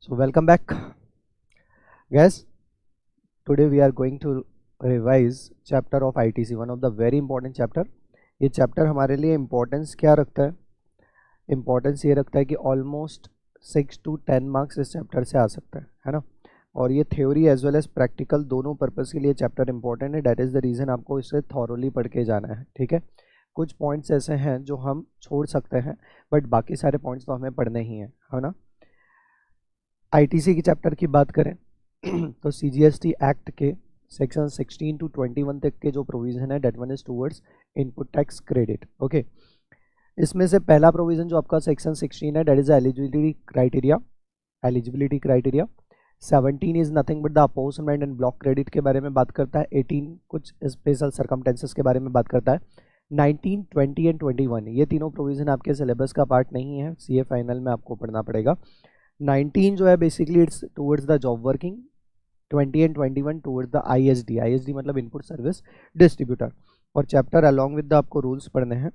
So welcome back, guys. Today we are going to revise chapter of ITC, one of the very important chapter. ये chapter हमारे लिए importance क्या रखता है? Importance ये रखता है कि ऑलमोस्ट 6 to 10 मार्क्स इस चैप्टर से आ सकता है ना. और ये theory as well as practical दोनों पर्पस के लिए चैप्टर इंपॉर्टेंट है. दैट इज़ द रीज़न आपको इसे थॉरोली पढ़ के जाना है. ठीक है, कुछ पॉइंट्स ऐसे हैं जो हम छोड़ सकते हैं, बट बाकी सारे पॉइंट्स तो हमें पढ़ने ही हैं, है ना. आईटीसी की चैप्टर की बात करें तो सीजीएसटी एक्ट के सेक्शन 16 to 21 तक के जो प्रोविज़न है, that one is towards input tax credit. Okay, इसमें से पहला प्रोविज़न जो आपका सेक्शन 16 है, that is eligibility criteria. 17 is nothing but the apportionment and block credit के बारे में बात करता है. 18 कुछ स्पेशल सर्कमटेंसेस के बारे में बात करता है. 19, 20 एंड 21 ये तीनों प्रोविज़न आपके सिलेबस का पार्ट नहीं है, सीए फाइनल में आपको पढ़ना पड़ेगा. 19 जो है basically it's towards the job working. 20 and 21 towards the ISD मतलब इनपुट सर्विस डिस्ट्रीब्यूटर. और चैप्टर अलॉन्ग विद द आपको रूल्स पढ़ने हैं.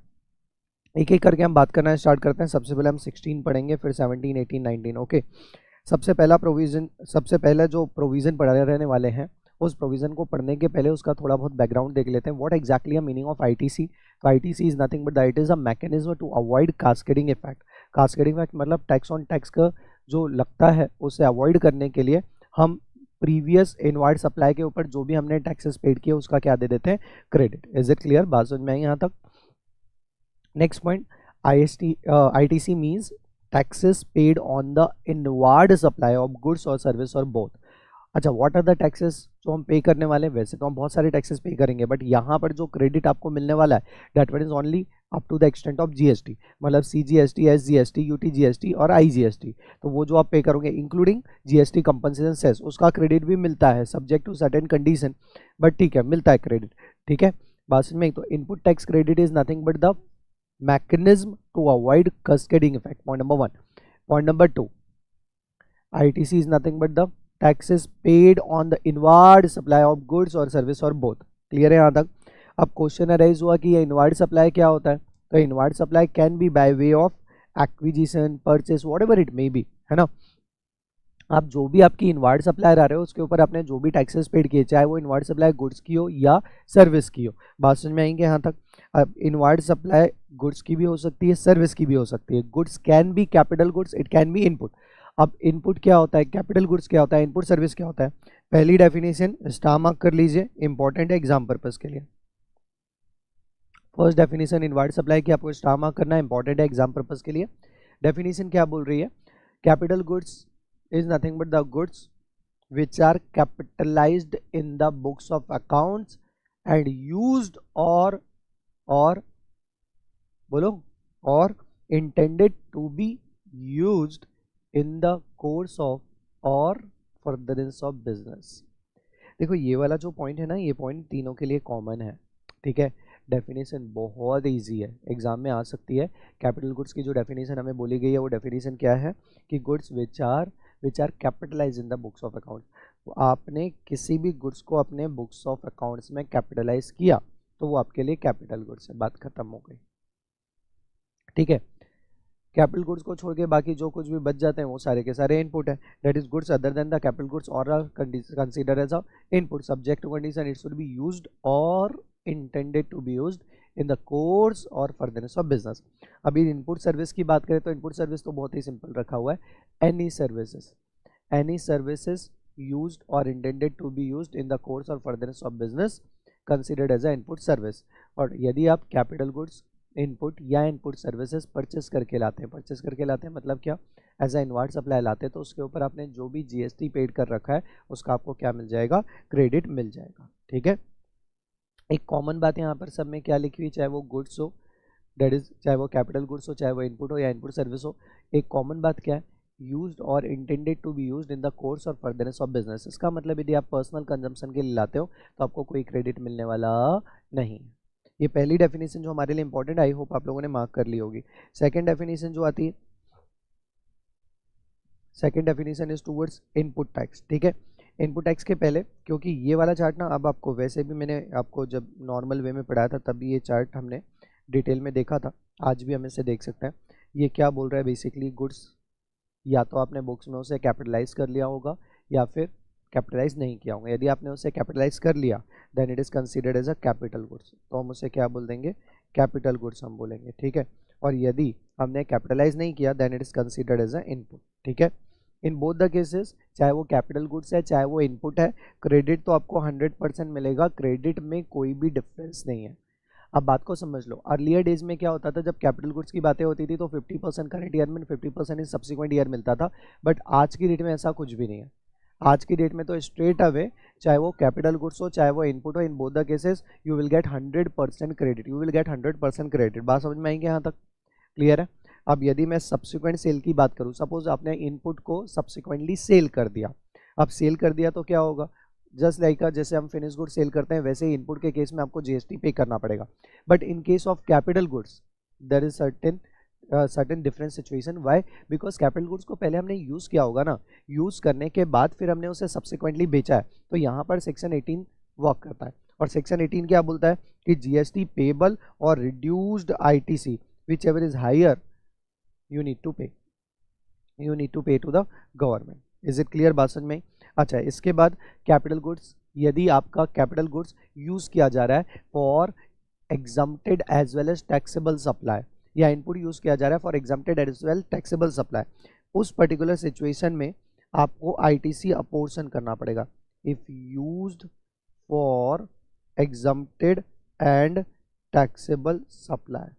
एक एक करके हम बात करना स्टार्ट करते हैं. सबसे पहले हम 16 पढ़ेंगे, फिर 17, 18, 19. ओके, सबसे पहला जो प्रोविज़न पढ़ाने रहने वाले हैं, उस प्रोविज़न को पढ़ने के पहले उसका थोड़ा बहुत बैकग्राउंड देख लेते हैं. What exactly a meaning of ITC. तो ITC is nothing but that is a mechanism to avoid cascading effect. Cascading effect मतलब टैक्स ऑन टैक्स का जो लगता है उसे अवॉइड करने के लिए हम प्रीवियस इनवर्ड सप्लाई के ऊपर जो भी हमने टैक्सेस पेड किए उसका क्या दे देते हैं, क्रेडिट. Is it clear? बात समझ में आई यहाँ तक? Next point, ITC means taxes paid on the inward supply of goods और सर्विस और बोथ. अच्छा, व्हाट आर द टैक्सेस जो हम पे करने वाले हैं? वैसे तो हम बहुत सारे टैक्सेस पे करेंगे, बट यहाँ पर जो क्रेडिट आपको मिलने वाला है, that one is only up to the extent of GST. मतलब सीजीएसटी, एसजीएसटी, यूटीजीएसटी और आईजीएसटी. तो वो जो आप पे करोगे इंक्लूडिंग जीएसटी कंपनसेशन सेस, उसका क्रेडिट भी मिलता है subject to certain condition, but ठीक है, मिलता है क्रेडिट. ठीक है, बात में. तो input tax credit is nothing but the mechanism to avoid cascading effect. Point number 1. Point number 2, ITC is nothing but the taxes paid on the inward supply of goods और सर्विस और both. Clear है यहाँ तक? अब question arise हुआ कि ये inward supply क्या होता है. तो inward supply can be bye way of acquisition, purchase, whatever it may be, है ना. आप जो भी आपकी इनवर्ड सप्लाई आ रहे हो उसके ऊपर आपने जो भी टैक्सेस पेड किए, चाहे वो इनवर्ड सप्लाई गुड्स की हो या सर्विस की हो. बात समझ में आएंगे यहाँ तक? अब इनवर्ड सप्लाई गुड्स की भी हो सकती है, सर्विस की भी हो सकती है. Goods can be capital goods, it can be input. अब इनपुट क्या होता है, कैपिटल गुड्स क्या होता है, इनपुट सर्विस क्या होता है? पहली डेफिनेशन स्टार मार्क कर लीजिए, इंपॉर्टेंट है एग्जाम पर्पस के लिए. फर्स्ट डेफिनेशन इनवर्ड सप्लाई की आपको स्टार मार्क करना है, इंपॉर्टेंट है एग्जाम पर्पस के लिए. डेफिनेशन क्या बोल रही है? Capital goods is nothing but the goods which are capitalised in the books of accounts and used और बोलो और intended to be used in the course of और फर्दरेंस ऑफ बिजनेस. देखो ये वाला जो पॉइंट है ना, ये पॉइंट तीनों के लिए कॉमन है. ठीक है, डेफिनेशन बहुत इजी है, एग्जाम में आ सकती है. कैपिटल गुड्स की जो डेफिनेशन हमें बोली गई है वो डेफिनेशन क्या है कि goods which are capitalise in the books of accounts. तो आपने किसी भी गुड्स को अपने बुक्स ऑफ अकाउंट्स में कैपिटलाइज किया तो वो आपके लिए कैपिटल गुड्स है. बात खत्म हो गई. ठीक है, कैपिटल गुड्स को छोड़ के बाकी जो कुछ भी बच जाते हैं वो सारे के सारे इनपुट है. That is goods other than the capital goods or consider as a input subject to condition it should be used और intended to be used in the course और फर्दरेंस ऑफ बिजनेस. अभी input service की बात करें तो input service तो बहुत ही simple रखा हुआ है. एनी सर्विसेज यूज्ड और intended to be used in the course और furtherance of business considered as a input service. और यदि आप कैपिटल गुड्स इनपुट या इनपुट सर्विसेज परचेस करके लाते हैं मतलब क्या, एज अ इनवर्ड सप्लाई लाते हैं, तो उसके ऊपर आपने जो भी जीएसटी पेड कर रखा है उसका आपको क्या मिल जाएगा, क्रेडिट मिल जाएगा. ठीक है, एक कॉमन बात यहाँ पर सब में क्या लिखी हुई, चाहे वो गुड्स हो, दैट इज चाहे वो कैपिटल गुड्स हो, चाहे वो इनपुट हो या इनपुट सर्विस हो, एक कॉमन बात क्या है, यूज्ड और intended to be used in the course और फर्दरेंस ऑफ बिजनेस. इसका मतलब यदि आप पर्सनल कंजम्पशन के लिए लाते हो तो आपको कोई क्रेडिट मिलने वाला नहीं. ये पहली डेफिनेशन जो हमारे लिए इंपॉर्टेंट, आई होप आप लोगों ने मार्क कर ली होगी. सेकंड डेफिनेशन जो आती है, second definition is towards input tax. ठीक है, इनपुट टैक्स के पहले, क्योंकि ये वाला चार्ट ना अब आपको वैसे भी मैंने आपको जब नॉर्मल वे में पढ़ाया था तभी ये चार्ट हमने डिटेल में देखा था, आज भी हम इसे देख सकते हैं. ये क्या बोल रहा है बेसिकली, गुड्स या तो आपने बुक्स में उसे कैपिटलाइज कर लिया होगा या फिर कैपिटलाइज नहीं किया होगा। यदि आपने उसे कैपिटलाइज कर लिया then it is considered as a capital goods, तो हम उसे क्या बोल देंगे, कैपिटल गुड्स हम बोलेंगे, ठीक है। और यदि हमने कैपिटलाइज नहीं किया then it is considered as a input, ठीक है। इन बोथ द केसेस, चाहे वो कैपिटल गुड्स है चाहे वो इनपुट है, क्रेडिट तो आपको 100% मिलेगा, क्रेडिट में कोई भी डिफरेंस नहीं है। अब बात को समझ लो, अर्लियर डेज में क्या होता था, जब कैपिटल गुड्स की बातें होती थी तो 50% करंट ईयर में 50% इन सब्सिक्वेंट ईयर मिलता था, बट आज की डेट में ऐसा कुछ भी नहीं है। आज की डेट में तो स्ट्रेट अवे, चाहे वो कैपिटल गुड्स हो चाहे वो इनपुट हो, in both the cases you will get 100% credit, you will get 100% credit. बात समझ में आएंगे यहाँ तक, क्लियर है। अब यदि मैं सब्सिक्वेंट सेल की बात करूँ, सपोज आपने इनपुट को सब्सिक्वेंटली सेल कर दिया, अब सेल कर दिया तो क्या होगा, जस्ट लाइक जैसे हम फिनिश गुड सेल करते हैं वैसे ही इनपुट के केस में आपको जीएसटी पे करना पड़ेगा। But in case of capital goods there is certain different situation. Why? Because capital goods को पहले हमने यूज़ किया होगा ना, यूज़ करने के बाद फिर हमने उसे सब्सिक्वेंटली बेचा है, तो यहाँ पर सेक्शन 18 वर्क करता है। और सेक्शन 18 क्या बोलता है कि GST payable or reduced ITC whichever is higher you need to pay to the government. Is it clear? बात समझ में? अच्छा, इसके बाद कैपिटल गुड्स, यदि आपका कैपिटल गुड्स यूज किया जा रहा है for exempted as well as taxable supply, या इनपुट यूज किया जा रहा है for exempted as well taxable supply, उस पर्टिकुलर सिचुएशन में आपको आईटीसी अपोर्शन करना पड़ेगा। If used for exempted and taxable supply,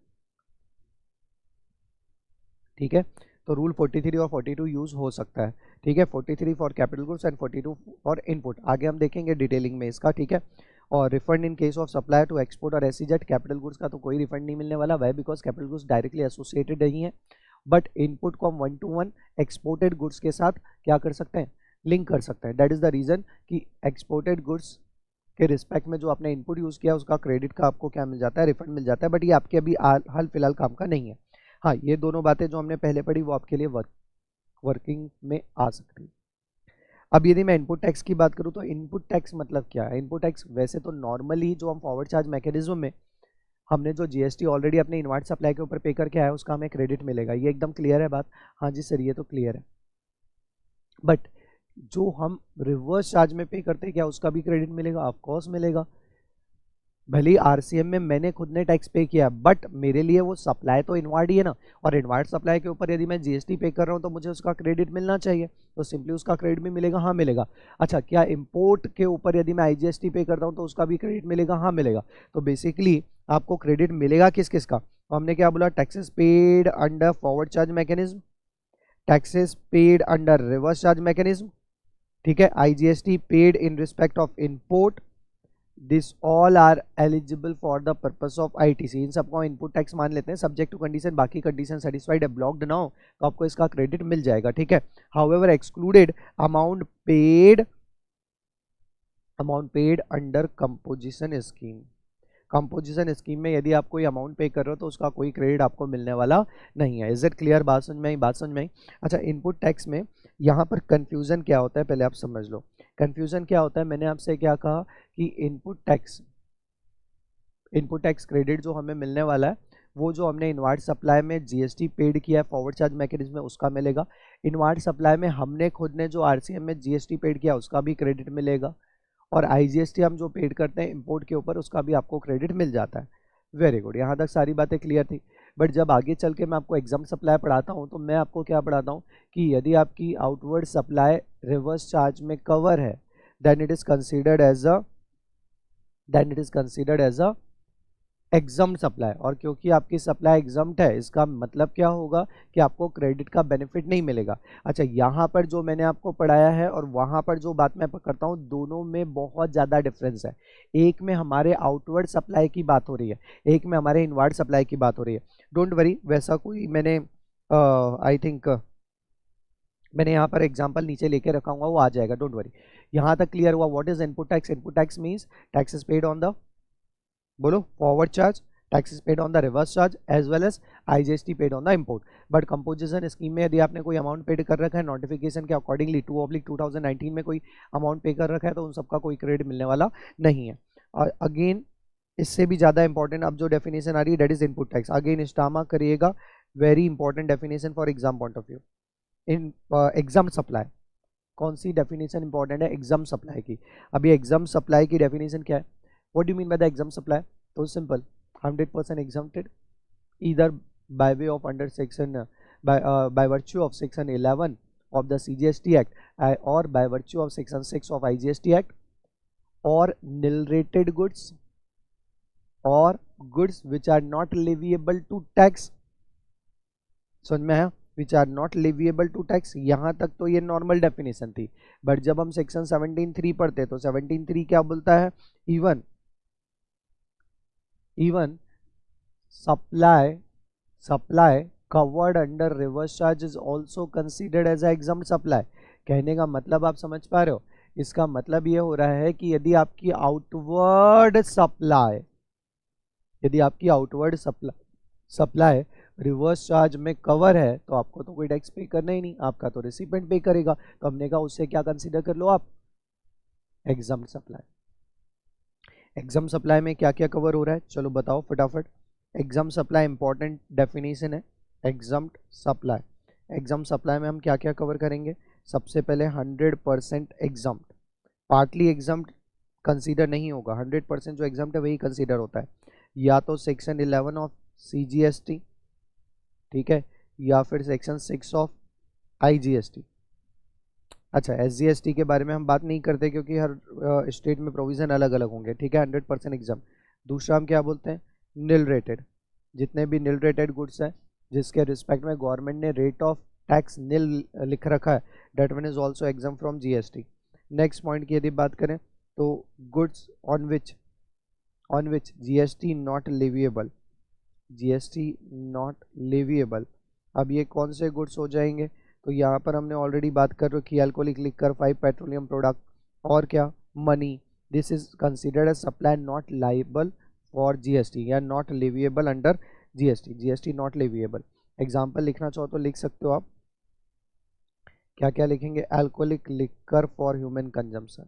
ठीक है। तो रूल 43 और 42 यूज हो सकता है, ठीक है। 43 for capital goods and 42 for input, आगे हम देखेंगे डिटेलिंग में इसका, ठीक है। और refund in case of supply to export और एसईजेड, कैपिटल गुड्स का तो कोई रिफंड नहीं मिलने वाला, वह because capital goods directly associated नहीं है। बट इनपुट को हम 1 to 1 एक्सपोर्टेड गुड्स के साथ क्या कर सकते हैं, लिंक कर सकते हैं। दैट इज द रीजन कि एक्सपोर्टेड गुड्स के रिस्पेक्ट में जो आपने इनपुट यूज किया उसका क्रेडिट का आपको क्या मिल जाता है, रिफंड मिल जाता है। बट ये आपके अभी हाल फिलहाल काम का नहीं है। हाँ, ये दोनों बातें जो हमने पहले पढ़ी वो आपके लिए वर्किंग में आ सकती है। अब यदि मैं इनपुट टैक्स की बात करूं तो इनपुट टैक्स मतलब क्या है? इनपुट टैक्स वैसे तो नॉर्मली जो हम फॉरवर्ड चार्ज मैकेनिज्म में हमने जो जीएसटी ऑलरेडी अपने इनवर्ट सप्लाई के ऊपर पे करके आया उसका हमें क्रेडिट मिलेगा, ये एकदम क्लियर है बात? हाँ जी सर, ये तो क्लियर है। बट जो हम रिवर्स चार्ज में पे करते हैं क्या उसका भी क्रेडिट मिलेगा? ऑफ कोर्स मिलेगा। भले ही आरसीएम में मैंने खुद ने टैक्स पे किया बट मेरे लिए वो सप्लाई तो इनवर्ट ही है ना, और इनवर्ट सप्लाई के ऊपर यदि मैं जीएसटी पे कर रहा हूँ तो मुझे उसका क्रेडिट मिलना चाहिए, तो सिंपली उसका क्रेडिट भी मिलेगा। हाँ मिलेगा। अच्छा, क्या इंपोर्ट के ऊपर यदि मैं आईजीएसटी पे करता हूँ तो उसका भी क्रेडिट मिलेगा? हाँ मिलेगा। तो बेसिकली आपको क्रेडिट मिलेगा किस किस का? तो हमने क्या बोला, taxes paid under forward charge mechanism, taxes paid under reverse charge mechanism, ठीक है, IGST paid in respect of import, this all are eligible for the purpose of ITC. इन सबको इनपुट टैक्स मान लेते हैं, सब्जेक्ट टू कंडीशन, बाकी condition satisfied है, blocked ना हो तो आपको इसका क्रेडिट मिल जाएगा, ठीक है। However excluded amount paid under composition scheme. Composition scheme में यदि आप कोई अमाउंट पे कर रहे हो तो उसका कोई क्रेडिट आपको मिलने वाला नहीं है। Is it clear? बात समझ में आई? बात समझ में आई? अच्छा, इनपुट टैक्स में यहाँ पर कंफ्यूजन क्या होता है पहले आप समझ लो। कंफ्यूजन क्या होता है, मैंने आपसे क्या कहा कि इनपुट टैक्स क्रेडिट जो हमें मिलने वाला है वो जो हमने इनवर्ट सप्लाई में जीएसटी पेड किया है फॉरवर्ड चार्ज मैकेनिज्म में उसका मिलेगा। इनवर्ट सप्लाई में हमने खुद ने जो आरसीएम में जीएसटी पेड किया उसका भी क्रेडिट मिलेगा, और आईजीएसटी हम जो पेड करते हैं इंपोर्ट के ऊपर उसका भी आपको क्रेडिट मिल जाता है। वेरी गुड, यहाँ तक सारी बातें क्लियर थी। बट जब आगे चल के मैं आपको एग्जाम सप्लाई पढ़ाता हूँ तो मैं आपको क्या पढ़ाता हूँ कि यदि आपकी आउटवर्ड सप्लाई रिवर्स चार्ज में कवर है then it is considered as a exempt supply. और क्योंकि आपकी सप्लाई एग्जम्प्ट है इसका मतलब क्या होगा कि आपको क्रेडिट का बेनिफिट नहीं मिलेगा। अच्छा, यहाँ पर जो मैंने आपको पढ़ाया है और वहाँ पर जो बात मैं करता हूँ दोनों में बहुत ज़्यादा डिफरेंस है। एक में हमारे आउटवर्ड सप्लाई की बात हो रही है, एक में हमारे इनवर्ड सप्लाई की बात हो रही है। डोंट वरी, वैसा कोई मैंने आई थिंक मैंने यहाँ पर एग्जाम्पल नीचे लेके रखा हुआ, वो आ जाएगा, डोंट वरी। यहाँ तक क्लियर हुआ? What is input tax? Input tax means taxes paid on the, बोलो, forward charge, taxes paid on the reverse charge as well as IGST paid on the import. But composition scheme में यदि आपने कोई amount paid कर रखा है notification के accordingly 2/2019 में कोई अमाउंट पे कर रखा है तो उन सबका कोई क्रेडिट मिलने वाला नहीं है। और अगेन इससे भी ज़्यादा इंपॉर्टेंट अब जो डेफिनेशन आ रही है that is input tax. Again स्टामा करिएगा, very important definition for exam point of view. In exempt supply, कौन सी डेफिनेशन इंपॉर्टेंट है एग्जाम सप्लाई की। अभी एग्जाम सप्लाई की डेफिनेशन क्या है, what do mean by the exempt supply, तो simple 100% exempted either by way of under section by virtue of section 11 of the CGST Act or by virtue of section 6 of IGST Act, or nil rated goods or goods which are not leviable to tax। समझ में आया, which are not leviable to tax. यहाँ तक तो ये normal definition थी, but जब हम सेक्शन 17(3) पढ़ते तो 17(3) क्या बोलता है, even supply covered under reverse charge is also considered as exempt supply. कहने का मतलब आप समझ पा रहे हो, इसका मतलब ये हो रहा है कि यदि आपकी आउटवर्ड सप्लाई रिवर्स चार्ज में कवर है तो आपको तो कोई टैक्स पे करना ही नहीं, आपका तो रिसिपेंट पे करेगा। तो हमने कहा उससे क्या कंसीडर कर लो आप, एग्जाम सप्लाई। एग्जाम सप्लाई में क्या क्या कवर हो रहा है, चलो बताओ फटाफट। एग्जाम सप्लाई इंपॉर्टेंट डेफिनेशन है, एग्जाम सप्लाई में हम क्या क्या कवर करेंगे। सबसे पहले 100% एग्जाम, पार्टली एग्जाम कंसीडर नहीं होगा, 100% जो एग्जाम है वही कंसीडर होता है, या तो सेक्शन 11 ऑफ CGST, ठीक है, या फिर सेक्शन 6 ऑफ IGST। अच्छा, SGST के बारे में हम बात नहीं करते क्योंकि हर स्टेट में प्रोविजन अलग अलग होंगे, ठीक है। 100% एग्जाम। दूसरा हम क्या बोलते हैं, निल रेटेड, जितने भी निल रेटेड गुड्स हैं जिसके रिस्पेक्ट में गवर्नमेंट ने रेट ऑफ टैक्स निल लिख रखा है, that one is also exempt from GST। Next point की यदि बात करें तो goods on which GST not leviable. अब ये कौन से गुड्स हो जाएंगे, तो यहाँ पर हमने ऑलरेडी बात कर रखी है, अल्कोहलिक लिकर 5 पेट्रोलियम प्रोडक्ट और क्या, money. This is considered as supply not liable for GST या not leviable under GST not leviable. Example लिखना चाहो तो लिख सकते हो आप, क्या क्या लिखेंगे, alcoholic liquor for human consumption,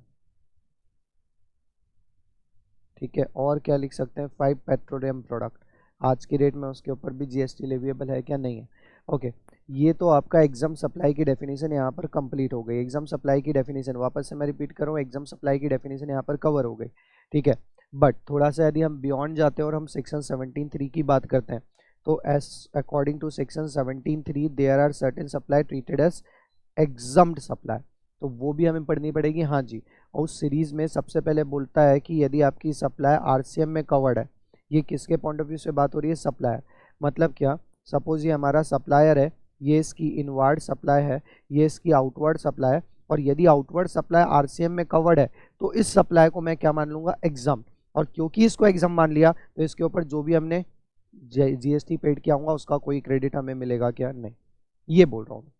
ठीक है, और क्या लिख सकते हैं, 5 पेट्रोलियम प्रोडक्ट। आज की डेट में उसके ऊपर भी GST लेविएबल है क्या, नहीं है। ओके, ये तो आपका एग्जाम सप्लाई की डेफिनेशन यहाँ पर कंप्लीट हो गई। एग्जाम सप्लाई की डेफिनेशन वापस से मैं रिपीट कर रहा हूँ, एग्जाम सप्लाई की डेफिनेशन यहाँ पर कवर हो गई, ठीक है। बट थोड़ा सा यदि हम बियॉन्ड जाते हैं और हम सेक्शन 17(3) की बात करते हैं, तो as according to section 17(3) there are certain supply treated as exempted supply, तो वो भी हमें पढ़नी पड़ेगी। हाँ जी, और उस सीरीज में सबसे पहले बोलता है कि यदि आपकी सप्लाई RCM में कवर्ड है, ये किसके पॉइंट ऑफ व्यू से बात हो रही है, सप्लायर। मतलब क्या, सपोज ये हमारा सप्लायर है, ये इसकी इनवर्ड सप्लाई है, ये इसकी आउटवर्ड सप्लाई है, और यदि आउटवर्ड सप्लाई RCM में कवर्ड है तो इस सप्लाई को मैं क्या मान लूंगा, एग्जाम। और क्योंकि इसको एग्जाम मान लिया तो इसके ऊपर जो भी हमने GST पेड किया होगा उसका कोई क्रेडिट हमें मिलेगा क्या, नहीं, ये बोल रहा हूँ,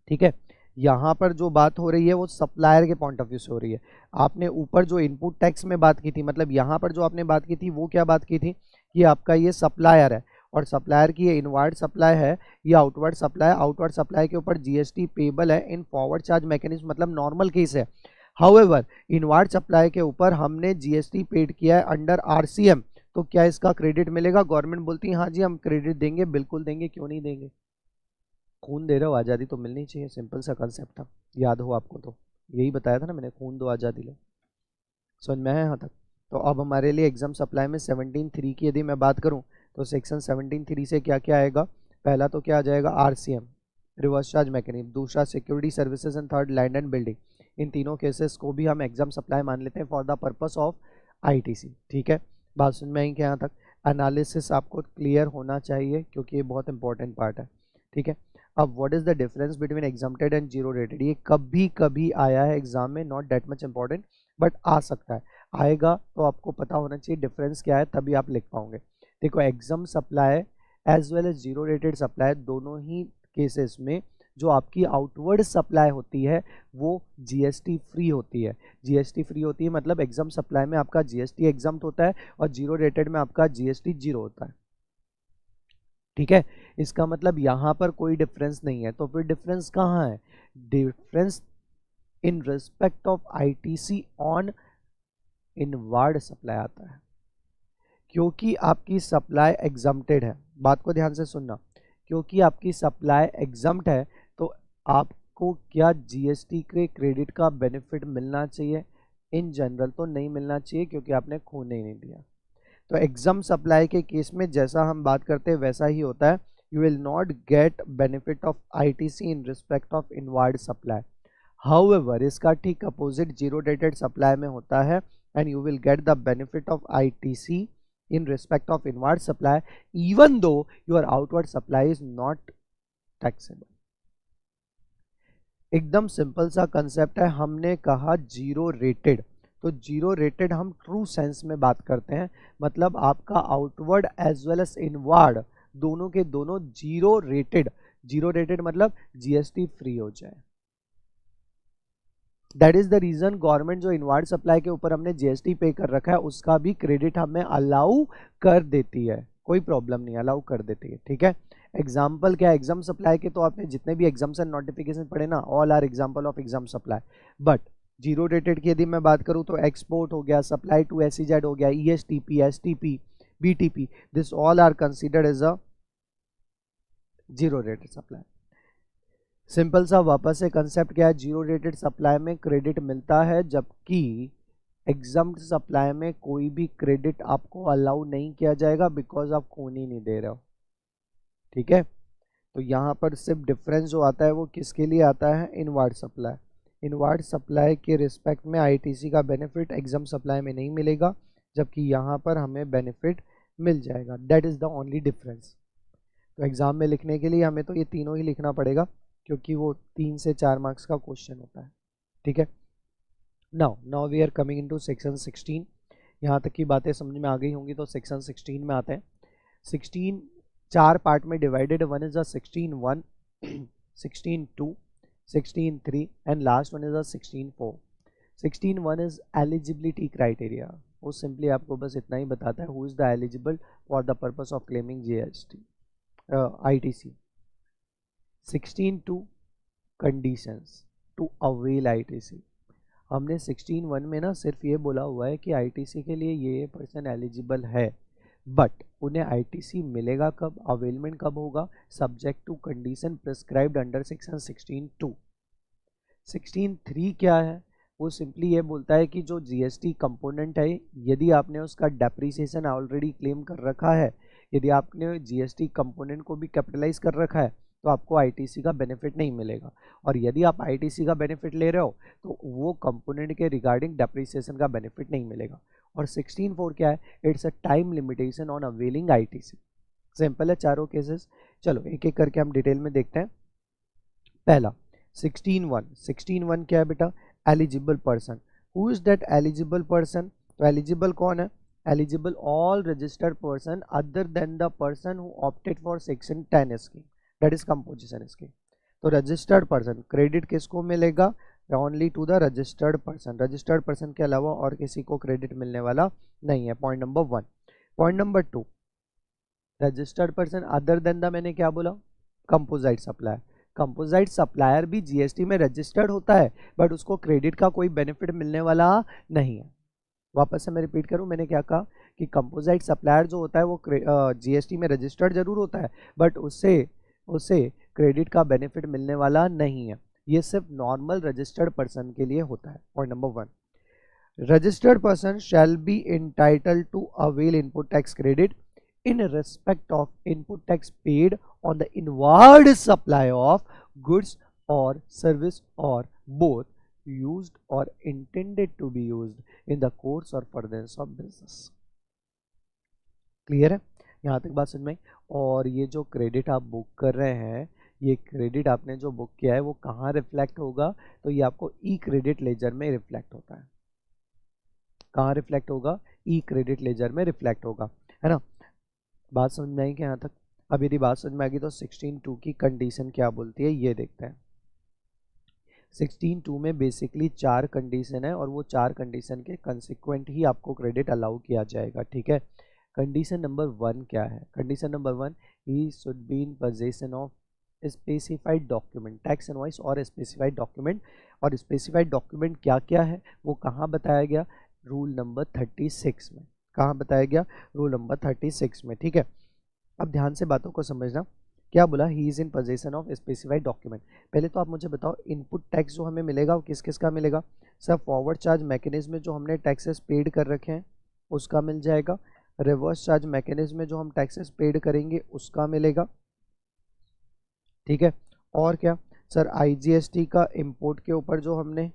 ठीक है। यहाँ पर जो बात हो रही है वो सप्लायर के पॉइंट ऑफ व्यू से हो रही है। आपने ऊपर जो इनपुट टैक्स में बात की थी, मतलब यहाँ पर जो आपने बात की थी वो क्या बात की थी, कि आपका ये सप्लायर है और सप्लायर की ये इनवर्ड सप्लाई है, ये आउटवर्ड सप्लाई के ऊपर GST पेबल है इन फॉरवर्ड चार्ज मैकेनिज्म, मतलब नॉर्मल केस है। हाउएवर इनवर्ड सप्लाई के ऊपर हमने GST पेड किया है अंडर RCM, तो क्या इसका क्रेडिट मिलेगा, गवर्नमेंट बोलती है हाँ जी हम क्रेडिट देंगे, बिल्कुल देंगे, क्यों नहीं देंगे, खून दे रहे हो, आज़ादी तो मिलनी चाहिए, सिंपल सा कंसेप्ट था, याद हो आपको तो यही बताया था ना मैंने, खून दो आज़ादी लो। समझ में है यहाँ तक। तो अब हमारे लिए एग्जाम सप्लाई में 17(3) की यदि मैं बात करूँ तो सेक्शन 17(3) से क्या क्या आएगा, पहला तो क्या आ जाएगा, RCM रिवर्स चार्ज मैकेनिज्म, दूसरा security services and third land and building. इन तीनों केसेस को भी हम एग्जाम सप्लाई मान लेते हैं for the purpose of ITC, ठीक है। बात समझ में आई क्या यहाँ तक, एनालिसिस आपको क्लियर होना चाहिए क्योंकि ये बहुत इंपॉर्टेंट पार्ट है, ठीक है। अब what is the difference between exempted and zero rated, ये कभी कभी आया है एग्जाम में, not that much important but आ सकता है, आएगा तो आपको पता होना चाहिए डिफरेंस क्या है, तभी आप लिख पाओगे। देखो exempt supply as well as zero rated supply, दोनों ही केसेस में जो आपकी आउटवर्ड सप्लाई होती है वो GST फ्री होती है। GST फ्री होती है मतलब एग्जाम सप्लाई में आपका GST एग्जाम्प्ट होता है और जीरो रेटेड में आपका GST जीरो होता है, ठीक है। इसका मतलब यहाँ पर कोई डिफरेंस नहीं है, तो फिर डिफरेंस कहाँ है, difference in respect of ITC on inward supply आता है, क्योंकि आपकी सप्लाई एग्जाम्प्टेड है, बात को ध्यान से सुनना, क्योंकि आपकी सप्लाई एग्जम्प्ट है तो आपको क्या जीएसटी के क्रेडिट का बेनिफिट मिलना चाहिए? इन जनरल तो नहीं मिलना चाहिए, क्योंकि आपने खोने ही नहीं दिया। तो एग्जाम सप्लाई के केस में जैसा हम बात करते हैं वैसा ही होता है। You will not get benefit of ITC in respect of inward supply. However इसका ठीक अपोजिट जीरो डेटेड सप्लाई में होता है, and you will get the benefit of ITC in respect of inward supply even though your outward supply is not taxable। एकदम simple सा concept है। हमने कहा जीरो रेटेड, तो जीरो रेटेड हम ट्रू सेंस में बात करते हैं, मतलब आपका outward as well as inward दोनों के दोनों जीरो रेटेड। जीरो रेटेड मतलब जीएसटी फ्री हो जाए। That is the reason government जो इनवर्ड सप्लाई के ऊपर हमने जीएसटी पे कर रखा है उसका भी क्रेडिट हमें अलाउ कर देती है, कोई प्रॉब्लम नहीं, अलाउ कर देती है, ठीक है। एग्जाम्पल क्या है एग्जाम सप्लाई के? तो आपने जितने भी एग्जाम्स एंड नोटिफिकेशन पढ़े ना, all are example of exempt supply. But zero rated की यदि मैं बात करूं तो एक्सपोर्ट हो गया, सप्लाई टू एसईजेड हो गया, ESTP, STP, BTP, this all are considered as a zero rated supply. Simple सा वापस से कंसेप्ट क्या है, जीरो रेटेड सप्लाई में क्रेडिट मिलता है, जबकि एग्जम्प्ट सप्लाई में कोई भी क्रेडिट आपको अलाउ नहीं किया जाएगा, बिकॉज आप खून ही नहीं दे रहे हो, ठीक है। तो यहाँ पर सिर्फ डिफरेंस जो आता है वो किसके लिए आता है? Inward supply. इनवर्ड सप्लाई के रिस्पेक्ट में आईटीसी का बेनिफिट एग्जाम सप्लाई में नहीं मिलेगा, जबकि यहाँ पर हमें बेनिफिट मिल जाएगा। That is the only difference. तो एग्जाम में लिखने के लिए हमें तो ये तीनों ही लिखना पड़ेगा, क्योंकि वो 3 से 4 मार्क्स का क्वेश्चन होता है, ठीक है। Now we are coming into section 16। यहाँ तक की बातें समझ में आ गई होंगी, तो सेक्शन 16 में आते हैं। 16 4 पार्ट में divided. One is the 16(1), 16(2), 16(3 and last one is the 16(4). 16(1) is eligibility criteria. वो सिंपली आपको बस इतना ही बताता है who is the eligible for the purpose of claiming GST ITC. 16(2) conditions to avail ITC. हमने 16(1) में ना सिर्फ ये बोला हुआ है कि आईटीसी के लिए ये पर्सन एलिजिबल है, बट उन्हें आईटीसी मिलेगा कब, अवेलमेंट कब होगा? Subject to condition prescribed under section 16(2). 16(3) क्या है? वो सिंपली ये बोलता है कि जो जीएसटी कंपोनेंट है, यदि आपने उसका डेप्रिसिएशन ऑलरेडी क्लेम कर रखा है, यदि आपने जीएसटी कंपोनेंट को भी कैपिटलाइज कर रखा है, तो आपको आईटीसी का बेनिफिट नहीं मिलेगा। और यदि आप आईटीसी का बेनिफिट ले रहे हो तो वो कंपोनेंट के रिगार्डिंग डेप्रिसिएशन का बेनिफिट नहीं मिलेगा। और 16(4) क्या है? It's a time limitation on availing ITC. Simple है चारों केसेस। चलो एक एक करके हम डिटेल में देखते हैं। पहला 16(1). 16(1) क्या है बेटा? Eligible person. Who is that eligible person? तो एलिजिबल कौन है? Eligible all registered person other than the person who opted for section 10 scheme, that is composition scheme. तो रजिस्टर्ड पर्सन, क्रेडिट किसको मिलेगा? Only to the registered person. Registered person के अलावा और किसी को क्रेडिट मिलने वाला नहीं है। Point number 1। Point number 2, registered person other than the, मैंने क्या बोला? Composite supplier. कंपोजिट सप्लायर भी जीएसटी में रजिस्टर्ड होता है, बट उसको क्रेडिट का कोई बेनिफिट मिलने वाला नहीं है। वापस से मैं रिपीट करूं, मैंने क्या कहा कि कंपोजिट सप्लायर जो होता है वो जीएसटी में रजिस्टर्ड जरूर होता है, बट उसे क्रेडिट का बेनिफिट मिलने वाला नहीं है। ये सिर्फ नॉर्मल रजिस्टर्ड पर्सन के लिए होता है। Point number 1, registered person shall be entitled to avail input tax credit in respect of input tax paid on the inward supply of goods or service or both used or intended to be used in the course or furtherance of business। Clear है? यहाँ तक बात समझ में? और ये जो credit आप बुक कर रहे हैं, ये क्रेडिट आपने जो बुक किया है वो कहाँ रिफ्लेक्ट होगा? तो ये आपको ई क्रेडिट लेजर में रिफ्लेक्ट होता है। कहाँ रिफ्लेक्ट होगा? ई क्रेडिट लेजर में रिफ्लेक्ट होगा, है ना? बात समझ में आई कि यहाँ तक? अब यदि बात समझ में आएगी तो 16(2) की कंडीशन क्या बोलती है ये देखते हैं। 16(2) में बेसिकली 4 कंडीशन है, और वो 4 कंडीशन के कंसिक्वेंट ही आपको क्रेडिट अलाउ किया जाएगा, ठीक है। कंडीशन नंबर 1 क्या है? Condition number 1, he should be in possession of specified document, tax invoice और स्पेसिफाइड डॉक्यूमेंट। और स्पेसिफाइड डॉक्यूमेंट क्या क्या है वो कहाँ बताया गया? रूल नंबर 36 में। कहाँ बताया गया? रूल नंबर 36 में, ठीक है। अब ध्यान से बातों को समझना। क्या बोला, he is in possession of specified document. पहले तो आप मुझे बताओ इनपुट टैक्स जो हमें मिलेगा वो किस किस का मिलेगा। सर फॉरवर्ड चार्ज मैकेनिज्म में जो हमने टैक्सेस पेड कर रखे हैं उसका मिल जाएगा, रिवर्स चार्ज मैकेनिज्म में जो हम टैक्सेस पेड करेंगे उसका मिलेगा, ठीक है। और क्या सर, आईजीएसटी का इंपोर्ट के ऊपर जो हमने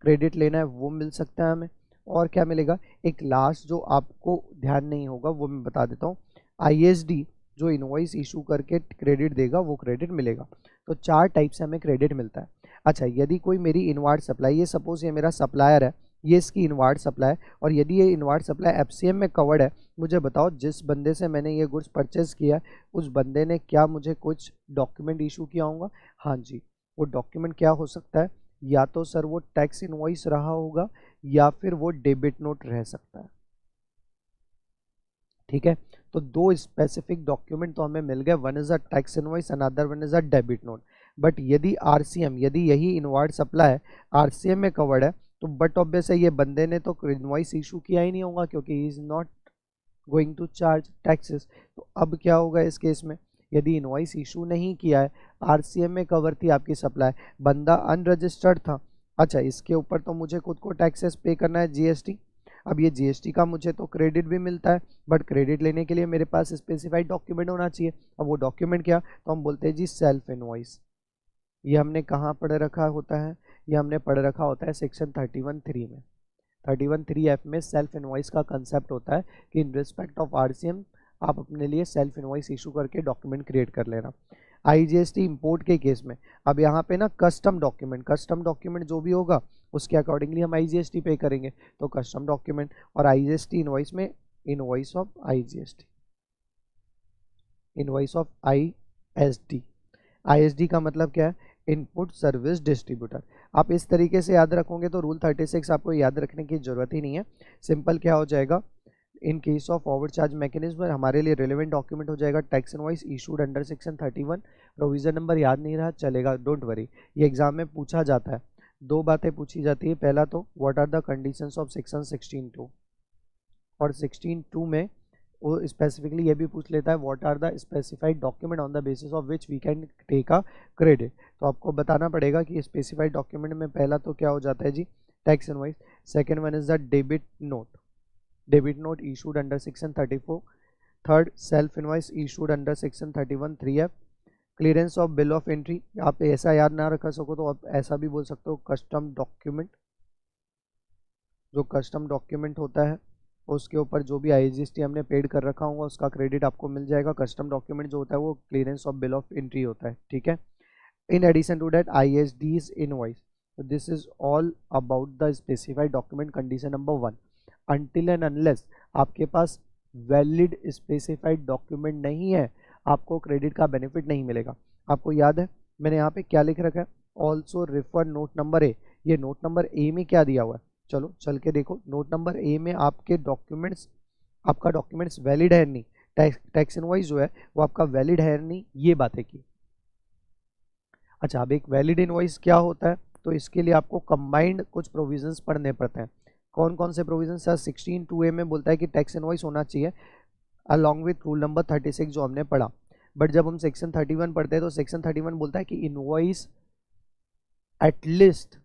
क्रेडिट लेना है वो मिल सकता है हमें। और क्या मिलेगा, एक लास्ट जो आपको ध्यान नहीं होगा वो मैं बता देता हूँ, आईएसडी जो इनवॉइस इशू करके क्रेडिट देगा वो क्रेडिट मिलेगा। तो 4 टाइप से हमें क्रेडिट मिलता है। अच्छा, यदि कोई मेरी इनवार्ड सप्लाई, ये सपोज ये मेरा सप्लायर है, ये इसकी इनवार्ड सप्लाई, और यदि ये इनवार्ड सप्लाई एफसीएम में कवर्ड है, मुझे बताओ जिस बंदे से मैंने ये गुड्स परचेज किया उस बंदे ने क्या मुझे कुछ डॉक्यूमेंट इशू किया होगा। हाँ जी, वो डॉक्यूमेंट क्या हो सकता है, या तो सर वो टैक्स इनवॉइस रहा होगा या फिर वो डेबिट नोट रह सकता है, ठीक है। तो 2 स्पेसिफिक डॉक्यूमेंट तो हमें मिल गए, one is a tax invoice, another one is a debit note. But यदि आरसीएम, यदि यही इनवार्ड सप्लाई आरसीएम में कवर्ड है तो बट ऑब्वियस है ये बंदे ने तो इनवॉइस इशू किया ही नहीं होगा क्योंकि he is not going to charge taxes. तो अब क्या होगा इस केस में, यदि इनवॉइस इशू नहीं किया है, आरसीएम में कवर थी आपकी सप्लाई, बंदा अनरजिस्टर्ड था, अच्छा इसके ऊपर तो मुझे खुद को टैक्सेस पे करना है जीएसटी। अब ये जीएसटी का मुझे तो क्रेडिट भी मिलता है, बट क्रेडिट लेने के लिए मेरे पास स्पेसिफाइड डॉक्यूमेंट होना चाहिए। अब वो डॉक्यूमेंट क्या, तो हम बोलते हैं जी सेल्फ इनवॉइस। ये हमने कहाँ पढ़ रखा होता है, ये हमने पढ़ रखा होता है सेक्शन 31(3) में। 31(3)(f) में सेल्फ इनवॉइस का कंसेप्ट होता है कि इन रिस्पेक्ट ऑफ आरसीएम आप अपने लिए सेल्फ इनवॉइस इशू करके डॉक्यूमेंट क्रिएट कर लेना। आईजीएसटी इंपोर्ट के केस में अब यहाँ पे ना कस्टम डॉक्यूमेंट जो भी होगा उसके अकॉर्डिंगली हम आईजीएसटी पे करेंगे। तो कस्टम डॉक्यूमेंट और आईजीएसटी इनवॉइस में invoice of IGST, invoice of ISD. ISD का मतलब क्या है, इनपुट सर्विस डिस्ट्रीब्यूटर। आप इस तरीके से याद रखोगे तो रूल 36 आपको याद रखने की जरूरत ही नहीं है। सिंपल क्या हो जाएगा, इन case of forward charge mechanism हमारे लिए रिलेवेंट डॉक्यूमेंट हो जाएगा tax invoice issued under section 31। Provision number याद नहीं रहा चलेगा, डोंट वरी, ये एग्जाम में पूछा जाता है। 2 बातें पूछी जाती है, पहला तो what are the conditions of section 16(2) और 16(2) में वो स्पेसिफिकली ये भी पूछ लेता है what are the specified document on the basis of which we can take a credit. तो आपको बताना पड़ेगा कि स्पेसिफाइड डॉक्यूमेंट में पहला तो क्या हो जाता है जी, tax invoice. Second one is the debit note issued under section 34। Third self invoice issued under section 31(3)(f). Clearance of bill of entry, आप ऐसा याद ना रख सको तो आप ऐसा भी बोल सकते हो कस्टम डॉक्यूमेंट। जो कस्टम डॉक्यूमेंट होता है उसके ऊपर जो भी आईजीएसटी हमने पेड कर रखा होगा उसका क्रेडिट आपको मिल जाएगा। कस्टम डॉक्यूमेंट जो होता है वो clearance of bill of entry होता है, ठीक है। In addition to that ISDs invoice, this is all about the specified document condition number 1। Until and unless आपके पास वैलिड स्पेसिफाइड डॉक्यूमेंट नहीं है आपको क्रेडिट का बेनिफिट नहीं मिलेगा। आपको याद है मैंने यहाँ पे क्या लिख रखा है, also refer note number A. ये नोट नंबर ए में क्या दिया हुआ है, चलो चल के देखो। नोट नंबर ए में आपके डॉक्यूमेंट्स, आपका डॉक्यूमेंट्स वैलिड है नहीं, टैक्स इनवॉइस जो है वो आपका वैलिड है नहीं, ये बातें की। अच्छा, अब एक वैलिड इनवॉइस क्या होता है, तो इसके लिए आपको कंबाइंड कुछ प्रोविजंस पढ़ने पड़ते हैं। कौन कौन से प्रोविजन सर, 16(2)(a) में बोलता है कि टैक्स इनवॉइस होना चाहिए अलॉन्ग विथ रूल नंबर 36 जो हमने पढ़ा। बट जब हम सेक्शन 31 पढ़ते हैं तो सेक्शन 31 बोलता है कि इनवॉइस एटलीस्ट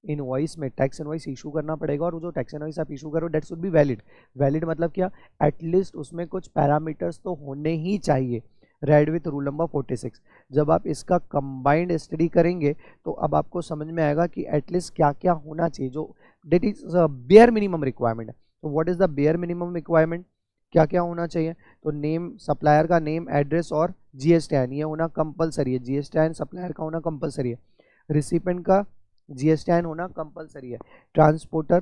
इनवॉइस में टैक्स इनवॉइस इशू करना पड़ेगा, और वो जो टैक्स इनवॉइस आप इशू करो that should be valid. Valid मतलब क्या, एटलीस्ट उसमें कुछ पैरामीटर्स तो होने ही चाहिए, रेड विथ रूल नंबर 46। जब आप इसका कंबाइंड स्टडी करेंगे तो अब आपको समझ में आएगा कि एटलीस्ट क्या क्या होना चाहिए, जो that is bare minimum requirement है। तो what is the bare minimum requirement, क्या क्या होना चाहिए, तो नेम, सप्लायर का नेम, एड्रेस और जीएसटीआईएन ये होना कंपलसरी है। जीएसटीआईएन सप्लायर का होना कंपलसरी है, रिसिपेंट का जीएसटीआईएन होना कंपलसरी है। Transporter,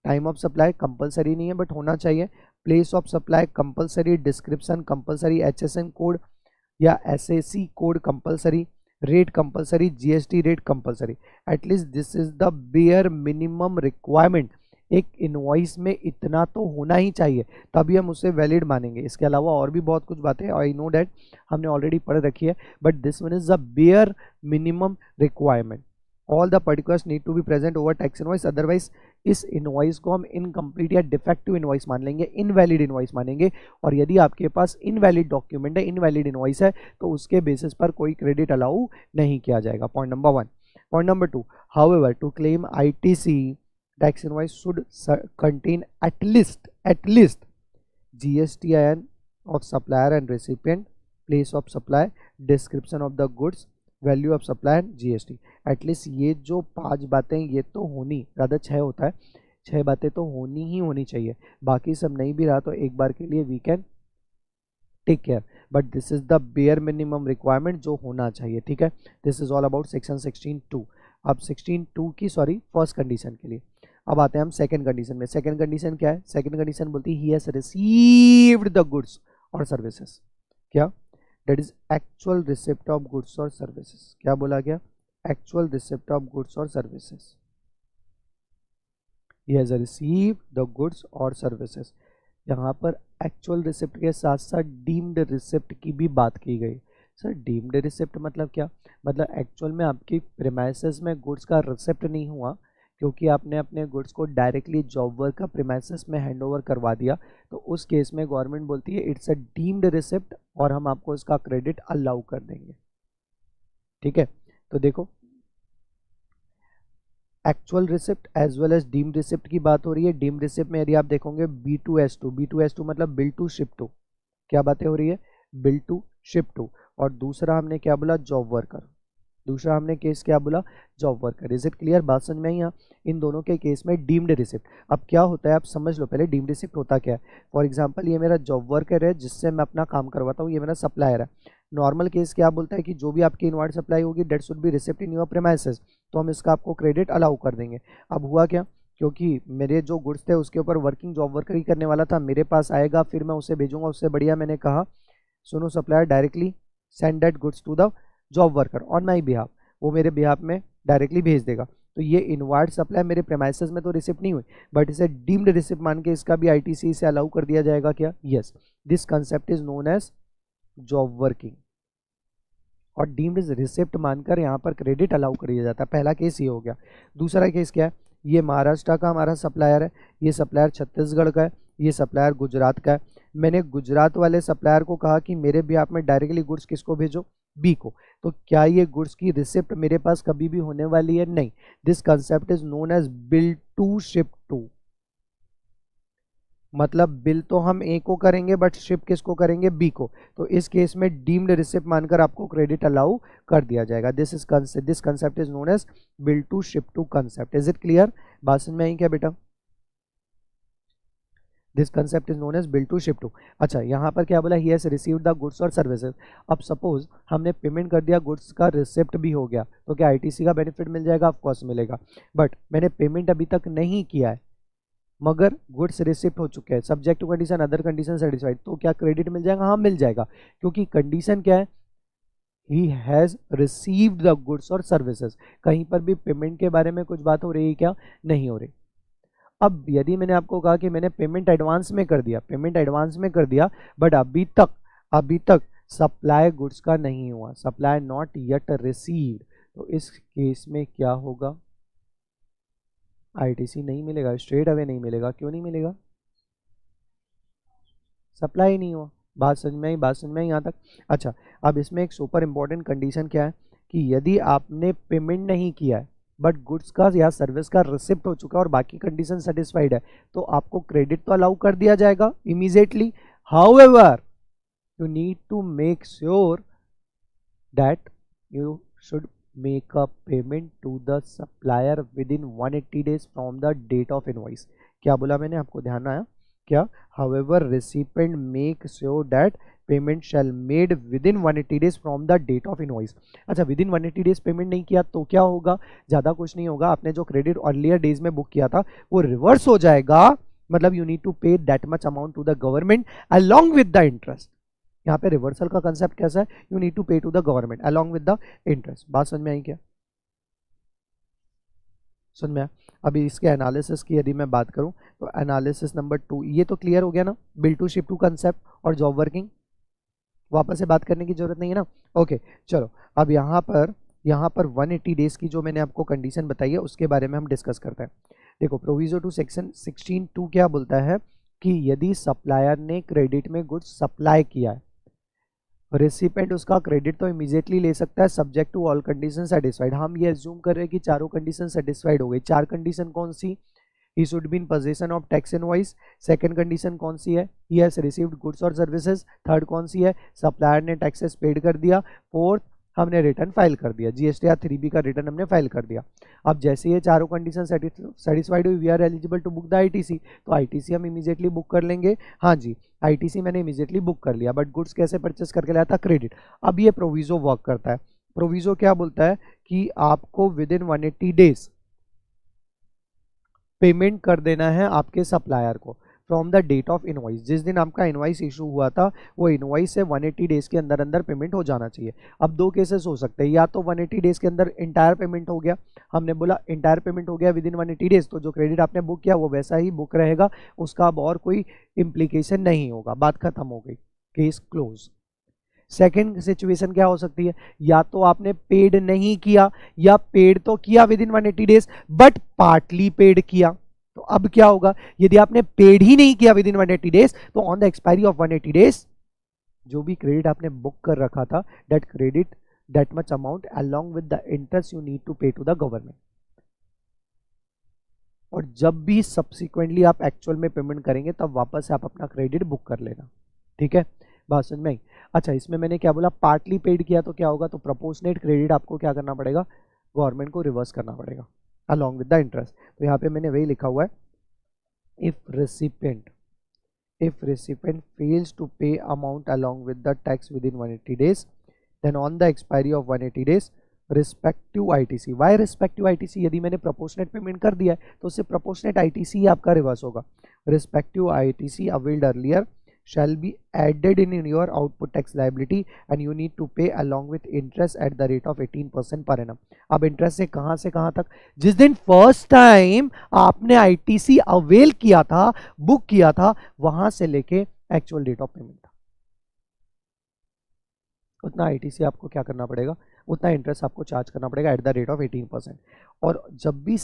time of supply compulsory नहीं है बट होना चाहिए। Place of supply compulsory, description compulsory, HSN code या SAC code compulsory, rate compulsory, GST rate compulsory. At least this is the bare minimum requirement. एक invoice में इतना तो होना ही चाहिए तभी हम उसे वैलिड मानेंगे। इसके अलावा और भी बहुत कुछ बातें आई नो डैट हमने ऑलरेडी पढ़ रखी है, but this one is the bare minimum requirement. All the particulars need to be present over tax invoice, otherwise इस इनवॉइस को हम इनकम्प्लीट या डिफेक्टिव इनवॉइस मान लेंगे, इनवैलिड इनवॉइस मानेंगे। और यदि आपके पास इनवैलिड डॉक्यूमेंट है, इनवैलिड इनवॉइस है, तो उसके बेसिस पर कोई क्रेडिट अलाउ नहीं किया जाएगा। Point number 1। Point number 2, however to claim ITC tax invoice should contain at least GSTIN of supplier and recipient, place of supply, description of the goods, value of supply and GST। At least ये जो 5 बातें ये तो होनी, ज़्यादा 6 होता है, 6 बातें तो होनी ही होनी चाहिए। बाकी सब नहीं भी रहा तो एक बार के लिए we can take care, but this is the bare minimum requirement जो होना चाहिए। ठीक है, this is all about section 16(2). अब 16(2) की फर्स्ट कंडीशन के लिए अब आते हैं हम सेकंड कंडीशन में। सेकंड कंडीशन क्या है? सेकंड कंडीशन बोलती है he has received the goods और सर्विसेज। क्या? That is actual receipt of goods और सर्विसेज। क्या बोला गया? एक्चुअल रिसिप्ट ऑफ गुड्स और services. He has received the goods और सर्विसेज। यहाँ पर एक्चुअल रिसिप्ट के साथ साथ डीम्ड रिसिप्ट की भी बात की गई। सर डीम्ड रिसिप्ट मतलब क्या? मतलब एक्चुअल में आपकी प्रीमाइसेस में गुड्स का रिसिप्ट नहीं हुआ क्योंकि आपने अपने गुड्स को डायरेक्टली जॉब वर्क का प्रीमाइसेस में हैंडओवर करवा दिया, तो उस केस में गवर्नमेंट बोलती है इट्स अ डीम्ड रिसिप्ट और हम आपको इसका क्रेडिट अलाउ कर देंगे। ठीक है, तो देखो actual receipt as well as deemed receipt की बात हो रही है। डीम्ड रिसिप्ट में यदि आप देखोगे B2S2, B2S2 मतलब बिल टू शिप टू। क्या बातें हो रही है? Bill to ship to. और दूसरा हमने क्या बोला? Job worker. दूसरा हमने केस क्या बोला? Job worker. Is it clear? बात समझ में आई? यहाँ इन दोनों के केस में डीम्ड रिसिप्ट। अब क्या होता है आप समझ लो पहले, डीम्ड रिसिप्ट होता क्या है। फॉर एग्जांपल ये मेरा जॉब वर्कर है जिससे मैं अपना काम करवाता हूँ, ये मेरा सप्लायर है। नॉर्मल केस क्या बोलता है कि जो भी आपकी इनवॉइस सप्लाई होगी that should be receipt in your premises, तो हम इसका आपको क्रेडिट अलाउ कर देंगे। अब हुआ क्या, क्योंकि मेरे जो गुड्स थे उसके ऊपर वर्किंग जॉब वर्कर ही करने वाला था, मेरे पास आएगा फिर मैं उसे भेजूंगा। उससे बढ़िया मैंने कहा सुनो supplier directly send that goods to the job worker on my behalf, वो मेरे बिहाफ में डायरेक्टली भेज देगा। तो ये इनवर्ड सप्लाई मेरे प्रीमाइसेस में तो रिसिप्ट नहीं हुई, बट इसे डीम्ड रिसिप्ट मान के इसका भी ITC से अलाउ कर दिया जाएगा। क्या? Yes, this concept is known as job working और डीम्ड रिसिप्ट मानकर यहाँ पर क्रेडिट अलाउ कर दिया जाता है। पहला केस ये हो गया। दूसरा केस क्या है? ये महाराष्ट्र का हमारा सप्लायर है, ये सप्लायर छत्तीसगढ़ का है, ये सप्लायर गुजरात का है। मैंने गुजरात वाले सप्लायर को कहा कि मेरे भी आप में डायरेक्टली गुड्स किसको भेजो? B को। तो क्या ये गुड्स की रिसिप्ट मेरे पास कभी भी होने वाली है? नहीं। This concept is known as bill to ship to. मतलब बिल तो हम A को करेंगे बट शिप किसको करेंगे? B को। तो इस केस में डीम्ड रिसिप्ट मानकर आपको क्रेडिट अलाउ कर दिया जाएगा। This concept is known as bill to ship to concept. Is it clear? बात समझ में आई क्या बेटा? This concept is known as bill to ship to. अच्छा, यहाँ पर क्या बोला? He has received the goods और सर्विसेज। अब सपोज हमने पेमेंट कर दिया, गुड्स का रिसिप्ट भी हो गया, तो क्या ITC का बेनिफिट मिल जाएगा? ऑफ कोर्स मिलेगा। बट मैंने पेमेंट अभी तक नहीं किया है मगर गुड्स रिसिप्ट हो चुके हैं, subject to condition other condition satisfied, तो क्या क्रेडिट मिल जाएगा? हाँ मिल जाएगा, क्योंकि कंडीशन क्या है? He has received the goods और सर्विसेज। कहीं पर भी पेमेंट के बारे में कुछ बात हो रही है क्या? नहीं हो रही। अब यदि मैंने आपको कहा कि मैंने पेमेंट एडवांस में कर दिया, पेमेंट एडवांस में कर दिया, बट अभी तक सप्लाई गुड्स का नहीं हुआ, सप्लाई नॉट येट रिसीव्ड, तो इस केस में क्या होगा? ITC नहीं मिलेगा, स्ट्रेट अवे नहीं मिलेगा। क्यों नहीं मिलेगा? सप्लाई नहीं हुआ। बात समझ में आई? बात समझ में आई यहाँ तक? अच्छा, अब इसमें एक सुपर इंपॉर्टेंट कंडीशन क्या है कि यदि आपने पेमेंट नहीं किया है बट गुड्स का या सर्विस का रिसिप्ट हो चुका है और बाकी कंडीशन सेटिस्फाइड है, तो आपको क्रेडिट तो अलाउ कर दिया जाएगा immediately. However you need to make sure that you should make a payment to the supplier within 180 days from the date of invoice। क्या बोला मैंने? आपको ध्यान आया क्या? however recipient make sure that payment shall made within 180 days from the date of invoice। अच्छा, within 180 days payment नहीं किया तो क्या होगा? ज़्यादा कुछ नहीं होगा, आपने जो क्रेडिट अर्लियर डेज में बुक किया था वो रिवर्स हो जाएगा। मतलब you need to pay that much amount to the government along with the interest. यहाँ पे रिवर्सल का कंसेप्ट कैसा है? You need to pay to the government along with the interest. बात समझ में आई क्या? समझ में आया? अभी इसके एनालिसिस की यदि मैं बात करूं तो एनालिसिस नंबर 2 ये तो क्लियर हो गया ना, bill to ship to concept और जॉब वर्किंग, वापस से बात करने की जरूरत नहीं है ना। ओके चलो, अब यहाँ पर 180 डेज की जो मैंने आपको कंडीशन बताई है उसके बारे में हम डिस्कस करते हैं। देखो प्रोविजो टू सेक्शन 16(2) क्या बोलता है कि यदि सप्लायर ने क्रेडिट में गुड्स सप्लाई किया है, रेसिपेंट उसका क्रेडिट तो इमीडिएटली ले सकता है subject to all condition satisfied. हम ये एज्यूम कर रहे हैं कि चारों कंडीशन सेटिस्फाइड हो गई। चार कंडीशन कौन सी? He should be in possession of tax invoice. Second condition कौन सी है? ही हैज रिसीव्ड गुड्स और सर्विसेज। थर्ड कौन सी है? सप्लायर ने टैक्सेस पेड कर दिया। फोर्थ, हमने रिटर्न फाइल कर दिया, जीएसटीआर 3B का रिटर्न हमने फाइल कर दिया। अब जैसे ये चारों कंडीशन सेटिस्फाइड हुई, we are eligible to book the ITC. तो आईटीसी हम इमीडिएटली बुक कर लेंगे। हाँ जी, आईटीसी मैंने इमीडिएटली बुक कर लिया, बट गुड्स कैसे परचेस करके लाया था? क्रेडिट। अब ये प्रोविजो वर्क करता है। प्रोविजो क्या बोलता है कि आपको विद इन 180 डेज पेमेंट कर देना है आपके सप्लायर को from the date of invoice. जिस दिन आपका इनवॉइस इशू हुआ था वो इनवॉइस से 180 डेज के अंदर अंदर पेमेंट हो जाना चाहिए। अब दो केसेस हो सकते हैं, या तो 180 डेज के अंदर इंटायर पेमेंट हो गया, हमने बोला इंटायर पेमेंट हो गया विद इन 180 डेज, तो जो क्रेडिट आपने बुक किया वो वैसा ही बुक रहेगा, उसका अब और कोई इम्प्लीकेशन नहीं होगा, बात खत्म हो गई, केस क्लोज। सेकेंड सिचुएशन क्या हो सकती है? या तो आपने पेड नहीं किया, या पेड तो किया within 180 days but partly paid किया। तो अब क्या होगा? यदि आपने पेड ही नहीं किया विद इन 180 डेज, तो on the expiry of 180 days जो भी क्रेडिट आपने बुक कर रखा था, that credit that much amount along with the interest you need to pay to the government. और जब भी सब्सिक्वेंटली आप एक्चुअल में पेमेंट करेंगे तब वापस से आप अपना क्रेडिट बुक कर लेना। ठीक है, बात समझ में आई? अच्छा, इसमें मैंने क्या बोला? पार्टली पेड किया तो क्या होगा? तो प्रोपोर्शनेट क्रेडिट आपको क्या करना पड़ेगा? गवर्नमेंट को रिवर्स करना पड़ेगा अलॉन्ग विद द इंटरेस्ट। तो यहाँ पे मैंने वही लिखा हुआ है, if recipient fails to pay amount along with the tax within 180 days, then on the expiry of 180 days respective ITC। Why respective ITC? यदि मैंने प्रोपोर्शनेट पेमेंट कर दिया है तो उससे प्रोपोर्शनेट ITC ही आपका रिवर्स होगा। Respective ITC availed earlier shall be added in your output tax liability and you need to pay along with interest at the rate of 18% per annum। अब interest से कहां तक? जिस दिन फर्स्ट टाइम आपने ITC avail किया था, book किया था, वहां से लेके एक्चुअल डेट ऑफ पेमेंट था, उतना ITC आपको क्या करना पड़ेगा? उतना इंटरेस्ट आपको चार्ज करना पड़ेगा एट द रेट ऑफ 18%। और जब भी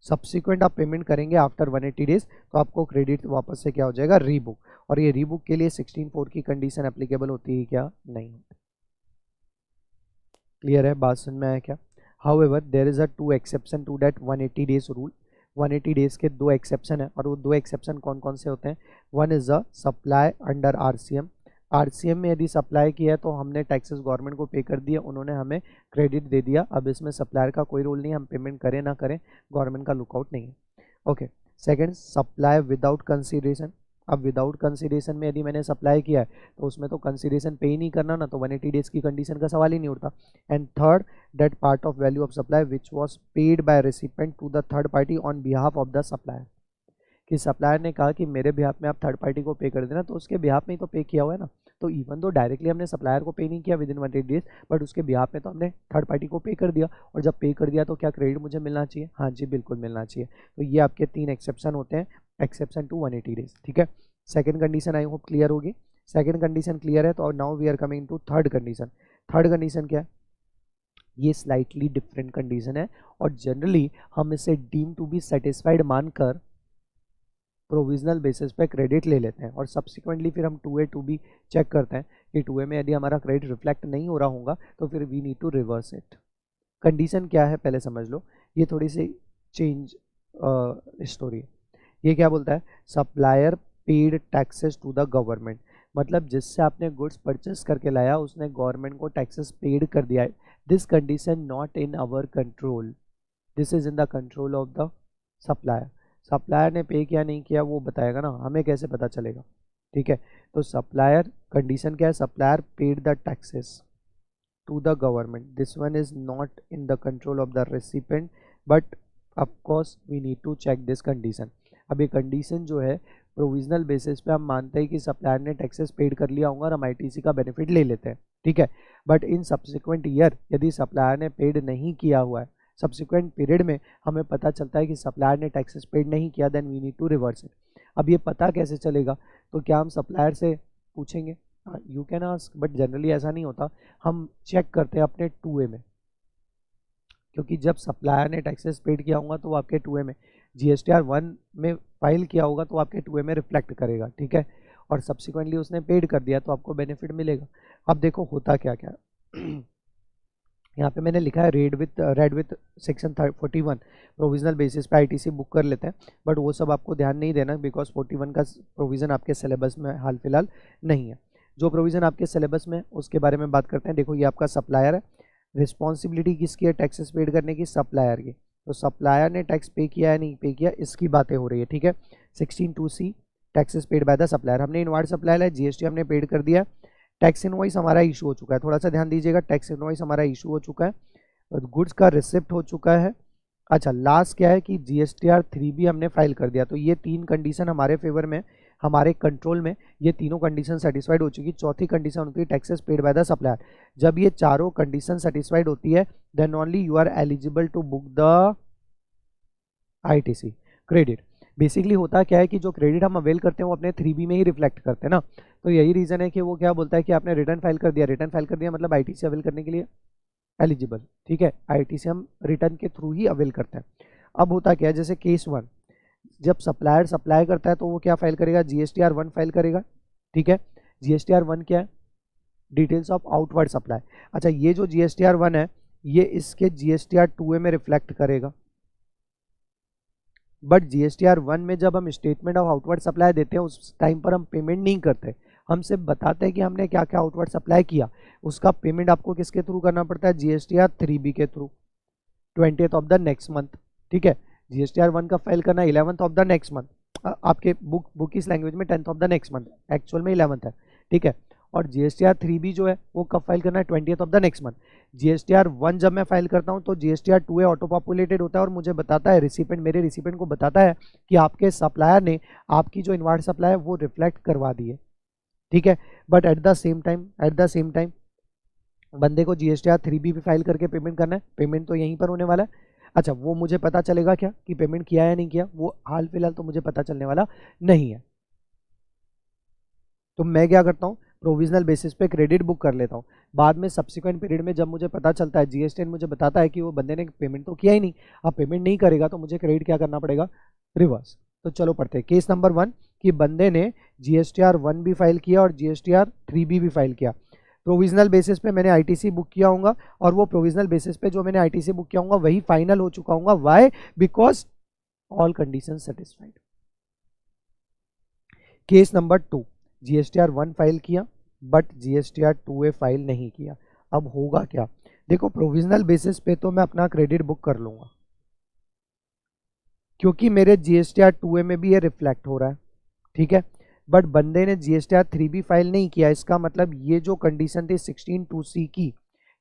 सब्सिक्वेंट आप पेमेंट करेंगे आफ्टर 180 डेज तो आपको क्रेडिट वापस से क्या हो जाएगा? रीबुक। और ये रीबुक के लिए 16(4) की कंडीशन एप्लीकेबल होती है क्या? नहीं होती। क्लियर है? बात समझ में आया क्या? However there is a 2 exception to that 180 days rule. 180 days के 2 एक्सेप्शन है, और वो 2 एक्सेप्शन कौन कौन से होते हैं? One is a supply under RCM। RCM में यदि सप्लाई किया है तो हमने टैक्सेस गवर्नमेंट को पे कर दिया, उन्होंने हमें क्रेडिट दे दिया। अब इसमें सप्लायर का कोई रोल नहीं है, हम पेमेंट करें ना करें, गवर्नमेंट का लुकआउट नहीं है। Okay, second, supply without consideration. अब विदाउट कंसीडरेशन में यदि मैंने सप्लाई किया है तो उसमें तो कंसीडरेशन पे ही नहीं करना ना, तो 180 डेज की कंडीशन का सवाल ही नहीं उठता। And third, that part of value of supply which was paid by recipient to the third party on behalf of the supplier. कि सप्लायर ने कहा कि मेरे बिहाफ में आप थर्ड पार्टी को पे कर देना, तो उसके बिहाफ में ही तो पे किया हुआ है ना। तो इवन दो डायरेक्टली हमने सप्लायर को पे नहीं किया विद इन 180 डेज, बट उसके बिहाफ में तो हमने थर्ड पार्टी को पे कर दिया, और जब पे कर दिया तो क्या क्रेडिट मुझे मिलना चाहिए? हाँ जी, बिल्कुल मिलना चाहिए। तो ये आपके 3 एक्सेप्शन होते हैं, एक्सेप्शन टू 180 डेज। ठीक है, second condition I hope clear होगी। सेकंड कंडीशन क्लियर है, तो now we are coming to third condition. Third condition क्या है? ये स्लाइटली डिफरेंट कंडीशन है, और जनरली हम इसे डीम टू बी सेटिस्फाइड मानकर प्रोविजनल बेसिस पे क्रेडिट ले लेते हैं, और सब्सिक्वेंटली फिर हम 2A 2B चेक करते हैं कि 2A में यदि हमारा क्रेडिट रिफ्लेक्ट नहीं हो रहा होगा तो फिर we need to reverse it. Condition क्या है पहले समझ लो, ये थोड़ी सी चेंज स्टोरी है। ये क्या बोलता है? Supplier paid taxes to the government. मतलब जिससे आपने गुड्स परचेस करके लाया उसने गवर्नमेंट को टैक्सेस पेड कर दिया है। This condition not in our control, this is in the control of the supplier. Supplier ने पे किया नहीं किया वो बताएगा ना, हमें कैसे पता चलेगा? ठीक है, तो सप्लायर कंडीशन क्या है? Supplier paid the taxes to the government, this one is not in the control of the recipient, but of course we need to check this condition. अब ये कंडीशन जो है प्रोविजनल बेसिस पे हम मानते हैं कि सप्लायर ने टैक्सेस पेड कर लिया होगा और हम ITC का बेनिफिट ले लेते हैं। ठीक है, बट इन सब्सिक्वेंट ईयर यदि सप्लायर ने पेड नहीं किया हुआ है, सब्सिक्वेंट पीरियड में हमें पता चलता है कि सप्लायर ने टैक्सेस पेड नहीं किया, then we need to reverse it. अब ये पता कैसे चलेगा? तो क्या हम सप्लायर से पूछेंगे? You can ask, but generally ऐसा नहीं होता। हम चेक करते हैं अपने 2A में। क्योंकि जब सप्लायर ने टैक्सेस पेड किया होगा तो वो आपके 2A में, GSTR 1 में फाइल किया होगा तो आपके 2A में रिफ्लेक्ट करेगा, ठीक है, और सब्सिक्वेंटली उसने पेड कर दिया तो आपको बेनिफिट मिलेगा। अब देखो होता क्या क्या यहाँ पे मैंने लिखा है red with section 41 provisional basis पे आईटीसी बुक कर लेते हैं, बट वो सब आपको ध्यान नहीं देना बिकॉज 41 का प्रोविज़न आपके सिलेबस में हाल फिलहाल नहीं है। जो प्रोविज़न आपके सिलेबस में उसके बारे में बात करते हैं। देखो ये आपका सप्लायर है, रिस्पॉन्सिबिलिटी किसकी है टैक्सेस पेड करने की, सप्लायर की। तो सप्लायर ने टैक्स पे किया है नहीं पे किया इसकी बातें हो रही है, ठीक है। 16(2)(c) taxes paid by the supplier, हमने इनवार्ड सप्लायर है, जीएसटी हमने पेड कर दिया, टैक्स इनवॉइस हमारा इशू हो चुका है, थोड़ा सा ध्यान दीजिएगा, टैक्स इनवॉइस हमारा इशू हो चुका है, गुड्स का रिसिप्ट हो चुका है। अच्छा लास्ट क्या है कि GSTR 3B हमने फाइल कर दिया, तो ये 3 कंडीशन हमारे फेवर में, हमारे कंट्रोल में, ये तीनों कंडीशन सेटिस्फाइड हो चुकी। चौथी कंडीशन होती है taxes paid by the supplier. जब ये चारों कंडीशन सेटिस्फाइड होती है then only you are eligible to book the ITC credit. Basically होता क्या है कि जो क्रेडिट हम अवेल करते हैं वो अपने 3B में ही रिफ्लेक्ट करते हैं ना, तो यही रीजन है कि वो क्या बोलता है कि आपने रिटर्न फाइल कर दिया, रिटर्न फाइल कर दिया मतलब ITC अवेल करने के लिए एलिजिबल, ठीक है, ITC हम रिटर्न के थ्रू ही अवेल करते हैं। अब होता क्या है, जैसे केस 1 जब सप्लायर सप्लाई करता है तो वो क्या फाइल करेगा, GSTR 1 फाइल करेगा, ठीक है। GSTR 1 क्या है, डिटेल्स ऑफ आउटवर्ड सप्लाई। अच्छा ये जो GSTR 1 है ये इसके GSTR 2A में रिफ्लेक्ट करेगा, बट GSTR 1 में जब हम स्टेटमेंट ऑफ आउटवर्ड सप्लाई देते हैं उस टाइम पर हम पेमेंट नहीं करते, हम सिर्फ बताते हैं कि हमने क्या क्या आउटवर्ड सप्लाई किया, उसका पेमेंट आपको किसके थ्रू करना पड़ता है, GSTR 3B के through 20th of the next month, ठीक है। GSTR 1 का फाइल करना 11th of the next month, आपके बुक इस लैंग्वेज में 10th of the next month, actual में 11th है, ठीक है। और GSTR 3B जो है वो कब फाइल करना है, 20th of the next month. GSTR 1 जब मैं फाइल करता हूँ तो GSTR 2A ऑटो पॉपुलेटेड होता है और मुझे बताता है रिसिपेंट, मेरे रिसिपेंट को बताता है कि आपके सप्लायर ने आपकी जो इनवार्ड सप्लाई है वो रिफ्लेक्ट करवा दी है, ठीक है। But at the same time बंदे को GSTR 3B भी फाइल करके पेमेंट करना है, पेमेंट तो यहीं पर होने वाला है। अच्छा वो मुझे पता चलेगा क्या कि पेमेंट किया या नहीं किया, वो हाल फिलहाल तो मुझे पता चलने वाला नहीं है, तो मैं क्या करता हूँ प्रोविजनल बेसिस पे क्रेडिट बुक कर लेता हूँ। बाद में सब्सिक्वेंट पीरियड में जब मुझे पता चलता है, GSTN मुझे बताता है कि वो बंदे ने पेमेंट तो किया ही नहीं, अब पेमेंट नहीं करेगा तो मुझे क्रेडिट क्या करना पड़ेगा, रिवर्स। तो चलो पढ़ते हैं केस नंबर 1 कि बंदे ने GSTR 1 भी फाइल किया और GSTR 3B भी फाइल किया, प्रोविजनल बेसिस पे मैंने ITC बुक किया होगा और वो प्रोविजनल बेसिस पे जो मैंने ITC बुक किया होगा वही फाइनल हो चुका होगा, why, because all condition satisfied. Case number 2 GSTR 1 file किया बट GSTR 2A फाइल नहीं किया, अब होगा क्या, देखो प्रोविजनल बेसिस पे तो मैं अपना क्रेडिट बुक कर लूंगा क्योंकि मेरे GSTR 2A में भी ये रिफ्लेक्ट हो रहा है, ठीक है। बट बंदे ने GSTR 3B फाइल नहीं किया, इसका मतलब ये जो कंडीशन थी 16(2)(c) की,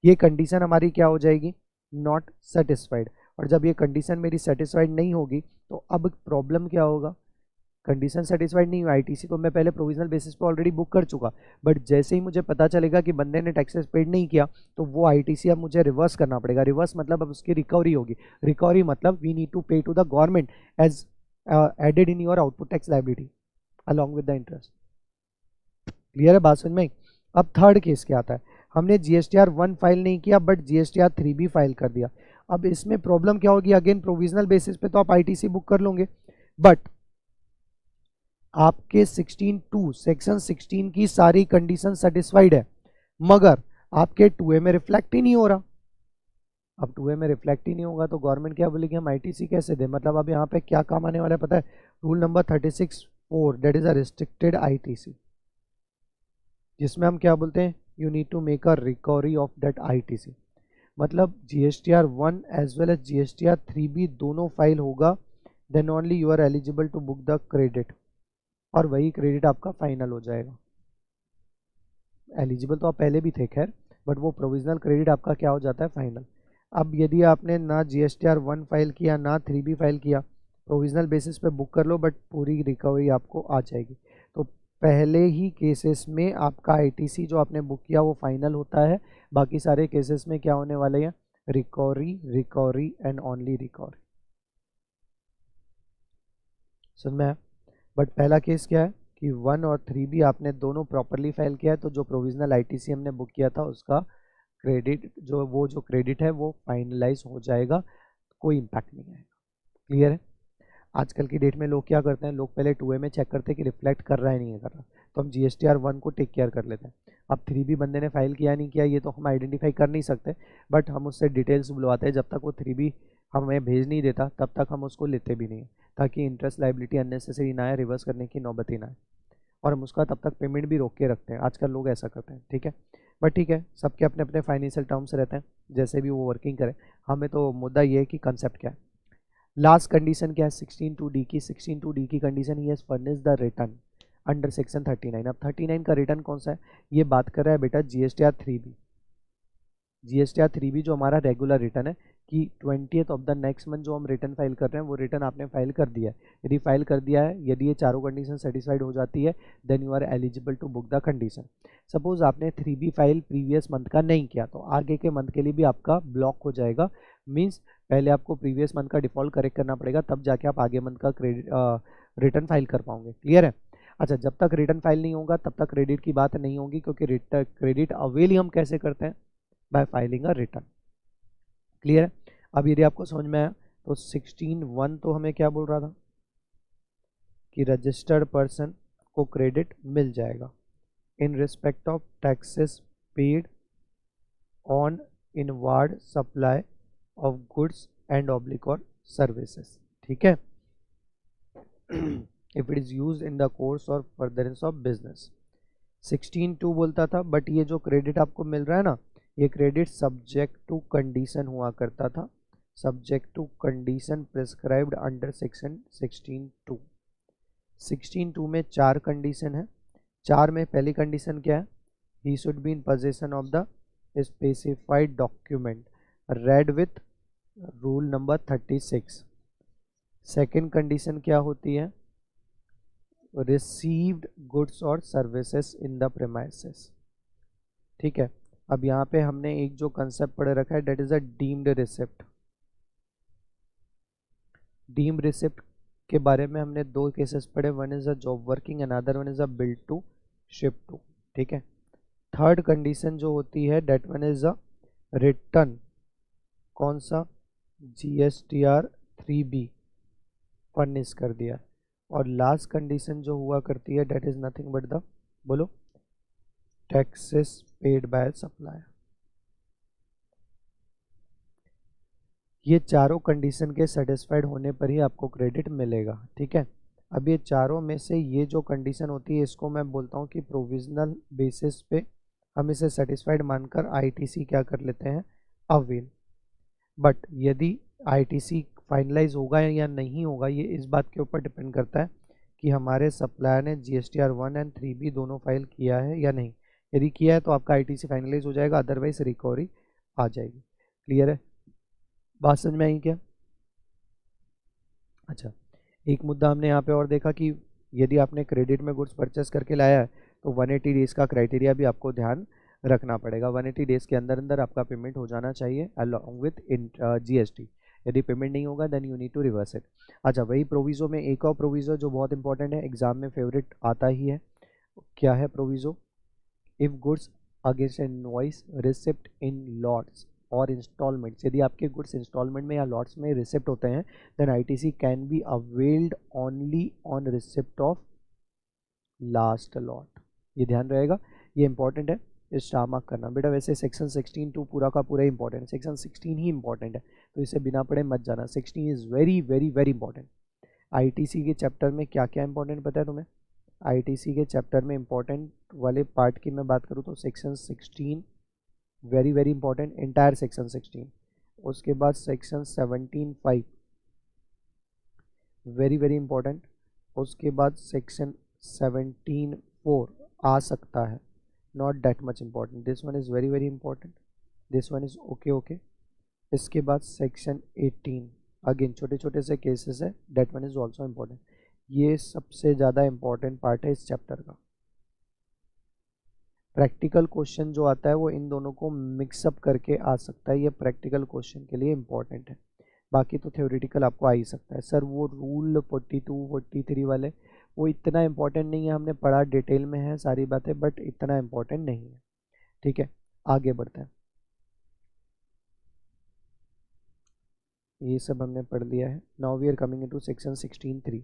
ये कंडीशन हमारी क्या हो जाएगी, नॉट सेटिस्फाइड। और जब ये कंडीशन मेरी सेटिस्फाइड नहीं होगी तो अब प्रॉब्लम क्या होगा, कंडीशन सेटिस्फाइड नहीं हुई, ITC तो मैं पहले प्रोविजनल बेसिस पे ऑलरेडी बुक कर चुका, बट जैसे ही मुझे पता चलेगा कि बंदे ने टैक्सेस पेड नहीं किया तो वो ITC अब मुझे रिवर्स करना पड़ेगा, रिवर्स मतलब अब उसकी रिकवरी होगी, रिकवरी मतलब we need to pay to the government as added in your output tax liability along with the interest. Clear है बात समझ में। अब थर्ड केस क्या आता है, हमने GSTR 1 फाइल नहीं किया बट GSTR 3B फाइल कर दिया, अब इसमें प्रॉब्लम क्या होगी, अगेन प्रोविजनल बेसिस पे तो आप ITC बुक कर लोगे बट आपके 16(2) सेक्शन 16 की सारी कंडीशन सेटिस्फाइड है मगर आपके 2A में रिफ्लेक्ट ही नहीं हो रहा। अब 2A में रिफ्लेक्ट ही नहीं होगा तो गवर्नमेंट क्या बोलेगी, हम ITC कैसे दें, मतलब अब यहाँ पे क्या काम आने वाला है पता है, rule number 36(4) that is a restricted ITC, जिसमें हम क्या बोलते हैं, you need to make a recovery of that ITC, मतलब GSTR 1 as well as GSTR 3B दोनों फाइल होगा then only you are eligible to book the credit, और वही क्रेडिट आपका फाइनल हो जाएगा। एलिजिबल तो आप पहले भी थे खैर, बट वो प्रोविजनल क्रेडिट आपका क्या हो जाता है, फाइनल। अब यदि आपने ना GSTR 1 फाइल किया ना 3B फाइल किया, प्रोविजनल बेसिस पे बुक कर लो बट पूरी रिकवरी आपको आ जाएगी, तो पहले ही केसेस में आपका ITC जो आपने बुक किया वो फाइनल होता है, बाकी सारे केसेस में क्या होने वाले हैं, recovery recovery and only recovery. सुन में, बट पहला केस क्या है कि 1 और 3B आपने दोनों प्रॉपरली फाइल किया है, तो जो प्रोविजनल ITC हमने बुक किया था उसका क्रेडिट जो क्रेडिट है वो फाइनलाइज हो जाएगा, कोई इम्पैक्ट नहीं आएगा। क्लियर है? आजकल की डेट में लोग क्या करते हैं, लोग पहले 2A में चेक करते हैं कि रिफ्लेक्ट कर रहा है नहीं कर रहा, तो हम GSTR 1 को टेक केयर कर लेते हैं। अब 3B बंदे ने फाइल किया नहीं किया ये तो हम आइडेंटिफाई कर नहीं सकते, बट हम उससे डिटेल्स बुलवाते हैं। जब तक वो 3B हमें भेज नहीं देता तब तक हम उसको लेते भी नहीं, ताकि इंटरेस्ट लाइबिलिटी अननेसेसरी ना आए, रिवर्स करने की नौबत ही ना आए, और हम उसका तब तक पेमेंट भी रोक के रखते हैं। आजकल लोग ऐसा करते हैं, ठीक है। बट ठीक है, सबके अपने अपने फाइनेंशियल टर्म्स रहते हैं, जैसे भी वो वर्किंग करें। हमें तो मुद्दा ये है कि कंसेप्ट क्या है। लास्ट कंडीशन क्या है 16(2)(d) की? 16(2)(d) की condition he furnish the return under section 39। अब 39 का रिटर्न कौन सा है? ये बात कर रहा है बेटा GSTR 3B। GSTR 3B जो हमारा रेगुलर रिटर्न है कि 20th of the next month जो हम रिटर्न फाइल कर रहे हैं वो रिटर्न आपने फाइल कर दिया है। यदि फाइल कर दिया है, यदि ये चारों कंडीशन सेटिस्फाइड हो जाती है, then you are eligible to book the condition. Suppose आपने 3B फाइल प्रीवियस मंथ का नहीं किया तो आगे के मंथ के लिए भी आपका ब्लॉक हो जाएगा। मीन्स पहले आपको प्रीवियस मंथ का डिफॉल्ट करेक्ट करना पड़ेगा, तब जाके आप आगे मंथ का क्रेडिट रिटर्न फाइल कर पाओगे। क्लियर है? अच्छा, जब तक रिटर्न फाइल नहीं होगा तब तक क्रेडिट की बात नहीं होगी, क्योंकि क्रेडिट अवेल ही हम कैसे करते हैं? Bye filing a return. Clear है? अब यदि आपको समझ में आया तो 16(1) तो हमें क्या बोल रहा था कि रजिस्टर्ड पर्सन को क्रेडिट मिल जाएगा इन respect of taxes paid on inward supply of goods and oblique और सर्विसेज। ठीक है, if it is used in the course और फर्दरेंस ऑफ बिजनेस। 16(2) बोलता था, बट ये जो क्रेडिट आपको मिल रहा है ना, ये क्रेडिट सब्जेक्ट टू कंडीशन हुआ करता था, subject to condition prescribed under section 16(2). 16(2) में 4 कंडीशन है। 4 में पहली कंडीशन क्या है? ही should be in possession of the specified document red with rule number 36। Second condition क्या होती है? रिसीव्ड गुड्स और सर्विसेज इन द प्रेमाइसेस। ठीक है, अब यहाँ पे हमने एक जो कंसेप्ट पढ़ रखा है, that is a deemed receipt. Deemed receipt के बारे में हमने 2 केसेस पढ़े, one is a job working and other one is a billed to ship to. ठीक है, थर्ड कंडीशन जो होती है that one is a return, कौन सा? GSTR 3B फर्निश कर दिया। और लास्ट कंडीशन जो हुआ करती है that is nothing but the, बोलो, टैक्सेस पेड बाय सप्लायर। ये चारों कंडीशन के सेटिस्फाइड होने पर ही आपको क्रेडिट मिलेगा। ठीक है, अब ये चारों में से ये जो कंडीशन होती है इसको मैं बोलता हूँ कि प्रोविजनल बेसिस पे हम इसे सेटिस्फाइड मानकर ITC क्या कर लेते हैं? अवेल। बट यदि ITC फाइनलाइज होगा या नहीं होगा, ये इस बात के ऊपर डिपेंड करता है कि हमारे सप्लायर ने GSTR 1 एंड 3B दोनों फाइल किया है या नहीं। यदि किया है तो आपका ITC फाइनलाइज हो जाएगा, अदरवाइज रिकवरी आ जाएगी। क्लियर है? बात समझ में आई क्या? अच्छा, एक मुद्दा हमने यहाँ पे और देखा कि यदि आपने क्रेडिट में गुड्स परचेस करके लाया है तो 180 डेज़ का क्राइटेरिया भी आपको ध्यान रखना पड़ेगा। 180 डेज़ के अंदर अंदर आपका पेमेंट हो जाना चाहिए अलॉन्ग विथ GST। यदि पेमेंट नहीं होगा then you need to reverse it. अच्छा, वही प्रोविज़ो में एक और प्रोविज़ो जो बहुत इंपॉर्टेंट है, एग्जाम में फेवरेट आता ही है। क्या है proviso? If goods against invoice receipt in lots और इंस्टॉलमेंट्स, यदि आपके गुड्स इंस्टॉलमेंट में या लॉट्स में रिसिप्ट होते हैं देन ITC can be availed only on receipt of last lot. ये ध्यान रहेगा, ये इंपॉर्टेंट है, इस स्टार मार्क करना बेटा। वैसे सेक्शन 16(2) पूरा का पूरा इंपॉर्टेंट है, सेक्शन 16 ही इंपॉर्टेंट है, तो इसे बिना पढ़े मत जाना। 16 is very very very important. ITC के चैप्टर में क्या क्या इंपॉर्टेंट पता है तुम्हें? ITC के चैप्टर में इंपॉर्टेंट वाले पार्ट की मैं बात करूँ तो section 16 very very important, entire section 16। उसके बाद सेक्शन 17(5) वेरी वेरी इंपॉर्टेंट। उसके बाद सेक्शन 17(4) आ सकता है, not that much important. This one is very very important, this one is okay okay. इसके बाद सेक्शन 18 अगेन छोटे छोटे से केसेस है, that one is also important. ये सबसे ज़्यादा इंपॉर्टेंट पार्ट है इस चैप्टर का। प्रैक्टिकल क्वेश्चन जो आता है वो इन दोनों को मिक्सअप करके आ सकता है, ये प्रैक्टिकल क्वेश्चन के लिए इंपॉर्टेंट है। बाकी तो थ्योरेटिकल आपको आ ही सकता है। सर वो रूल 42 43 वाले वो इतना इंपॉर्टेंट नहीं है, हमने पढ़ा डिटेल में है सारी बातें, बट इतना इंपॉर्टेंट नहीं है। ठीक है, आगे बढ़ते हैं। ये सब हमने पढ़ लिया है। Now we are coming into section 16.3।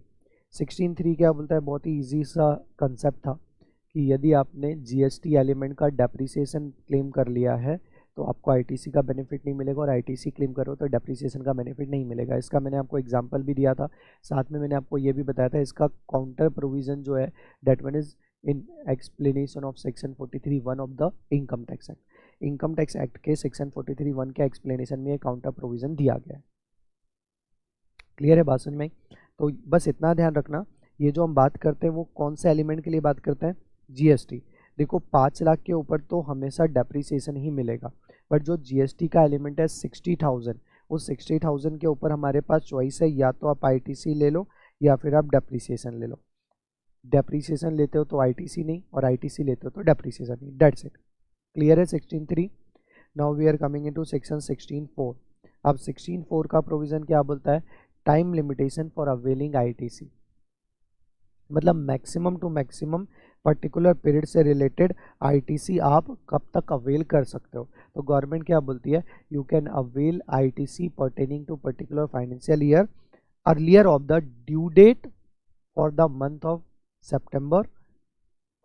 16.3 क्या बोलता है? बहुत ही इजी सा कंसेप्ट था कि यदि आपने जीएसटी एलिमेंट का डेप्रिसिएशन क्लेम कर लिया है तो आपको आईटीसी का बेनिफिट नहीं मिलेगा, और आईटीसी क्लेम करो तो डेप्रिसिएशन का बेनिफिट नहीं मिलेगा। इसका मैंने आपको एग्जांपल भी दिया था, साथ में मैंने आपको ये भी बताया था इसका काउंटर प्रोविज़न जो है that one is in explanation of section 43(1) of the income tax act. Income tax act के सेक्शन 43(1) के एक्सप्लेनेशन में काउंटर प्रोविज़न दिया गया है। क्लियर है बात समझ में? तो बस इतना ध्यान रखना, ये जो हम बात करते हैं वो कौन से एलिमेंट के लिए बात करते हैं? जीएसटी। देखो 5 लाख के ऊपर तो हमेशा डेप्रिसिएशन ही मिलेगा, बट जो जीएसटी का एलिमेंट है 60,000, उस 60,000 के ऊपर हमारे पास चॉइस है, या तो आप आईटीसी ले लो या फिर आप डेप्रिसिएशन ले लो। डेप्रिसिएशन लेते हो तो आईटीसी नहीं, और आईटीसी लेते हो तो डेप्रिसिएशन नहीं। That's it. क्लियर है 16.3? Now we are coming into section 16.4। अब 16.4 का प्रोविज़न क्या बोलता है? Time limitation for availing ITC, मतलब maximum to maximum particular period से रिलेटेड आईटीसी आप कब तक अवेल कर सकते हो। तो गवर्नमेंट क्या बोलती है? You can avail ITC pertaining to particular financial year earlier of the due date for the month of September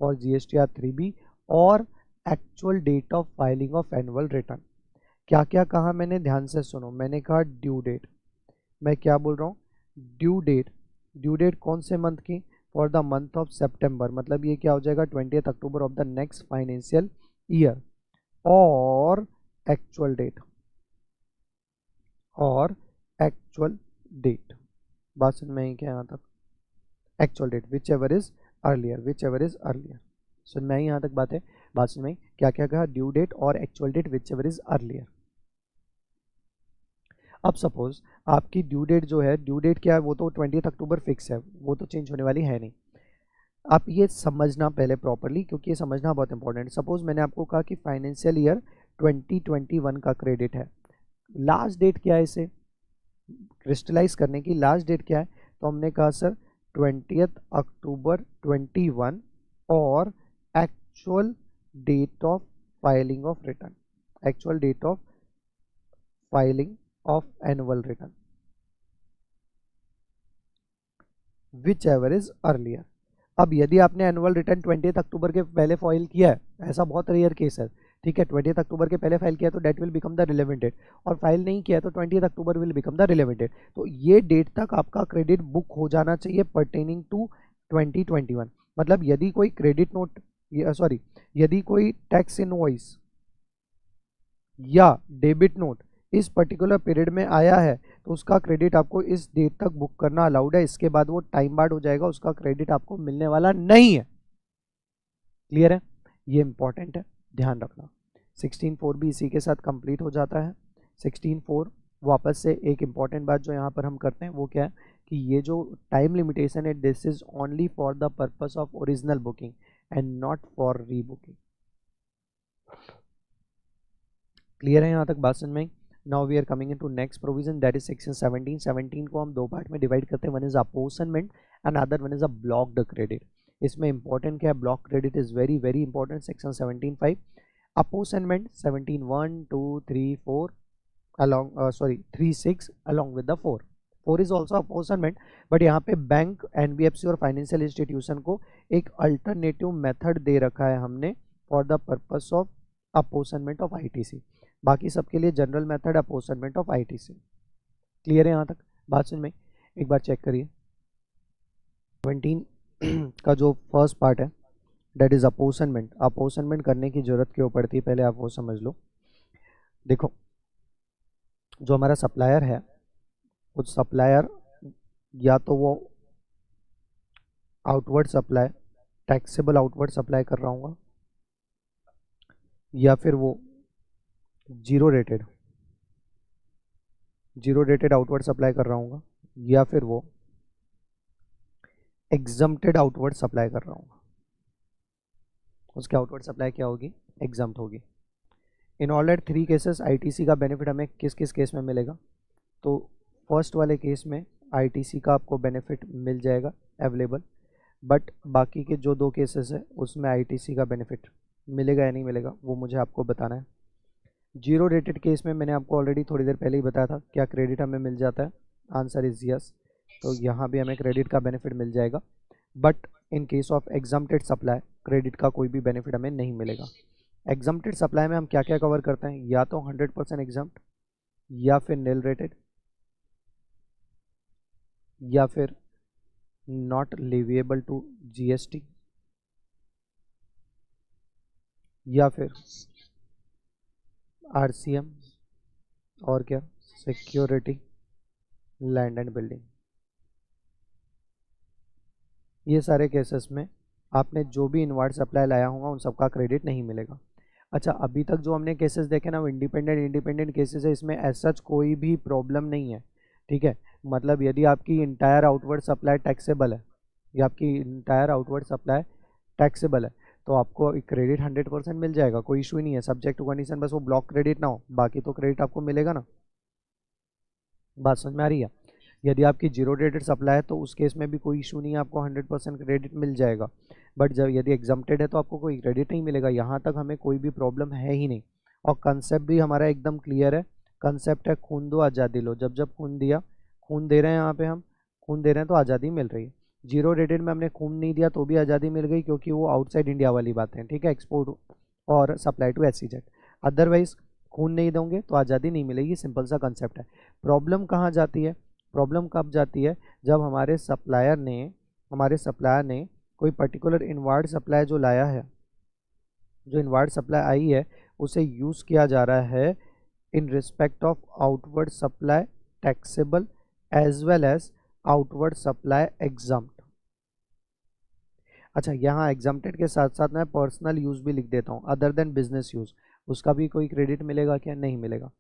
for GSTR 3B और actual date of filing of annual return. क्या क्या कहा मैंने? ध्यान से सुनो। मैंने कहा ड्यू डेट, मैं क्या बोल रहा हूँ? Due date. ड्यू डेट कौन से मंथ की? For the month of September, मतलब ये क्या हो जाएगा? 20 October of the next financial year. और एक्चुअल डेट, और एक्चुअल डेट, बात समझ में आई क्या यहाँ तक? Actual date whichever is earlier, whichever is earlier. सुन में आई यहाँ तक बात है? बात सुन में क्या क्या कहा? ड्यू डेट और actual date whichever is earlier. अब सपोज आपकी ड्यू डेट जो है, ड्यू डेट क्या है? वो तो 20 अक्टूबर फिक्स है, वो तो चेंज होने वाली है नहीं। आप ये समझना पहले प्रॉपरली, क्योंकि ये समझना बहुत इंपॉर्टेंट है। सपोज मैंने आपको कहा कि फाइनेंशियल ईयर 2021 का क्रेडिट है, लास्ट डेट क्या है इसे क्रिस्टलाइज करने की? लास्ट डेट क्या है? तो हमने कहा सर 20 अक्टूबर 21 और actual date of filing of return, actual date of filing of annual return whichever is earlier. अब यदि आपने एनुअल रिटर्न 20 अक्टूबर के पहले फाइल किया है, ऐसा बहुत रेयर केस है, ठीक है, 20 अक्टूबर के पहले फाइल किया तो date will become the relevant date, और फाइल नहीं किया तो 20 October will become the relevant date. तो ये डेट तक आपका क्रेडिट बुक हो जाना चाहिए पर्टेनिंग टू 2021। मतलब यदि कोई क्रेडिट नोट, सॉरी, यदि कोई टैक्स इनवॉइस या डेबिट नोट इस पर्टिकुलर पीरियड में आया है तो उसका क्रेडिट आपको इस डेट तक बुक करना अलाउड है। इसके बाद वो टाइम बार्ड हो जाएगा, उसका क्रेडिट आपको मिलने वाला नहीं है। क्लियर है? ये इंपॉर्टेंट है, ध्यान रखना। 16.4 भी इसी के साथ कंप्लीट हो जाता है। 16.4 वापस से एक इंपॉर्टेंट बात जो यहाँ पर हम करते हैं वो क्या है कि ये जो टाइम लिमिटेशन है this is only for the purpose of original booking and not for rebooking. Clear है यहाँ तक बात समझ में? Now we are coming into next provision that is section 17। 17 को हम दो पार्ट में डिवाइड करते हैं, one is apportionment and other one is a blocked credit. इसमें इंपॉर्टेंट क्या है? Block credit is very very important. Section 17(5) apportionment 17(1), 2, 3, 4 along 3, 6 along with the 4 is also apportionment, but यहाँ पे बैंक, एनबीएफसी और financial institution को एक alternative method दे रखा है हमने for the purpose of apportionment of ITC. बाकी सबके लिए general method apportionment of ITC. Clear है यहाँ तक बात समझ में? एक बार चेक करिए 17 का जो फर्स्ट पार्ट है दैट इज अपोर्शनमेंट। अपोर्शनमेंट करने की जरूरत क्यों पड़ती है पहले आप वो समझ लो। देखो जो हमारा सप्लायर है, उस सप्लायर या तो वो outward supply, taxable outward supply कर रहा होगा, या फिर वो जीरो रेटेड आउटवर्ड सप्लाई कर रहा होगा, या फिर वो एग्जम्प्टेड आउटवर्ड सप्लाई कर रहा होगा। उसकी आउटवर्ड सप्लाई क्या होगी? एग्जम्प्ट होगी। In all that 3 cases ITC का बेनिफिट हमें किस किस केस में मिलेगा? तो फर्स्ट वाले केस में आईटीसी का आपको बेनिफिट मिल जाएगा अवेलेबल, बट बाकी के जो 2 केसेस है उसमें आईटीसी का बेनिफिट मिलेगा या नहीं मिलेगा वो मुझे आपको बताना है। जीरो रेटेड केस में मैंने आपको ऑलरेडी थोड़ी देर पहले ही बताया था क्या क्रेडिट हमें मिल जाता है, आंसर इज यस। तो यहाँ भी हमें क्रेडिट का बेनिफिट मिल जाएगा। But in case of exempted supply credit का कोई भी बेनिफिट हमें नहीं मिलेगा। एग्जम्प्टेड सप्लाई में हम क्या क्या कवर करते हैं, या तो 100% एग्जम्प्ट, या फिर निल रेटेड, या फिर नॉट लिविएबल टू जीएसटी, या फिर आरसीएम, और क्या सिक्योरिटी, लैंड एंड बिल्डिंग। ये सारे केसेस में आपने जो भी इनवर्ड सप्लाई लाया होगा उन सबका क्रेडिट नहीं मिलेगा। अच्छा, अभी तक जो हमने केसेस देखे ना वो इंडिपेंडेंट केसेस है, इसमें एज सच कोई भी प्रॉब्लम नहीं है। ठीक है, मतलब यदि आपकी इंटायर आउटवर्ड सप्लाई टैक्सेबल है, या आपकी इंटायर आउटवर्ड सप्लाई टैक्सेबल है, तो आपको क्रेडिट 100% मिल जाएगा, कोई इशू ही नहीं है। सब्जेक्ट टू कंडीशन बस वो ब्लॉक क्रेडिट ना हो, बाकी तो क्रेडिट आपको मिलेगा ना। बात समझ में आ रही है। यदि आपकी जीरो रेटेड सप्लाई है तो उस केस में भी कोई इशू नहीं है, आपको 100% क्रेडिट मिल जाएगा। बट जब यदि एग्जम्प्टेड है तो आपको कोई क्रेडिट नहीं मिलेगा। यहाँ तक हमें कोई भी प्रॉब्लम है ही नहीं, और कंसेप्ट भी हमारा एकदम क्लियर है। कंसेप्ट है खून दो आज़ादी लो। जब जब खून दिया, खून दे रहे हैं, यहाँ पे हम खून दे रहे हैं तो आज़ादी मिल रही है। जीरो रेटेड में हमने खून नहीं दिया तो भी आज़ादी मिल गई, क्योंकि वो आउटसाइड इंडिया वाली बातें हैं। ठीक है, एक्सपोर्ट और सप्लाई टू SEZ। अदरवाइज खून नहीं दोगे तो आज़ादी नहीं मिलेगी, सिंपल सा कंसेप्ट है। प्रॉब्लम कहाँ जाती है, प्रॉब्लम कब जाती है, जब हमारे सप्लायर ने कोई पर्टिकुलर इनवर्ड सप्लाई जो लाया है, जो इनवर्ड सप्लाई आई है, उसे यूज़ किया जा रहा है in respect of outward supply taxable as well as outward supply exempt. अच्छा, यहाँ एग्जम्प्टेड के साथ साथ मैं पर्सनल यूज़ भी लिख देता हूँ, अदर देन बिजनेस यूज़, उसका भी कोई क्रेडिट मिलेगा क्या, नहीं मिलेगा।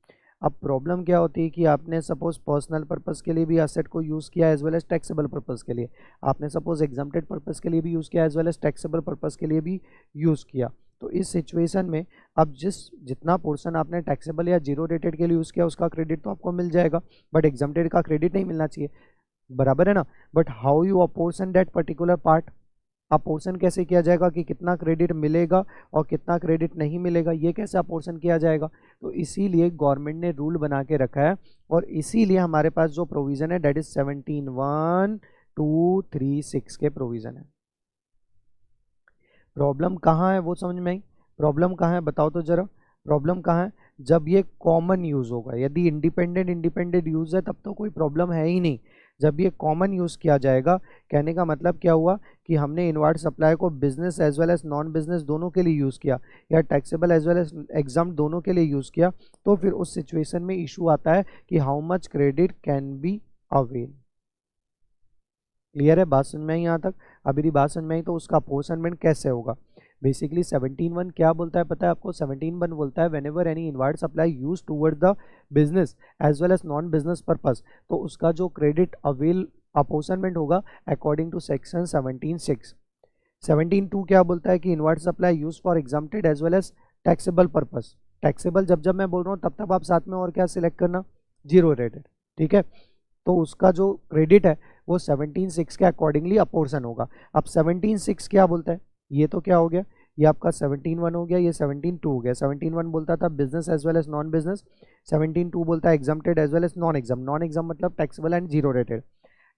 अब प्रॉब्लम क्या होती है कि आपने सपोज पर्सनल पर्पस के लिए भी एसेट को यूज़ किया as well as taxable purpose के लिए, आपने सपोज एग्जम्प्टेड पर्पस के लिए भी यूज़ किया as well as taxable purpose के लिए भी यूज़ किया। तो इस सिचुएशन में अब जितना पोर्शन आपने टैक्सेबल या जीरो रेटेड के लिए यूज़ किया उसका क्रेडिट तो आपको मिल जाएगा, बट एग्जम्प्टेड का क्रेडिट नहीं मिलना चाहिए, बराबर है ना। But how you apportion that particular part, apportion कैसे किया जाएगा कि कितना क्रेडिट मिलेगा और कितना क्रेडिट नहीं मिलेगा, ये कैसे अपोर्शन किया जाएगा। तो इसीलिए गवर्नमेंट ने रूल बना के रखा है, और इसीलिए हमारे पास जो प्रोविज़न है डेट इज 17(1)(2)(3)(6) के प्रोविज़न है। प्रॉब्लम कहाँ है वो समझ में आई, प्रॉब्लम कहाँ है बताओ तो जरा, प्रॉब्लम कहाँ है, जब ये कॉमन यूज़ होगा। यदि इंडिपेंडेंट यूज़ है तब तो कोई प्रॉब्लम है ही नहीं। जब ये कॉमन यूज़ किया जाएगा, कहने का मतलब क्या हुआ कि हमने इनवर्ड सप्लाई को business as well as non business दोनों के लिए यूज़ किया, या taxable as well as exempt दोनों के लिए यूज़ किया, तो फिर उस सिचुएशन में इशू आता है कि how much credit can be avail. Clear है, बात समझ में आई यहाँ तक। अभी भी बात समझ में आई तो उसका अपोर्शनमेंट कैसे होगा। बेसिकली 17(1) क्या बोलता है पता है आपको, 17(1) बोलता है whenever any inward supply use toward the business as well as non business purpose, तो उसका जो क्रेडिट अवेल अपोर्शनमेंट होगा अकॉर्डिंग टू सेक्शन 17(6). 17(2) क्या बोलता है कि inward supply use for exempted as well as taxable purpose. Taxable जब जब मैं बोल रहा हूँ तब तब आप साथ में और क्या सिलेक्ट करना, जीरो रेटेड। ठीक है, तो उसका जो क्रेडिट है वो 17(6) के अकॉर्डिंगली अपोर्शन होगा। अब 17(6) क्या बोलता है, ये तो क्या हो गया, ये आपका 17(1) हो गया, ये 17(2) हो गया। 17(1) बोलता था business as well as non business, 17(2) बोलता है exempted as well as non exempt. Non exempt मतलब टैक्सेबल एंड जीरो रेटेड।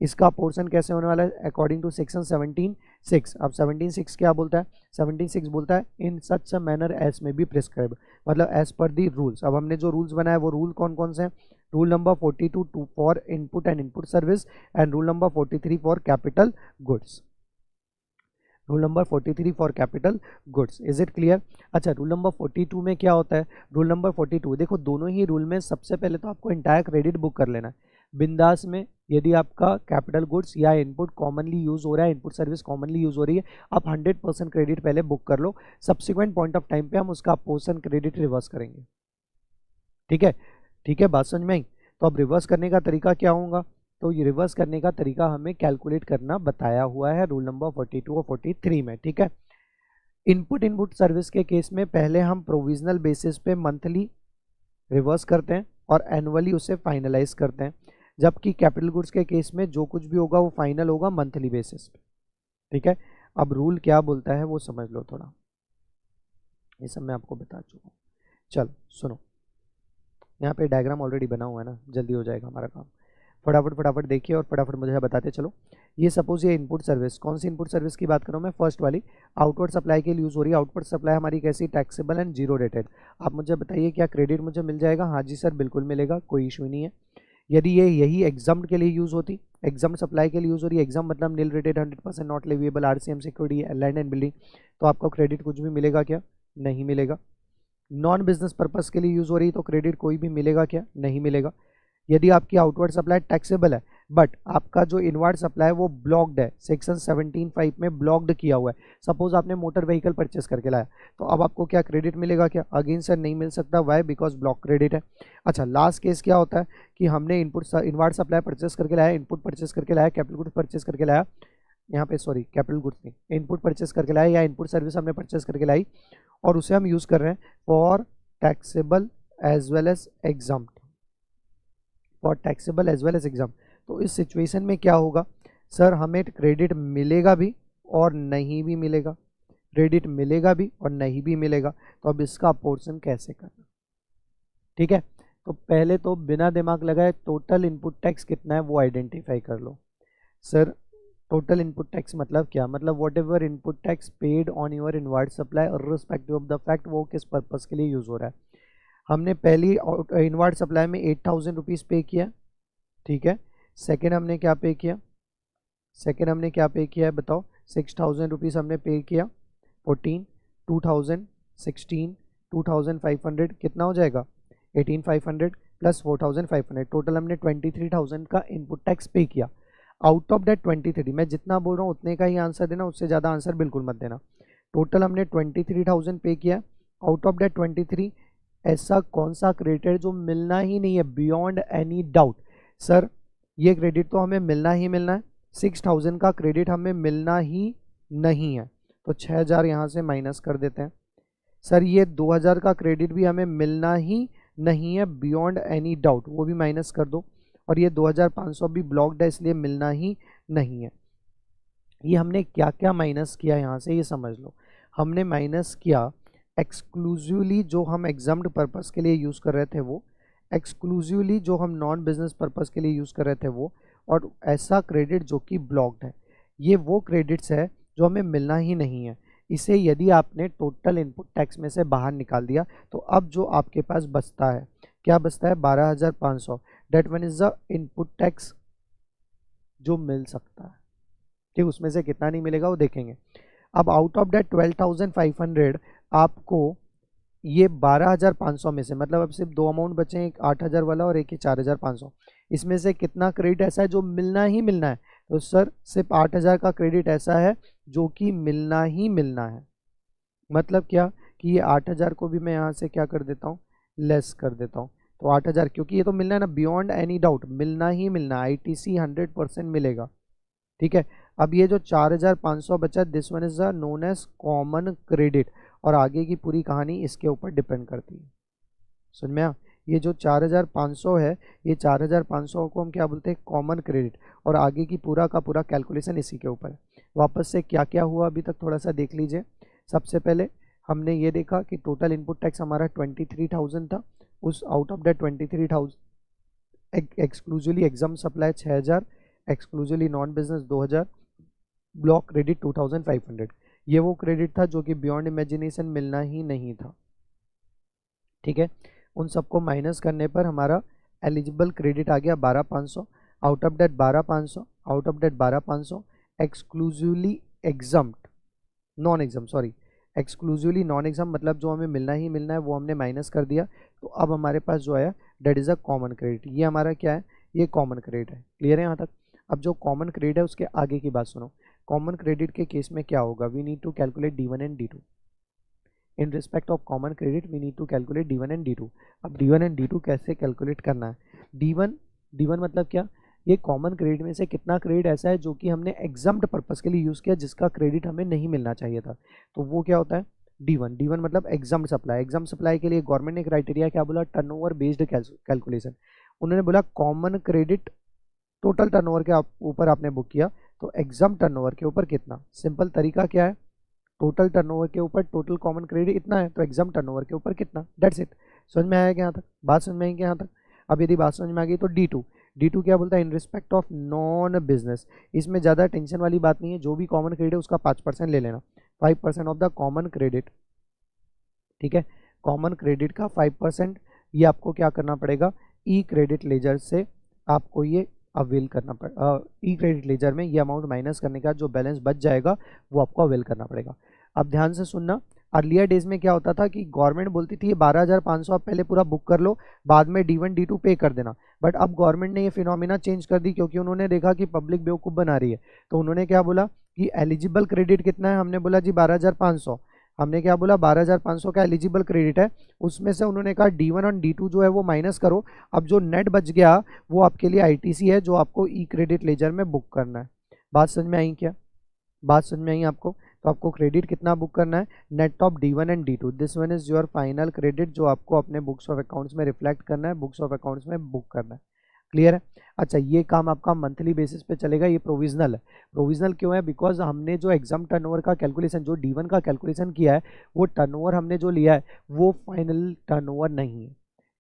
इसका पोर्शन कैसे होने वाला है अकॉर्डिंग टू सेक्शन 17(6). अब 17(6) क्या बोलता है, 17(6) बोलता है इन सच अ मैनर एज में बी प्रिस्क्राइब, मतलब एज पर दी रूल्स। अब हमने जो रूल्स बनाए वो रूल कौन कौन से हैं, rule number 42 for input and input service, and rule number 43 for capital goods. Rule number 43 for capital goods, is it clear. अच्छा, रूल नंबर 42 में क्या होता है, रूल नंबर 42 देखो, दोनों ही रूल में सबसे पहले तो आपको इंटायर क्रेडिट बुक कर लेना है बिंदास में। यदि आपका कैपिटल गुड्स या इनपुट कॉमनली यूज हो रहा है, इनपुट सर्विस कॉमनली यूज हो रही है, आप 100% क्रेडिट पहले बुक कर लो। सब्सिक्वेंट पॉइंट ऑफ टाइम पे हम उसका पोर्शन क्रेडिट रिवर्स करेंगे। ठीक है, ठीक है, बात समझ में आई। तो अब रिवर्स करने का तरीका क्या होगा, तो ये रिवर्स करने का तरीका हमें कैलकुलेट करना बताया हुआ है रूल नंबर 42 और 43 में। ठीक है, इनपुट सर्विस के केस में पहले हम प्रोविजनल बेसिस पे मंथली रिवर्स करते हैं और एनुअली उसे फाइनलाइज करते हैं, जबकि कैपिटल गुड्स के केस में जो कुछ भी होगा वो फाइनल होगा मंथली बेसिस पे। ठीक है, अब रूल क्या बोलता है वो समझ लो थोड़ा, ये सब मैं आपको बता चुका हूँ। चलो सुनो, यहाँ पे डायग्राम ऑलरेडी बना हुआ है ना, जल्दी हो जाएगा हमारा काम। फटाफट देखिए और फटाफट मुझे बताते चलो। ये सपोज ये इनपुट सर्विस, कौन सी इनपुट सर्विस की बात कर रहा हूँ मैं, फर्स्ट वाली आउटवर्ड सप्लाई के लिए यूज़ हो रही है। आउटवर्ड सप्लाई हमारी कैसी, टैक्सेबल एंड जीरो रेटेड। आप मुझे बताइए क्या क्रेडिट मुझे मिल जाएगा? हाँ जी सर बिल्कुल मिलेगा, कोई इशू नहीं है। यदि ये यही एग्जाम्ड के लिए यूज़ होती, एग्जाम्ड सप्लाई के लिए यूज़ हो रही है, एग्जाम मतलब nil rated 100% not leviable RCM security land and building, तो आपको क्रेडिट कुछ भी मिलेगा क्या? नहीं मिलेगा। नॉन बिजनेस पर्पस के लिए यूज़ हो रही है तो क्रेडिट कोई भी मिलेगा क्या? नहीं मिलेगा। यदि आपकी आउटवर्ड सप्लाई टैक्सेबल है बट आपका जो इनवर्ड सप्लाई है वो ब्लॉक्ड है, सेक्शन 17(5) में ब्लॉक्ड किया हुआ है, सपोज आपने मोटर व्हीकल परचेस करके लाया, तो अब आपको क्या क्रेडिट मिलेगा क्या? अगेन सर नहीं मिल सकता, वाई? बिकॉज ब्लॉक क्रेडिट है। अच्छा, लास्ट केस क्या होता है कि हमने इनवर्ड सप्लाई परचेस करके लाया, इनपुट परचेस करके लाया, कैपिटल गुड्स परचेस करके लाया, यहाँ पे सॉरी कैपिटल गुड्स नहीं, इनपुट परचेस करके लाया या इनपुट सर्विस हमने परचेस करके लाई और उसे हम यूज़ कर रहे हैं for taxable as well as exempt, for taxable as well as exempt. तो इस सिचुएशन में क्या होगा सर, हमें क्रेडिट मिलेगा भी और नहीं भी मिलेगा, क्रेडिट मिलेगा भी और नहीं भी मिलेगा। तो अब इसका पोर्शन कैसे करना? ठीक है, तो पहले तो बिना दिमाग लगाए टोटल इनपुट टैक्स कितना है वो आइडेंटिफाई कर लो। सर टोटल इनपुट टैक्स मतलब क्या? मतलब what ever input tax paid on your inward supply और रिस्पेक्टिव ऑफ द फैक्ट वो किस पर्पस के लिए यूज़ हो रहा है। हमने पहली इनवर्ड सप्लाई में 8,000 रुपीज़ पे किया, ठीक है। सेकेंड हमने क्या पे किया? सेकेंड हमने क्या पे किया है बताओ? 6,000 रुपीज़ हमने पे किया, 14, 2,000, 16, 2,500 कितना हो जाएगा? 18,500 प्लस 4,500, टोटल हमने 23,000 का इनपुट टैक्स पे किया। आउट ऑफ दैट 23, मैं जितना बोल रहा हूँ उतने का ही आंसर देना, उससे ज़्यादा आंसर बिल्कुल मत देना। टोटल हमने 23,000 पे किया। आउट ऑफ दैट 23 ऐसा कौन सा क्रेडिट है जो मिलना ही नहीं है बियॉन्ड एनी डाउट? सर ये क्रेडिट तो हमें मिलना ही मिलना है, 6,000 का क्रेडिट हमें मिलना ही नहीं है, तो 6,000 यहाँ से माइनस कर देते हैं। सर ये 2,000 का क्रेडिट भी हमें मिलना ही नहीं है बियॉन्ड एनी डाउट, वो भी माइनस कर दो। और ये 2,500 भी ब्लॉक्ड है इसलिए मिलना ही नहीं है। ये हमने क्या क्या माइनस किया यहाँ से ये समझ लो। हमने माइनस किया एक्सक्लूसिवली जो हम एग्जाम्ड पर्पस के लिए यूज़ कर रहे थे वो, एक्सक्लूसिवली जो हम नॉन बिजनेस पर्पस के लिए यूज़ कर रहे थे वो, और ऐसा क्रेडिट जो कि ब्लॉक्ड है। ये वो क्रेडिट्स है जो हमें मिलना ही नहीं है। इसे यदि आपने टोटल इनपुट टैक्स में से बाहर निकाल दिया तो अब जो आपके पास बचता है, क्या बचता है? 12,500। That one is the input tax जो मिल सकता है, ठीक। उसमें से कितना नहीं मिलेगा वो देखेंगे। अब आउट ऑफ दैट 12,500 आपको ये 12,500 में से, मतलब अब सिर्फ दो अमाउंट बचे हैं, एक 8,000 वाला और एक ही 4,500, इसमें से कितना क्रेडिट ऐसा है जो मिलना ही मिलना है? तो सर सिर्फ 8,000 का क्रेडिट ऐसा है जो कि मिलना ही मिलना है। मतलब क्या कि ये 8,000 को भी मैं यहाँ से क्या कर देता हूँ, लेस कर देता हूँ। तो 8,000 क्योंकि ये तो मिलना है ना, बियॉन्ड एनी डाउट मिलना ही मिलना, ITC 100% मिलेगा, ठीक है। अब ये जो 4,500 बचा, this one is known as common credit, और आगे की पूरी कहानी इसके ऊपर डिपेंड करती है। समझ में आया? ये जो 4,500 है, ये 4,500 को हम क्या बोलते हैं? कॉमन क्रेडिट, और आगे की पूरा का पूरा कैलकुलेशन इसी के ऊपर है। वापस से क्या क्या हुआ अभी तक थोड़ा सा देख लीजिए। सबसे पहले हमने ये देखा कि टोटल इनपुट टैक्स हमारा 23,000 था, उस out of that 23,000 exclusively exempt supply 6,000, exclusively non business 2,000, block credit 2,500। ये वो क्रेडिट था जो कि बियॉन्ड इमेजिनेशन मिलना ही नहीं था, ठीक है। उन सबको माइनस करने पर हमारा एलिजिबल क्रेडिट आ गया 12,500। Out of that 12,500, out of that 12,500 exclusively examined, non exam sorry, exclusively non exempt मतलब जो हमें मिलना ही मिलना है वो हमने माइनस कर दिया। तो अब हमारे पास जो आया that is a common credit. ये हमारा क्या है? ये कॉमन क्रेडिट है। क्लियर है यहाँ तक? अब जो कॉमन क्रेडिट है उसके आगे की बात सुनो। कॉमन क्रेडिट के केस में क्या होगा? We need to calculate D1 and D2। In respect of common credit we need to calculate D1 and D2। अब D1 एंड D2 कैसे कैलकुलेट करना है? D1 मतलब क्या? ये कॉमन क्रेडिट में से कितना क्रेडिट ऐसा है जो कि हमने एग्जाम्ड पर्पस के लिए यूज़ किया, जिसका क्रेडिट हमें नहीं मिलना चाहिए था, तो वो क्या होता है? D1 मतलब एग्जाम्ड सप्लाई। एग्जाम्ड सप्लाई के लिए गवर्नमेंट ने क्राइटेरिया क्या बोला? Turnover based calculation. उन्होंने बोला कॉमन क्रेडिट टोटल टर्नओवर के ऊपर आपने बुक किया, तो एग्जाम टर्नओवर के ऊपर कितना? सिंपल तरीका क्या है? टोटल टर्नओवर के ऊपर टोटल कॉमन क्रेडिट इतना है, तो एग्जाम टर्नओवर के ऊपर कितना? That's it. समझ में आया क्या यहाँ तक? बात समझ में आई क्या यहाँ तक? अब यदि बात समझ में आ गई तो D2 क्या बोलता है? In respect of non business. इसमें ज़्यादा टेंशन वाली बात नहीं है, जो भी कॉमन क्रेडिट है उसका 5% ले लेना, 5% ऑफ द कॉमन क्रेडिट, ठीक है। कॉमन क्रेडिट का 5% ये आपको क्या करना पड़ेगा? ई क्रेडिट लेजर से आपको ये अवेल करना पड़ेगा। ई क्रेडिट लेजर में ये अमाउंट माइनस करने का जो बैलेंस बच जाएगा वो आपको अवेल करना पड़ेगा। अब ध्यान से सुनना, अर्लियर डेज में क्या होता था कि गवर्नमेंट बोलती थी ये 12,500 आप पहले पूरा बुक कर लो, बाद में D1 D2 पे कर देना। बट अब गवर्नमेंट ने ये फिनोमिना चेंज कर दी, क्योंकि उन्होंने देखा कि पब्लिक बेवकूफ़ बना रही है। तो उन्होंने क्या बोला कि एलिजिबल क्रेडिट कितना है? हमने बोला जी 12,500। हमने क्या बोला? 12,500 का एलिजिबल क्रेडिट है, उसमें से उन्होंने कहा D1 और D2 जो है वो माइनस करो। अब जो नेट बच गया वो आपके लिए ITC है, जो आपको ई क्रेडिट लेजर में बुक करना है। बात समझ में आई क्या? बात समझ में आई आपको? तो आपको क्रेडिट कितना बुक करना है? Net of D1 and D2, this one is your final credit, जो आपको अपने बुक्स ऑफ अकाउंट्स में रिफ्लेक्ट करना है, बुक्स ऑफ अकाउंट्स में बुक करना है। क्लियर है? अच्छा, ये काम आपका मंथली बेसिस पे चलेगा, ये प्रोविजनल है। प्रोविजनल क्यों है? बिकॉज हमने जो एग्जाम टर्नओवर का कैलकुलेशन, जो D1 का कैलकुलेशन किया है, वो टर्नओवर हमने जो लिया है वो फाइनल टर्नओवर नहीं है।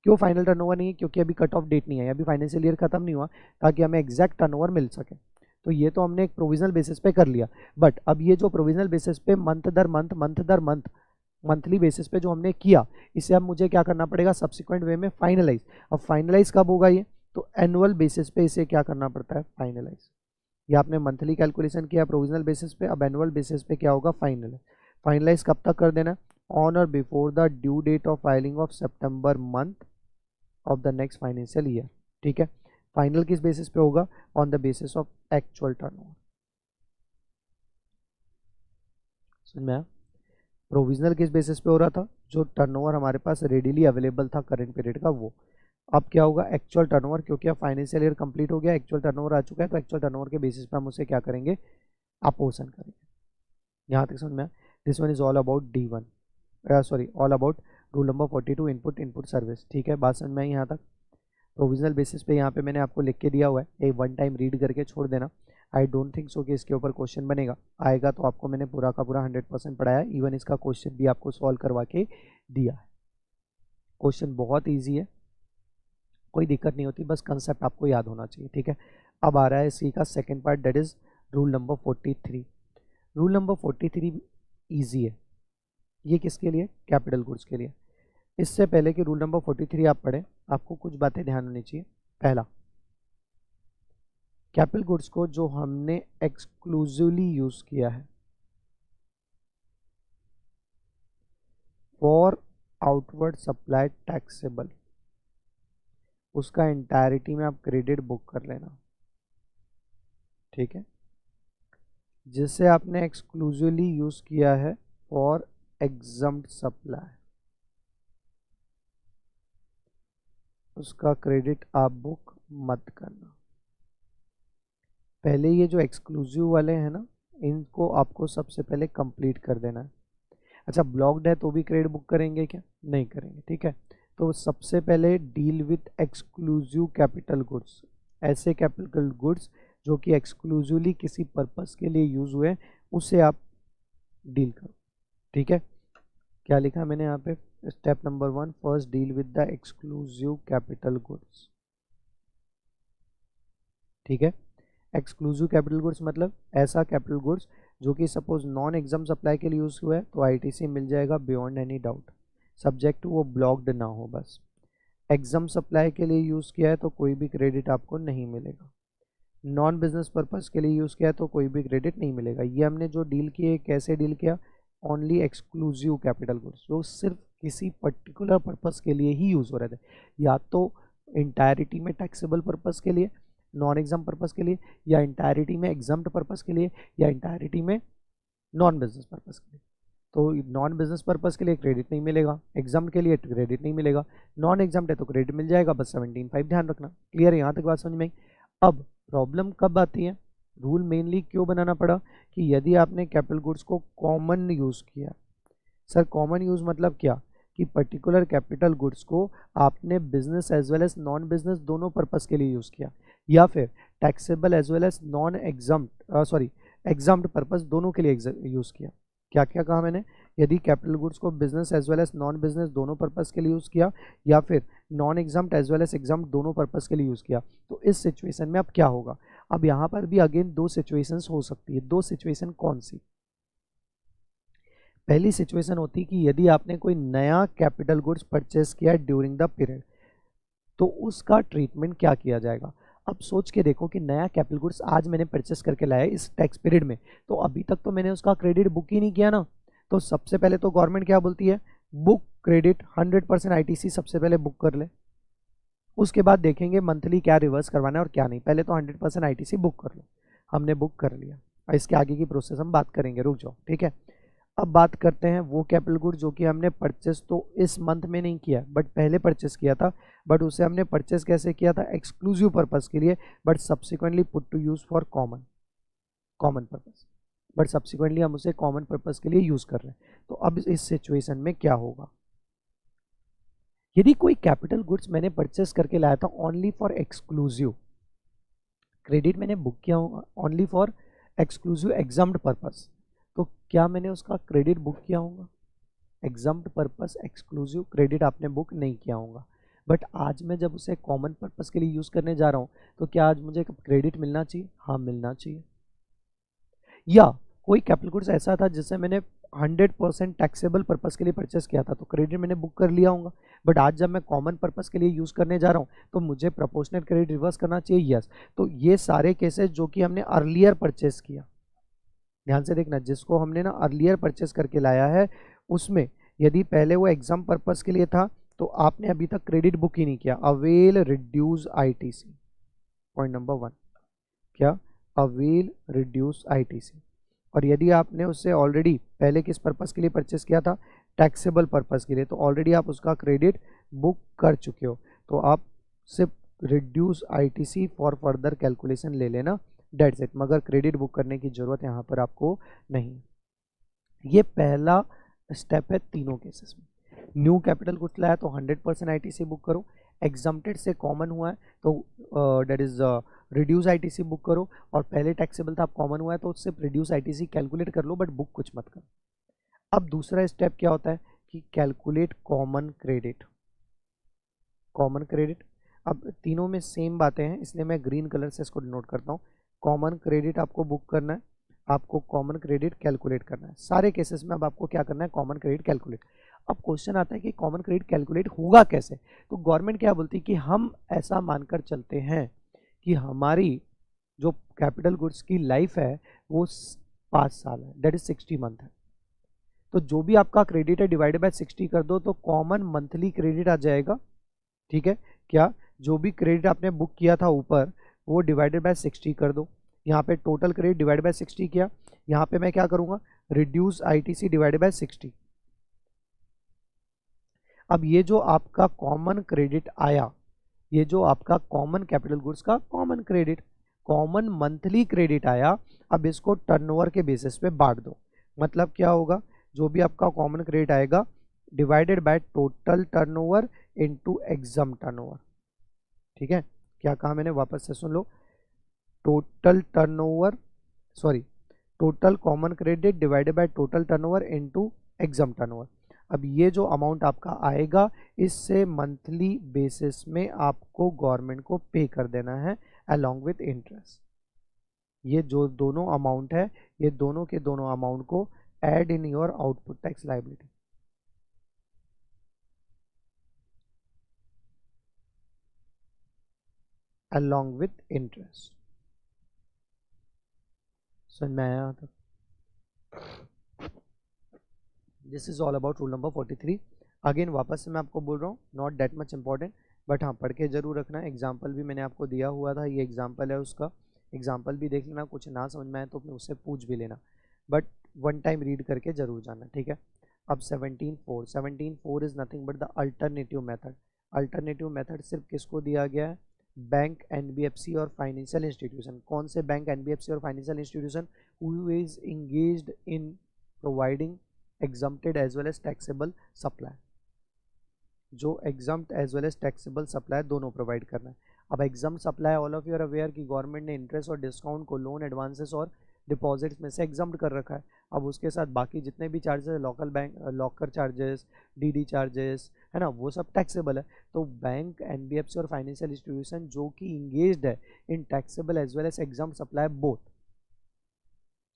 क्यों फाइनल टर्नओवर नहीं है? क्योंकि अभी कट ऑफ डेट नहीं है, अभी फाइनेंशियल ईयर खत्म नहीं हुआ, ताकि हमें एग्जैक्ट टर्नओवर मिल सके। तो ये तो हमने एक प्रोविजनल बेसिस पे कर लिया। बट अब ये जो प्रोविजनल बेसिस पे मंथ दर मंथ मंथली बेसिस पे जो हमने किया, इसे अब मुझे क्या करना पड़ेगा? सब्सिक्वेंट वे में फाइनलाइज। अब फाइनलाइज कब होगा ये? तो एनुअल बेसिस पे इसे क्या करना पड़ता है? फाइनलाइज। ये आपने मंथली कैलकुलेशन किया प्रोविजनल बेसिस पे, अब एनुअल बेसिस पे क्या होगा? फाइनल। फाइनलाइज कब तक कर देना? On or before the due date of filing of सितंबर month of the next financial year, ठीक है। फाइनल किस बेसिस पे होगा? On the basis of actual turnover. समझ में आया? प्रोविजनल किस बेसिस पे हो रहा था? जो टर्नओवर हमारे पास रेडीली अवेलेबल था करंट पीरियड का, वो। अब क्या होगा? एक्चुअल टर्नओवर, क्योंकि अब फाइनेंशियल ईयर कंप्लीट हो गया, एक्चुअल टर्नओवर आ चुका है, तो एक्चुअल टर्नओवर के बेसिस पे हम उसे क्या करेंगे? अपोर्शन करेंगे। यहाँ तक समझ में? This one is all about D1, sorry, all about rule number 42, input service, ठीक है। बात समझ में आई यहाँ तक? प्रोविजनल बेसिस पे यहाँ पे मैंने आपको लिख के दिया हुआ है, एक वन टाइम रीड करके छोड़ देना। आई डोंट थिंक सो कि इसके ऊपर क्वेश्चन बनेगा, आएगा तो आपको मैंने पूरा का पूरा 100% पढ़ाया, इवन इसका क्वेश्चन भी आपको सॉल्व करवा के दिया है। क्वेश्चन बहुत ईजी है, कोई दिक्कत नहीं होती, बस कंसेप्ट आपको याद होना चाहिए, ठीक है। अब आ रहा है सी का second part, that is rule number 43। Rule number 43 easy है, ये किसके लिए? कैपिटल गुड्स के लिए। इससे पहले कि रूल नंबर 43 आप पढ़ें, आपको कुछ बातें ध्यान होनी चाहिए। पहला, कैपिटल गुड्स को जो हमने एक्सक्लूसिवली यूज किया है फॉर आउटवर्ड सप्लाई टैक्सेबल, उसका एंटायरिटी में आप क्रेडिट बुक कर लेना, ठीक है। जिसे आपने एक्सक्लूसिवली यूज किया है फॉर एग्जम्प्ट सप्लाई, उसका क्रेडिट आप बुक मत करना। पहले ये जो एक्सक्लूसिव वाले हैं ना, इनको आपको सबसे पहले कंप्लीट कर देना है। अच्छा, ब्लॉक्ड है तो भी क्रेडिट बुक करेंगे क्या? नहीं करेंगे, ठीक है। तो सबसे पहले deal with exclusive capital goods, ऐसे कैपिटल गुड्स जो कि एक्सक्लूसिवली किसी पर्पस के लिए यूज हुए, उसे आप डील करो, ठीक है। क्या लिखा मैंने यहाँ पे? Step number 1, first deal with the exclusive capital goods, ठीक है। एक्सक्लूसिव कैपिटल गुड्स मतलब ऐसा कैपिटल गुड्स जो कि सपोज नॉन एग्जाम सप्लाई के लिए यूज हुआ है, तो ITC मिल जाएगा बियॉन्ड एनी डाउट, सब्जेक्ट वो ब्लॉक्ड ना हो बस। एग्जाम सप्लाई के लिए यूज किया है तो कोई भी क्रेडिट आपको नहीं मिलेगा। नॉन बिजनेस पर्पस के लिए यूज किया है तो कोई भी क्रेडिट नहीं मिलेगा। ये हमने जो डील किए, कैसे डील किया? ओनली एक्सक्लूसिव कैपिटल गुड्स जो सिर्फ किसी पर्टिकुलर पर्पस के लिए ही यूज हो रहे थे, या तो इंटायरिटी में टैक्सेबल पर्पस के लिए, नॉन एग्जाम पर्पस के लिए, या इंटायरिटी में एग्जाम्ड पर्पस के लिए, या इंटायरिटी में नॉन बिजनेस पर्पस के लिए। तो नॉन बिजनेस पर्पस के लिए क्रेडिट नहीं मिलेगा, एग्जाम के लिए क्रेडिट नहीं मिलेगा, नॉन एग्जाम है तो क्रेडिट मिल जाएगा, बस 17.5 ध्यान रखना। क्लियर है? यहाँ तक बात समझ में आई? अब प्रॉब्लम कब आती है? रूल मेनली क्यों बनाना पड़ा कि यदि आपने कैपिटल गुड्स को कॉमन यूज किया, सर कॉमन यूज मतलब क्या? कि पर्टिकुलर कैपिटल गुड्स को आपने business as well as non business दोनों पर्पस के लिए यूज किया, या फिर taxable as well as non exempt exempt purpose दोनों के लिए यूज किया। क्या क्या कहा मैंने? यदि कैपिटल गुड्स को business as well as non business दोनों पर्पस के लिए यूज़ किया, या फिर non exempt as well as exempt दोनों पर्पस के लिए यूज़ किया, तो इस सिचुएशन में अब क्या होगा। अब यहाँ पर भी अगेन दो सिचुएशंस हो सकती है। दो सिचुएशन कौन सी? पहली सिचुएशन होती है कि यदि आपने कोई नया कैपिटल गुड्स परचेस किया ड्यूरिंग द पीरियड, तो उसका ट्रीटमेंट क्या किया जाएगा। अब सोच के देखो कि नया कैपिटल गुड्स आज मैंने परचेस करके लाया इस टैक्स पीरियड में, तो अभी तक तो मैंने उसका क्रेडिट बुक ही नहीं किया ना। तो सबसे पहले तो गवर्नमेंट क्या बोलती है, बुक क्रेडिट 100% आईटीसी सबसे पहले बुक कर ले, उसके बाद देखेंगे मंथली क्या रिवर्स करवाना है और क्या नहीं। पहले तो 100% आईटीसी बुक कर लो। हमने बुक कर लिया, और इसके आगे की प्रोसेस हम बात करेंगे, रुक जाओ, ठीक है। अब बात करते हैं वो कैपिटल गुड्स जो कि हमने परचेस तो इस मंथ में नहीं किया, बट पहले परचेस किया था, बट उसे हमने परचेस कैसे किया था, एक्सक्लूसिव पर्पस के लिए, but subsequently put to use for common purpose, but subsequently हम उसे कॉमन पर्पस के लिए यूज कर रहे हैं। तो अब इस सिचुएशन में क्या होगा, यदि कोई कैपिटल गुड्स मैंने परचेस करके लाया था ओनली फॉर एक्सक्लूसिव, क्रेडिट मैंने बुक किया होगा only for exclusive examined purpose, तो क्या मैंने उसका क्रेडिट बुक किया होगा। एग्जाम्ड पर्पस एक्सक्लूसिव क्रेडिट आपने बुक नहीं किया होगा, बट आज मैं जब उसे कॉमन पर्पस के लिए यूज करने जा रहा हूं, तो क्या आज मुझे क्रेडिट मिलना चाहिए, हाँ मिलना चाहिए। या कोई कैपिटल गुड्स ऐसा था जिससे मैंने 100% टैक्सेबल पर्पस के लिए परचेस किया था, तो क्रेडिट मैंने बुक कर लिया होगा, बट आज जब मैं कॉमन पर्पस के लिए यूज करने जा रहा हूं, तो मुझे प्रोपोर्शनल क्रेडिट रिवर्स करना चाहिए, यस। तो ये सारे केसेस जो कि हमने अर्लियर परचेस किया, ध्यान से देखना, जिसको हमने ना अर्लियर परचेस करके लाया है, उसमें यदि पहले वो एग्जाम पर्पस के लिए था, तो आपने अभी तक क्रेडिट बुक ही नहीं किया, avail reduce ITC, point number 1, क्या, अवेल रिड्यूस आईटीसी। और यदि आपने उससे ऑलरेडी पहले किस पर्पस के लिए परचेस किया था, टैक्सेबल पर्पस के लिए, तो ऑलरेडी आप उसका क्रेडिट बुक कर चुके हो, तो आप सिर्फ reduce ITC for further calculation ले लेना, डेट्स इट, मगर क्रेडिट बुक करने की जरूरत यहाँ पर आपको नहीं। ये पहला स्टेप है तीनों केसेस में। न्यू कैपिटल गुड्स लाया तो 100% आईटीसी बुक करो, एग्जम्प्टेड से कॉमन हुआ है तो that is reduce ITC book करो, और पहले टैक्सेबल था अब कॉमन हुआ है तो सिर्फ रिड्यूस आईटीसी कैलकुलेट कर लो, बट बुक कुछ मत करो। अब दूसरा स्टेप क्या होता है कि calculate common credit. Common credit, अब तीनों में सेम बातें हैं, इसलिए मैं ग्रीन कलर से इसको डिनोट करता हूँ। कॉमन क्रेडिट आपको बुक करना है, आपको कॉमन क्रेडिट कैलकुलेट करना है, सारे केसेस में अब आपको क्या करना है, कॉमन क्रेडिट कैलकुलेट। अब क्वेश्चन आता है कि कॉमन क्रेडिट कैलकुलेट होगा कैसे, तो गवर्नमेंट क्या बोलती है कि हम ऐसा मानकर चलते हैं कि हमारी जो कैपिटल गुड्स की लाइफ है वो 5 साल है, दैट इज 60 मंथ है, तो जो भी आपका क्रेडिट है डिवाइडेड बाय 60 कर दो, तो कॉमन मंथली क्रेडिट आ जाएगा, ठीक है। क्या, जो भी क्रेडिट आपने बुक किया था ऊपर, वो डिवाइडेड बाय 60 कर दो, यहाँ पे टोटल क्रेडिट डिवाइडेड बाय 60 किया, यहाँ पे मैं क्या करूंगा, रिड्यूस आईटीसी डिवाइडेड बाय 60। अब ये जो आपका कॉमन क्रेडिट आया, ये जो आपका कॉमन कैपिटल गुड्स का common credit, common monthly credit आया, अब इसको टर्नओवर के बेसिस पे बांट दो। मतलब क्या होगा, जो भी आपका कॉमन क्रेडिट आएगा divided by total turnover into exempt turnover, ठीक है। क्या कहा मैंने, वापस से सुन लो, total turnover, sorry, total common credit divided by total turnover into exempt turnover. अब ये जो अमाउंट आपका आएगा, इससे मंथली बेसिस में आपको गवर्नमेंट को पे कर देना है अलोंग विथ इंटरेस्ट। ये जो दोनों अमाउंट है, ये दोनों के दोनों अमाउंट को add in your output tax liability. Along with interest, समझ में आया तक? This is all about rule number 43। Again वापस से मैं आपको बोल रहा हूँ, not that much important, but हाँ पढ़ के जरूर रखना। एग्जाम्पल भी मैंने आपको दिया हुआ था, ये एग्जाम्पल है उसका, एग्जाम्पल भी देख लेना, कुछ ना समझ में आए तो उससे पूछ भी लेना, बट वन टाइम रीड करके जरूर जाना, ठीक है। अब 17(4) is nothing but the alternative method. Alternative method सिर्फ किसको दिया गया है, बैंक, एनबीएफसी और फाइनेंशियल इंस्टीट्यूशन। कौन से बैंक, एनबीएफसी और financial institution who is engaged in providing exempted as well as taxable supply, जो exempt as well as taxable supply दोनों प्रोवाइड करना है। अब exempt supply all of you are aware कि government ने इंटरेस्ट और discount को लोन, एडवांसेस और डिपॉजिट्स में से एग्जम्प्ट कर रखा है। अब उसके साथ बाकी जितने भी चार्जेस है, local bank locker charges, DD charges, है ना, वो सब टैक्सेबल है। तो बैंक, एनबीएफसी और फाइनेंशियल इंस्टीट्यूशन जो कि इंगेज्ड है in taxable as well as exempt supply both,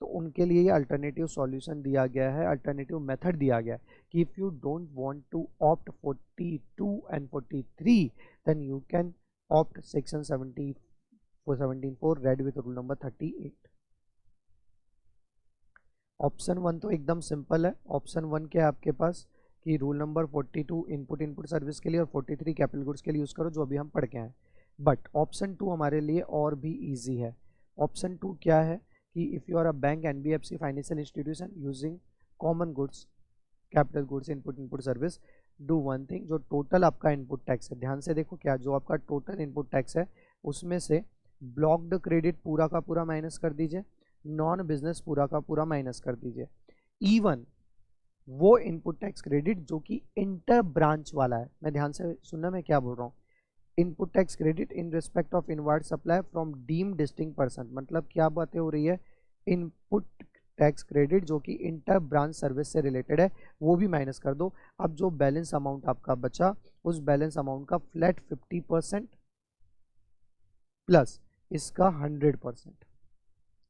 तो उनके लिए ये अल्टरनेटिव सॉल्यूशन दिया गया है, अल्टरनेटिव मेथड दिया गया है कि if you don't want to opt 42 and 43 then you can opt section 17.4 read with rule number 38। Option 1 तो एकदम सिंपल है। ऑप्शन 1 क्या है आपके पास कि रूल नंबर 42 इनपुट सर्विस के लिए और 43 कैपिटल गुड्स के लिए यूज़ करो, जो अभी हम पढ़ के आए। बट ऑप्शन 2 हमारे लिए और भी ईजी है। ऑप्शन 2 क्या है कि if you are a bank, NBFC, financial institution using common goods, capital goods, input service, do one thing, जो टोटल आपका इनपुट टैक्स है, ध्यान से देखो क्या, जो आपका टोटल इनपुट टैक्स है उसमें से ब्लॉक्ड क्रेडिट पूरा का पूरा माइनस कर दीजिए, नॉन बिजनेस पूरा का पूरा माइनस कर दीजिए। इवन वो इनपुट टैक्स क्रेडिट जो कि इंटर ब्रांच वाला है, मैं ध्यान से सुनना मैं क्या बोल रहा हूँ, input tax credit in respect of inward supply from deemed distinct person, मतलब क्या बातें हो रही है, इनपुट टैक्स क्रेडिट जो कि इंटर ब्रांच सर्विस से रिलेटेड है वो भी माइनस कर दो। अब जो बैलेंस अमाउंट आपका बचा, उस बैलेंस अमाउंट का फ्लैट 50% प्लस इसका 100%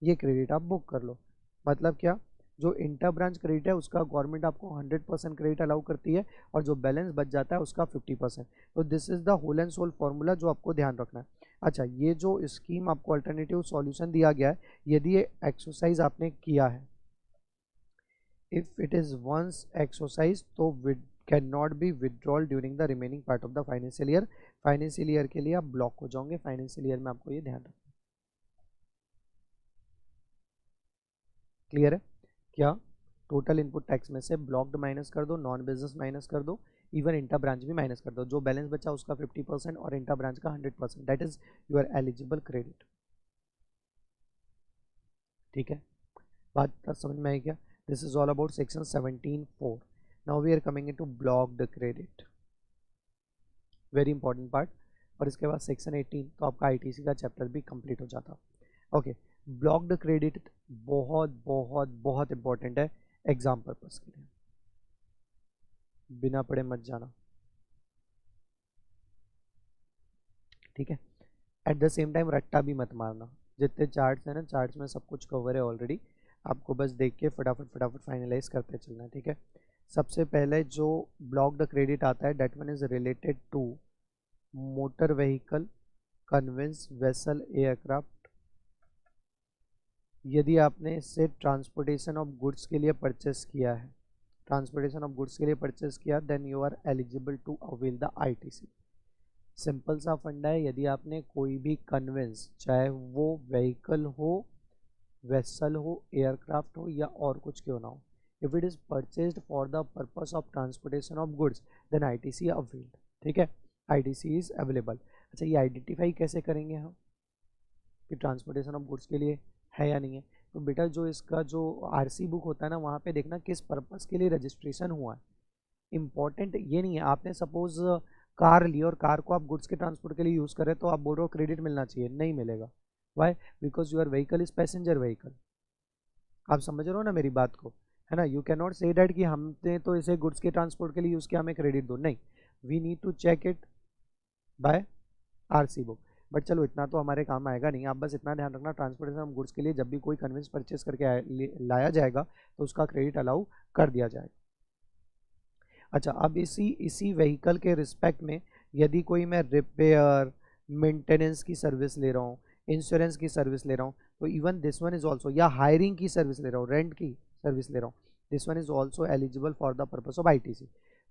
ये क्रेडिट आप बुक कर लो। मतलब क्या, जो इंटर ब्रांच क्रेडिट है उसका गवर्नमेंट आपको 100% क्रेडिट अलाउ करती है और जो बैलेंस बच जाता है उसका 50%। तो this is the whole and sole formula जो आपको ध्यान रखना है। अच्छा, ये जो स्कीम आपको अल्टरनेटिव सॉल्यूशन दिया गया है, यदि ये एक्सरसाइज आपने किया है, if it is once exercise तो can not be withdrawal during the remaining part of the financial year. Financial year के लिए आप ब्लॉक हो जाओगे, फाइनेंशियल ईयर में आपको ये ध्यान रखना। क्लियर है क्या? टोटल इनपुट टैक्स में से ब्लॉक्ड माइनस कर दो, नॉन बिजनेस माइनस कर दो, इवन इंटर ब्रांच भी माइनस कर दो, जो बैलेंस बचा उसका 50% और इंटर ब्रांच का 100%, that is your eligible credit. ठीक है, बात समझ में आई क्या? This is all about section 17.4। Now we are coming into blocked credit, very important part. और इसके बाद सेक्शन 18 तो आपका आईटीसी का चैप्टर भी कंप्लीट हो जाता। ओके, ब्लॉक्ड क्रेडिट बहुत बहुत बहुत इंपॉर्टेंट है एग्जाम पर्पस के लिए, बिना पढ़े मत जाना, ठीक है। एट द सेम टाइम रट्टा भी मत मारना, जितने चार्ट्स हैं ना, चार्ट्स में सब कुछ कवर है ऑलरेडी, आपको बस देख के फटाफट फटाफट फाइनलाइज करते चलना है, ठीक है। सबसे पहले जो ब्लॉक्ड क्रेडिट आता है, that one is related to motor vehicle, conveyance, vessel, aircraft. यदि आपने इससे ट्रांसपोर्टेशन ऑफ गुड्स के लिए परचेस किया है, ट्रांसपोर्टेशन ऑफ गुड्स के लिए परचेस किया, then you are eligible to avail the ITC. Simple सा फंडा है, यदि आपने कोई भी कन्वेंस, चाहे वो व्हीकल हो, वेसल हो, एयरक्राफ्ट हो या और कुछ क्यों ना हो, if it is purchased for the purpose of transportation of goods then ITC availed, ठीक है, आईटीसी इज अवेलेबल। अच्छा, ये आइडेंटिफाई कैसे करेंगे हम कि ट्रांसपोर्टेशन ऑफ गुड्स के लिए है या नहीं है? तो बेटा जो इसका जो आरसी बुक होता है ना, वहाँ पे देखना किस पर्पस के लिए रजिस्ट्रेशन हुआ है। इंपॉर्टेंट ये नहीं है, आपने सपोज कार ली और कार को आप गुड्स के ट्रांसपोर्ट के लिए यूज़ करें तो आप बोल रहे हो क्रेडिट मिलना चाहिए, नहीं मिलेगा। Why? Because your vehicle is passenger vehicle. आप समझ रहे हो ना मेरी बात को, है ना? You can not say that कि हमने तो इसे गुड्स के ट्रांसपोर्ट के लिए यूज़ किया, हमें क्रेडिट दो, नहीं। We need to check it by RC book. But चलो इतना तो हमारे काम आएगा नहीं, आप बस इतना ध्यान रखना, ट्रांसपोर्टेशन ऑफ गुड्स के लिए जब भी कोई कन्वेंस परचेस करके लाया जाएगा तो उसका क्रेडिट अलाउ कर दिया जाएगा। अच्छा, अब इसी व्हीकल के रिस्पेक्ट में यदि कोई मैं रिपेयर, मेंटेनेंस की सर्विस ले रहा हूँ, इंश्योरेंस की सर्विस ले रहा हूँ, तो even this one is also, या हायरिंग की सर्विस ले रहा हूँ, रेंट की सर्विस ले रहा हूँ, this one is also eligible for the purpose of ITC.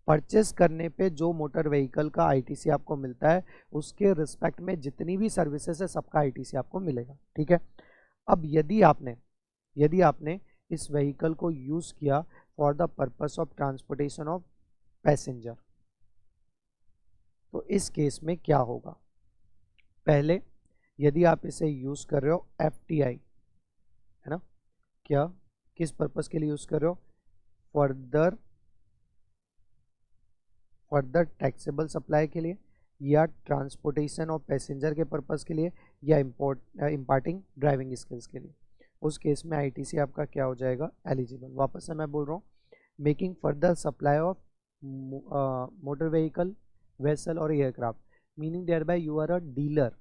Purchase करने पे जो मोटर व्हीकल का आईटीसी आपको मिलता है, उसके रिस्पेक्ट में जितनी भी सर्विसेज है सबका आईटीसी आपको मिलेगा, ठीक है। अब यदि आपने इस व्हीकल को यूज़ किया for the purpose of transportation of passenger, तो इस केस में क्या होगा? पहले यदि आप इसे यूज़ कर रहे हो एफटीआई, है ना, क्या किस पर्पस के लिए यूज़ कर रहे हो? फर्दर टैक्सेबल सप्लाई के लिए, या ट्रांसपोर्टेशन ऑफ पैसेंजर के पर्पस के लिए, या इम्पार्टिंग ड्राइविंग स्किल्स के लिए। उस केस में आईटीसी आपका क्या हो जाएगा, एलिजिबल। वापस से मैं बोल रहा हूँ, making further supply of motor vehicle, vessel or aircraft, meaning thereby you are a dealer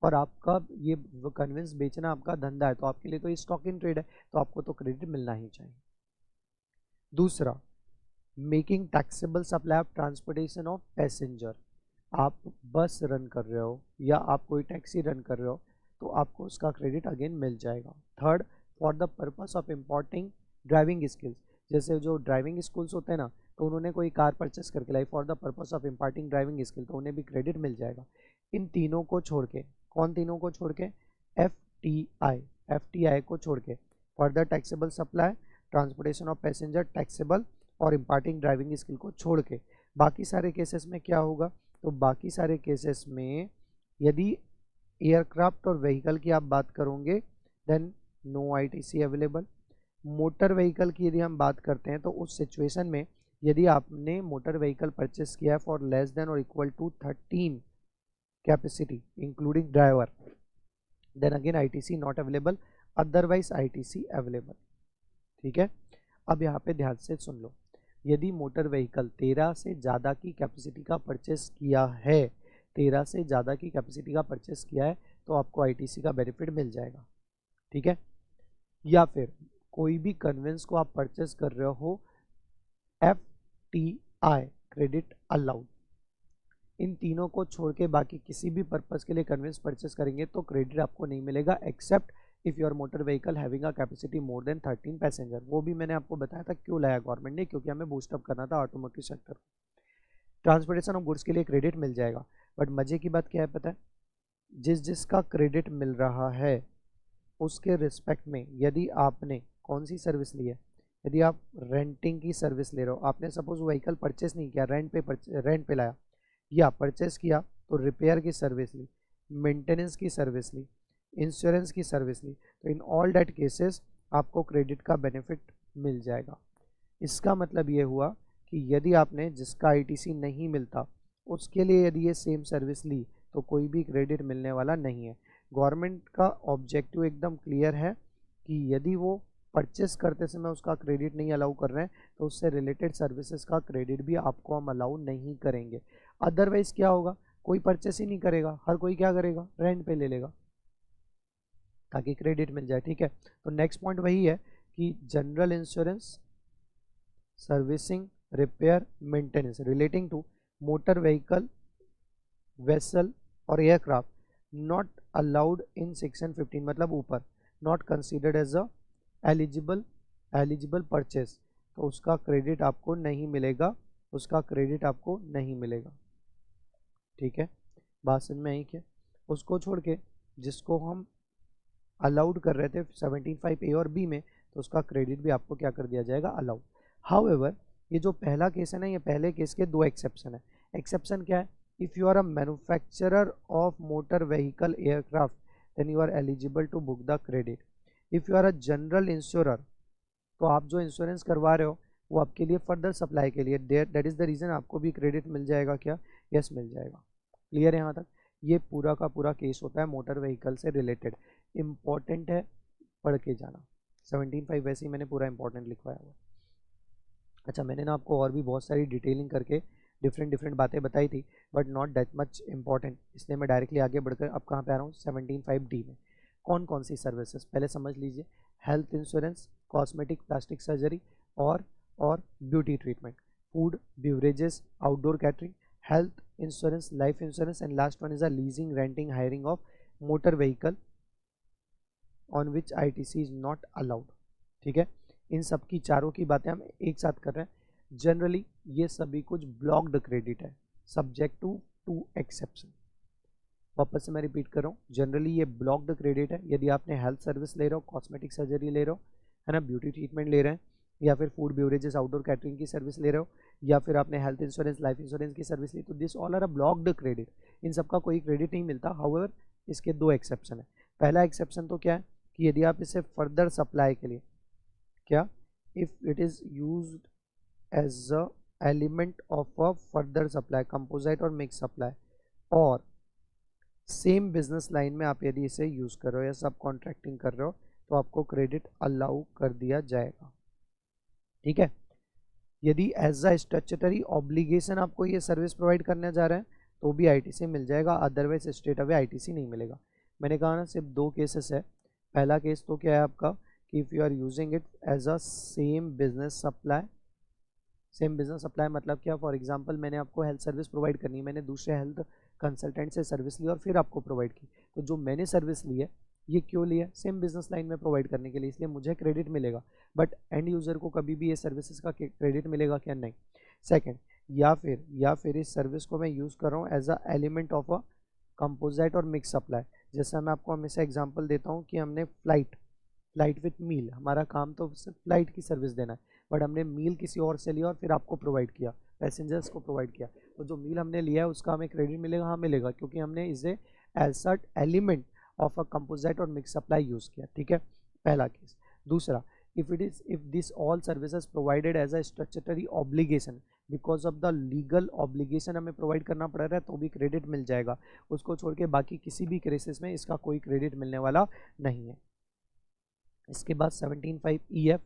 और आपका ये कन्वेंस बेचना आपका धंधा है, तो आपके लिए तो ये स्टॉक इन ट्रेड है, तो आपको तो क्रेडिट मिलना ही चाहिए। दूसरा, making taxable supply of transportation of passenger, आप बस रन कर रहे हो या आप कोई टैक्सी रन कर रहे हो तो आपको उसका क्रेडिट अगेन मिल जाएगा। Third, for the purpose of importing driving skills, जैसे जो ड्राइविंग स्कूल्स होते हैं ना, तो उन्होंने कोई कार परचेस करके लाई for the purpose of imparting driving skill, तो उन्हें भी क्रेडिट मिल जाएगा। इन तीनों को छोड़ के, कौन तीनों को छोड़ के, एफ टी आई को छोड़ के, further taxable supply, transportation of passenger taxable और इम्पार्टिंग ड्राइविंग स्किल को छोड़ के बाकी सारे केसेस में क्या होगा, तो बाकी सारे केसेस में यदि एयरक्राफ्ट और व्हीकल की आप बात करोगे then no ITC available. Motor vehicle की यदि हम बात करते हैं तो उस सिचुएशन में यदि आपने मोटर व्हीकल परचेस किया है for less than or equal to 13 capacity including driver, then again ITC not available, otherwise ITC available. ठीक है, अब यहाँ पे ध्यान से सुन लो, यदि मोटर व्हीकल 13 से ज़्यादा की कैपेसिटी का परचेस किया है, 13 से ज़्यादा की कैपेसिटी का परचेस किया है तो आपको आईटीसी का बेनिफिट मिल जाएगा। ठीक है, या फिर कोई भी कन्वेंस को आप परचेस कर रहे हो एफटीआई, क्रेडिट अलाउड, इन तीनों को छोड़ के बाकी किसी भी पर्पस के लिए कन्वेंस परचेस करेंगे तो क्रेडिट आपको नहीं मिलेगा except if your motor vehicle having a capacity more than 13 passenger. वो भी मैंने आपको बताया था क्यों लाया गवर्नमेंट ने, क्योंकि हमें बूस्टअप करना था automotive sector. Transportation of goods के लिए क्रेडिट मिल जाएगा, बट मजे की बात क्या है पता है, जिस जिसका क्रेडिट मिल रहा है उसके रिस्पेक्ट में यदि आपने कौन सी सर्विस ली है, यदि आप रेंटिंग की सर्विस ले रहे हो, आपने सपोज व्हीकल परचेस नहीं किया, रेंट पे लाया, या परचेस किया तो रिपेयर की सर्विस ली, मेंटेनेंस की सर्विस ली, इंश्योरेंस की सर्विस ली, तो इन ऑल डैट केसेस आपको क्रेडिट का बेनिफिट मिल जाएगा। इसका मतलब ये हुआ कि यदि आपने जिसका आईटीसी नहीं मिलता उसके लिए यदि ये सेम सर्विस ली तो कोई भी क्रेडिट मिलने वाला नहीं है। गवर्नमेंट का ऑब्जेक्टिव एकदम क्लियर है कि यदि वो परचेस करते समय उसका क्रेडिट नहीं अलाउ कर रहे हैं तो उससे रिलेटेड सर्विसेज का क्रेडिट भी आपको हम अलाउ नहीं करेंगे। अदरवाइज क्या होगा, कोई परचेस ही नहीं करेगा, हर कोई क्या करेगा, रेंट पे ले लेगा ताकि क्रेडिट मिल जाए। ठीक है, तो नेक्स्ट पॉइंट वही है कि general insurance, servicing, repair, maintenance relating to motor vehicle, vessel or aircraft not allowed in section 15, मतलब ऊपर not considered as a eligible purchase, तो उसका क्रेडिट आपको नहीं मिलेगा, उसका क्रेडिट आपको नहीं मिलेगा। ठीक है, बात समझ में आई क्या? उसको छोड़ के जिसको हम अलाउड कर रहे थे 17(5) ए और बी में, तो उसका क्रेडिट भी आपको क्या कर दिया जाएगा, अलाउड। हाउएवर ये जो पहला केस है ना, ये पहले केस के दो एक्सेप्शन है। एक्सेप्शन क्या है, if you are a manufacturer of motor vehicle aircraft then you are eligible to book the credit. If you are a general insurer, तो आप जो इंश्योरेंस करवा रहे हो वो आपके लिए फर्दर सप्लाई के लिए, दैट इज़ द रीज़न आपको भी क्रेडिट मिल जाएगा क्या, यस मिल जाएगा। क्लियर है यहाँ तक? ये पूरा का पूरा केस होता है मोटर व्हीकल से रिलेटेड, इम्पॉर्टेंट है, पढ़ के जाना। 17(5) वैसे ही मैंने पूरा इंपॉर्टेंट लिखवाया हुआ। अच्छा, मैंने ना आपको और भी बहुत सारी डिटेलिंग करके डिफरेंट बातें बताई थी but not that much important, इसलिए मैं डायरेक्टली आगे बढ़कर अब कहाँ पे आ रहा हूँ, 17(5) डी में कौन कौन सी सर्विसेज पहले समझ लीजिए। Health insurance, cosmetic plastic surgery और beauty treatment, food beverages, outdoor catering, health insurance, life insurance and last one is a leasing, renting, hiring of motor vehicle on which ITC is not allowed. ठीक है, इन सब की चारों की बातें हम एक साथ कर रहे हैं। जनरली ये सभी कुछ ब्लॉक्ड क्रेडिट है सब्जेक्ट टू 2 एक्सेप्शन। वापस से मैं रिपीट कर रहा हूँ, जनरली ये ब्लॉक्ड क्रेडिट है यदि आपने हेल्थ सर्विस ले रहे हो, कॉस्मेटिक सर्जरी ले रहे हो, है ना, ब्यूटी ट्रीटमेंट ले रहे हैं, या फिर फूड बेवरेजेस, आउटडोर कैटरिंग की सर्विस ले रहे हो, या फिर आपने हेल्थ इंश्योरेंस, लाइफ इंश्योरेंस की सर्विस ली, तो this all are a blocked credit. इन सबका कोई क्रेडिट नहीं मिलता। हाउएवर इसके दो एक्सेप्शन है। पहला एक्सेप्शन तो क्या है कि यदि आप इसे फर्दर सप्लाई के लिए, क्या, if it is used as a element of a further supply, composite or mixed supply, और सेम बिजनेस लाइन में आप यदि इसे यूज कर रहे हो या सब कॉन्ट्रैक्टिंग कर रहे हो, तो आपको क्रेडिट अलाउ कर दिया जाएगा। ठीक है, यदि एज अ स्टैट्यूटरी ऑब्लिगेशन आपको ये सर्विस प्रोवाइड करने जा रहे हैं तो भी आईटीसी मिल जाएगा, अदरवाइज स्ट्रेट अवे आईटीसी नहीं मिलेगा। मैंने कहा ना सिर्फ दो केसेस है। पहला केस तो क्या है आपका कि if you are using it as a same business supply. Same business supply मतलब क्या, फॉर एग्जांपल मैंने आपको हेल्थ सर्विस प्रोवाइड करनी है, मैंने दूसरे हेल्थ कंसल्टेंट से सर्विस ली और फिर आपको प्रोवाइड की, तो जो मैंने सर्विस ली है ये क्यों ली है, सेम बिजनेस लाइन में प्रोवाइड करने के लिए, इसलिए मुझे क्रेडिट मिलेगा। बट एंड यूजर को कभी भी ये सर्विसेज का क्रेडिट मिलेगा क्या, नहीं। सेकेंड, या फिर इस सर्विस को मैं यूज़ कर रहा हूँ as a element of a composite or mixed supply. जैसा मैं आपको हमेशा एग्जांपल देता हूँ कि हमने फ्लाइट विथ मील, हमारा काम तो सिर्फ फ्लाइट की सर्विस देना है, बट हमने मील किसी और से लिया और फिर आपको प्रोवाइड किया, पैसेंजर्स को प्रोवाइड किया, तो जो मील हमने लिया है उसका हमें क्रेडिट मिलेगा, हाँ मिलेगा, क्योंकि हमने इसे as such element of a composite or mixed supply use किया। ठीक है, पहला केस। दूसरा, if this all services provided as a statutory obligation, because of the legal obligation हमें प्रोवाइड करना पड़ रहा है तो भी क्रेडिट मिल जाएगा, उसको छोड़ के बाकी किसी भी केसेस में इसका कोई क्रेडिट मिलने वाला नहीं है। इसके बाद 17(5) EF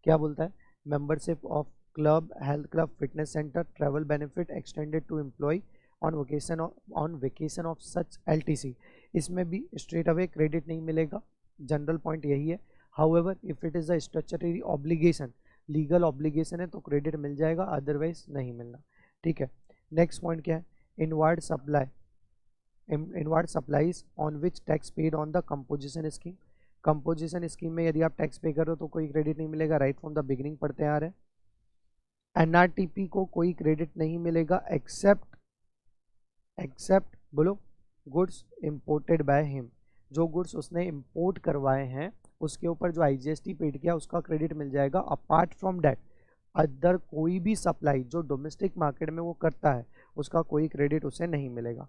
क्या बोलता है, membership of club, health club, fitness centre, travel benefit extended to employee on vacation of such LTC। इसमें भी स्ट्रेट अवे क्रेडिट नहीं मिलेगा, जनरल पॉइंट यही है। However if it is a statutory obligation, legal obligation है तो credit मिल जाएगा, otherwise नहीं मिलना। ठीक है, नेक्स्ट पॉइंट क्या है, inward supplies on which tax paid on the composition scheme. Composition scheme में यदि आप टैक्स पे कर रहे हो तो कोई क्रेडिट नहीं मिलेगा, राइट फ्रॉम द बिगिनिंग पढ़ते आ रहे हैं। NRTP को कोई क्रेडिट नहीं मिलेगा एक्सेप्ट बोलो गुड्स इंपोर्टेड बाय हिम, जो गुड्स उसने इंपोर्ट करवाए हैं उसके ऊपर जो IGST पेड किया उसका क्रेडिट मिल जाएगा। अपार्ट फ्रॉम डैट अदर कोई भी सप्लाई जो डोमेस्टिक मार्केट में वो करता है उसका कोई क्रेडिट उसे नहीं मिलेगा।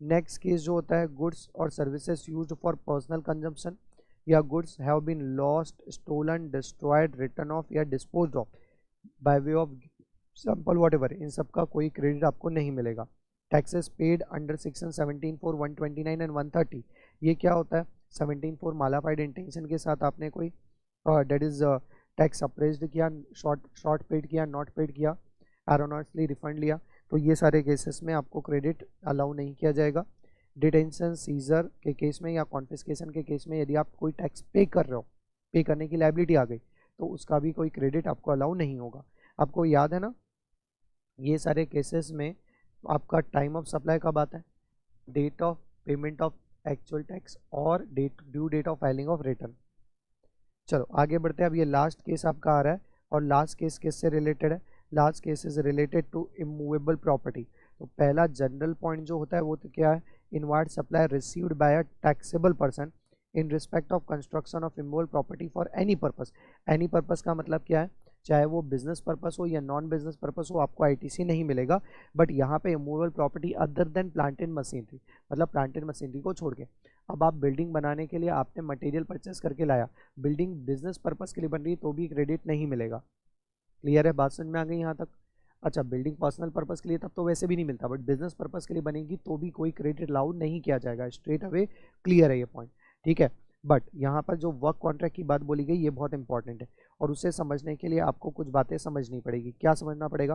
नेक्स्ट केस जो होता है, गुड्स और services used for personal consumption या goods have been lost, stolen, destroyed, written off या disposed of by way of sample whatever, इन सब का कोई क्रेडिट आपको नहीं मिलेगा। Taxes paid under section 17(4), 129 and 130, ये क्या होता है, 17(4) मालाफाइड इंटेंशन के साथ आपने कोई डेट इज टैक्स अप्रेज्ड किया, शॉर्ट पेड किया, नॉट पेड किया, एरोनॉट्सली रिफंड लिया, तो ये सारे केसेस में आपको क्रेडिट अलाउ नहीं किया जाएगा। डिटेंशन सीजर के केस में या कॉन्फिस्केशन के केस में यदि आप कोई टैक्स पे कर रहे हो, पे करने की लायबिलिटी आ गई तो उसका भी कोई क्रेडिट आपको अलाउ नहीं होगा। आपको याद है ना, ये सारे केसेस में आपका टाइम ऑफ सप्लाई कब आता है, date of payment of actual tax और due date of filing of return. चलो आगे बढ़ते हैं, अब ये लास्ट केस आपका आ रहा है और लास्ट केस किससे रिलेटेड है, last case is related to immovable property. तो पहला जनरल पॉइंट जो होता है वो तो क्या है, inward supply received by a taxable person in respect of construction of immovable property for any purpose. Any purpose का मतलब क्या है, चाहे वो बिजनेस पर्पस हो या नॉन बिजनेस पर्पस हो, आपको ITC नहीं मिलेगा। बट यहाँ पे immovable property other than plant and machinery, मतलब प्लांट एंड मशीनरी को छोड़ के, अब आप बिल्डिंग बनाने के लिए आपने मटेरियल परचेस करके लाया, बिल्डिंग बिजनेस पर्पस के लिए बन रही है तो भी क्रेडिट नहीं मिलेगा। क्लियर है, बात समझ में आ गई यहाँ तक। अच्छा, बिल्डिंग पर्सनल पर्पस के लिए तब तो वैसे भी नहीं मिलता, बट बिजनेस पर्पस के लिए बनेगी तो भी कोई क्रेडिट अलाउ नहीं किया जाएगा, स्ट्रेट अवे क्लियर है ये पॉइंट। ठीक है, बट यहाँ पर जो वर्क कॉन्ट्रैक्ट की बात बोली गई ये बहुत इंपॉर्टेंट है और उसे समझने के लिए आपको कुछ बातें समझनी पड़ेगी। क्या समझना पड़ेगा,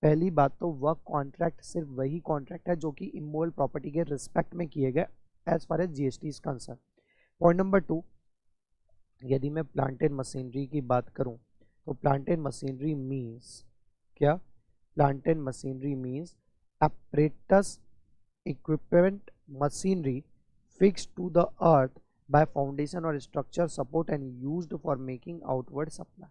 पहली बात तो वर्क कॉन्ट्रैक्ट सिर्फ वही कॉन्ट्रैक्ट है जो कि इमूवेबल प्रॉपर्टी के रिस्पेक्ट में किए गए as far as GST is concern. Point number 2, यदि मैं प्लांट एंड मशीनरी की बात करूं तो प्लांट एंड मशीनरी मीन्स क्या, plant and machinery means apparatus, equipment, machinery fixed to the earth by foundation or structure support and used for making outward supply,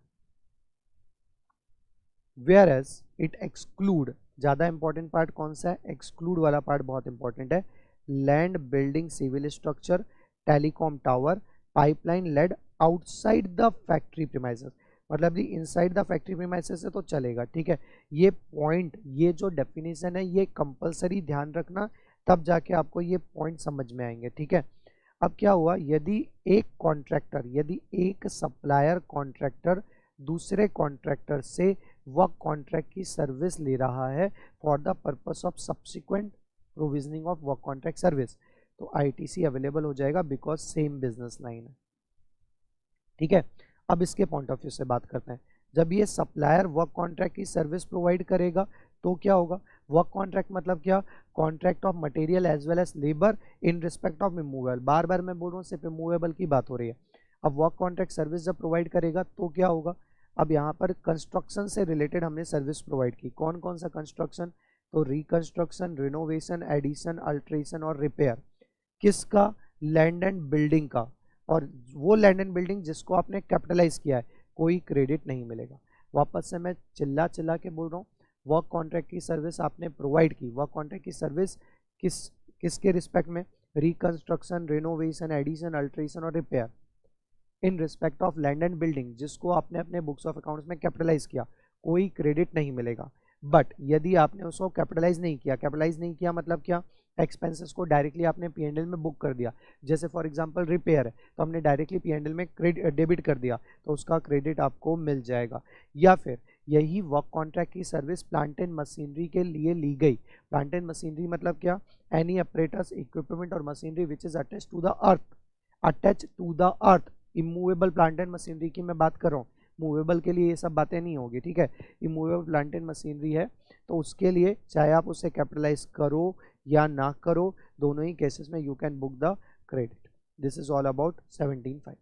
whereas it exclude, ज़्यादा important part कौन सा है, exclude वाला part बहुत important है, land, building, civil structure, telecom tower, pipeline laid outside the factory premises, मतलब inside the factory premises है तो चलेगा। ठीक है, ये पॉइंट, ये जो डेफिनेशन है ये कंपलसरी ध्यान रखना, तब जाके आपको ये पॉइंट समझ में आएंगे। ठीक है, अब क्या हुआ, यदि एक सप्लायर कॉन्ट्रैक्टर दूसरे कॉन्ट्रैक्टर से वर्क कॉन्ट्रैक्ट की सर्विस ले रहा है for the purpose of subsequent provisioning of work contract service, तो ITC अवेलेबल हो जाएगा बिकॉज सेम बिजनेस लाइन है। ठीक है। अब इसके पॉइंट ऑफ व्यू से बात करते हैं। जब ये सप्लायर वर्क कॉन्ट्रैक्ट की सर्विस प्रोवाइड करेगा तो क्या होगा? वर्क कॉन्ट्रैक्ट मतलब क्या? Contract of material as well as labour in respect of removal. बार बार मैं बोल रहा हूँ, सिर्फ रिमूवेबल की बात हो रही है। अब वर्क कॉन्ट्रैक्ट सर्विस जब प्रोवाइड करेगा तो क्या होगा? अब यहाँ पर कंस्ट्रक्शन से रिलेटेड हमने सर्विस प्रोवाइड की। कौन कौन सा कंस्ट्रक्शन? तो रिकंस्ट्रक्शन, रिनोवेशन, एडिशन, अल्ट्रेशन और रिपेयर। किसका? लैंड एंड बिल्डिंग का। और वो लैंड एंड बिल्डिंग जिसको आपने कैपिटलाइज किया है, कोई क्रेडिट नहीं मिलेगा। वापस से मैं चिल्ला चिल्ला के बोल रहा हूँ, वर्क कॉन्ट्रैक्ट की सर्विस आपने प्रोवाइड की। वर्क कॉन्ट्रैक्ट की सर्विस किसके रिस्पेक्ट में? रिकंस्ट्रक्शन, रिनोवेशन, एडिशन, अल्ट्रेशन और repair in respect of land and building जिसको आपने अपने बुक्स ऑफ अकाउंट्स में कैपिटलाइज किया, कोई क्रेडिट नहीं मिलेगा। बट यदि आपने उसको कैपिटलाइज नहीं किया मतलब क्या? एक्सपेंसेस को डायरेक्टली आपने पी&एल में बुक कर दिया। जैसे फॉर एग्जांपल रिपेयर है तो हमने डायरेक्टली पी&एल में डेबिट कर दिया, तो उसका क्रेडिट आपको मिल जाएगा। या फिर यही वर्क कॉन्ट्रैक्ट की सर्विस प्लांट एंड मशीनरी के लिए ली गई। प्लांट एंड मशीनरी मतलब क्या? एनी अपरेटस, इक्विपमेंट और machinery which is attach to the earth. Immovable plant and machinery की मैं बात कर रहा हूँ, मूवेबल के लिए ये सब बातें नहीं होगी, ठीक है। इमूवेबल प्लांट एंड मशीनरी है तो उसके लिए चाहे आप उसे कैपिटलाइज करो या ना करो, दोनों ही केसेस में you can book the credit. This is all about 17(5).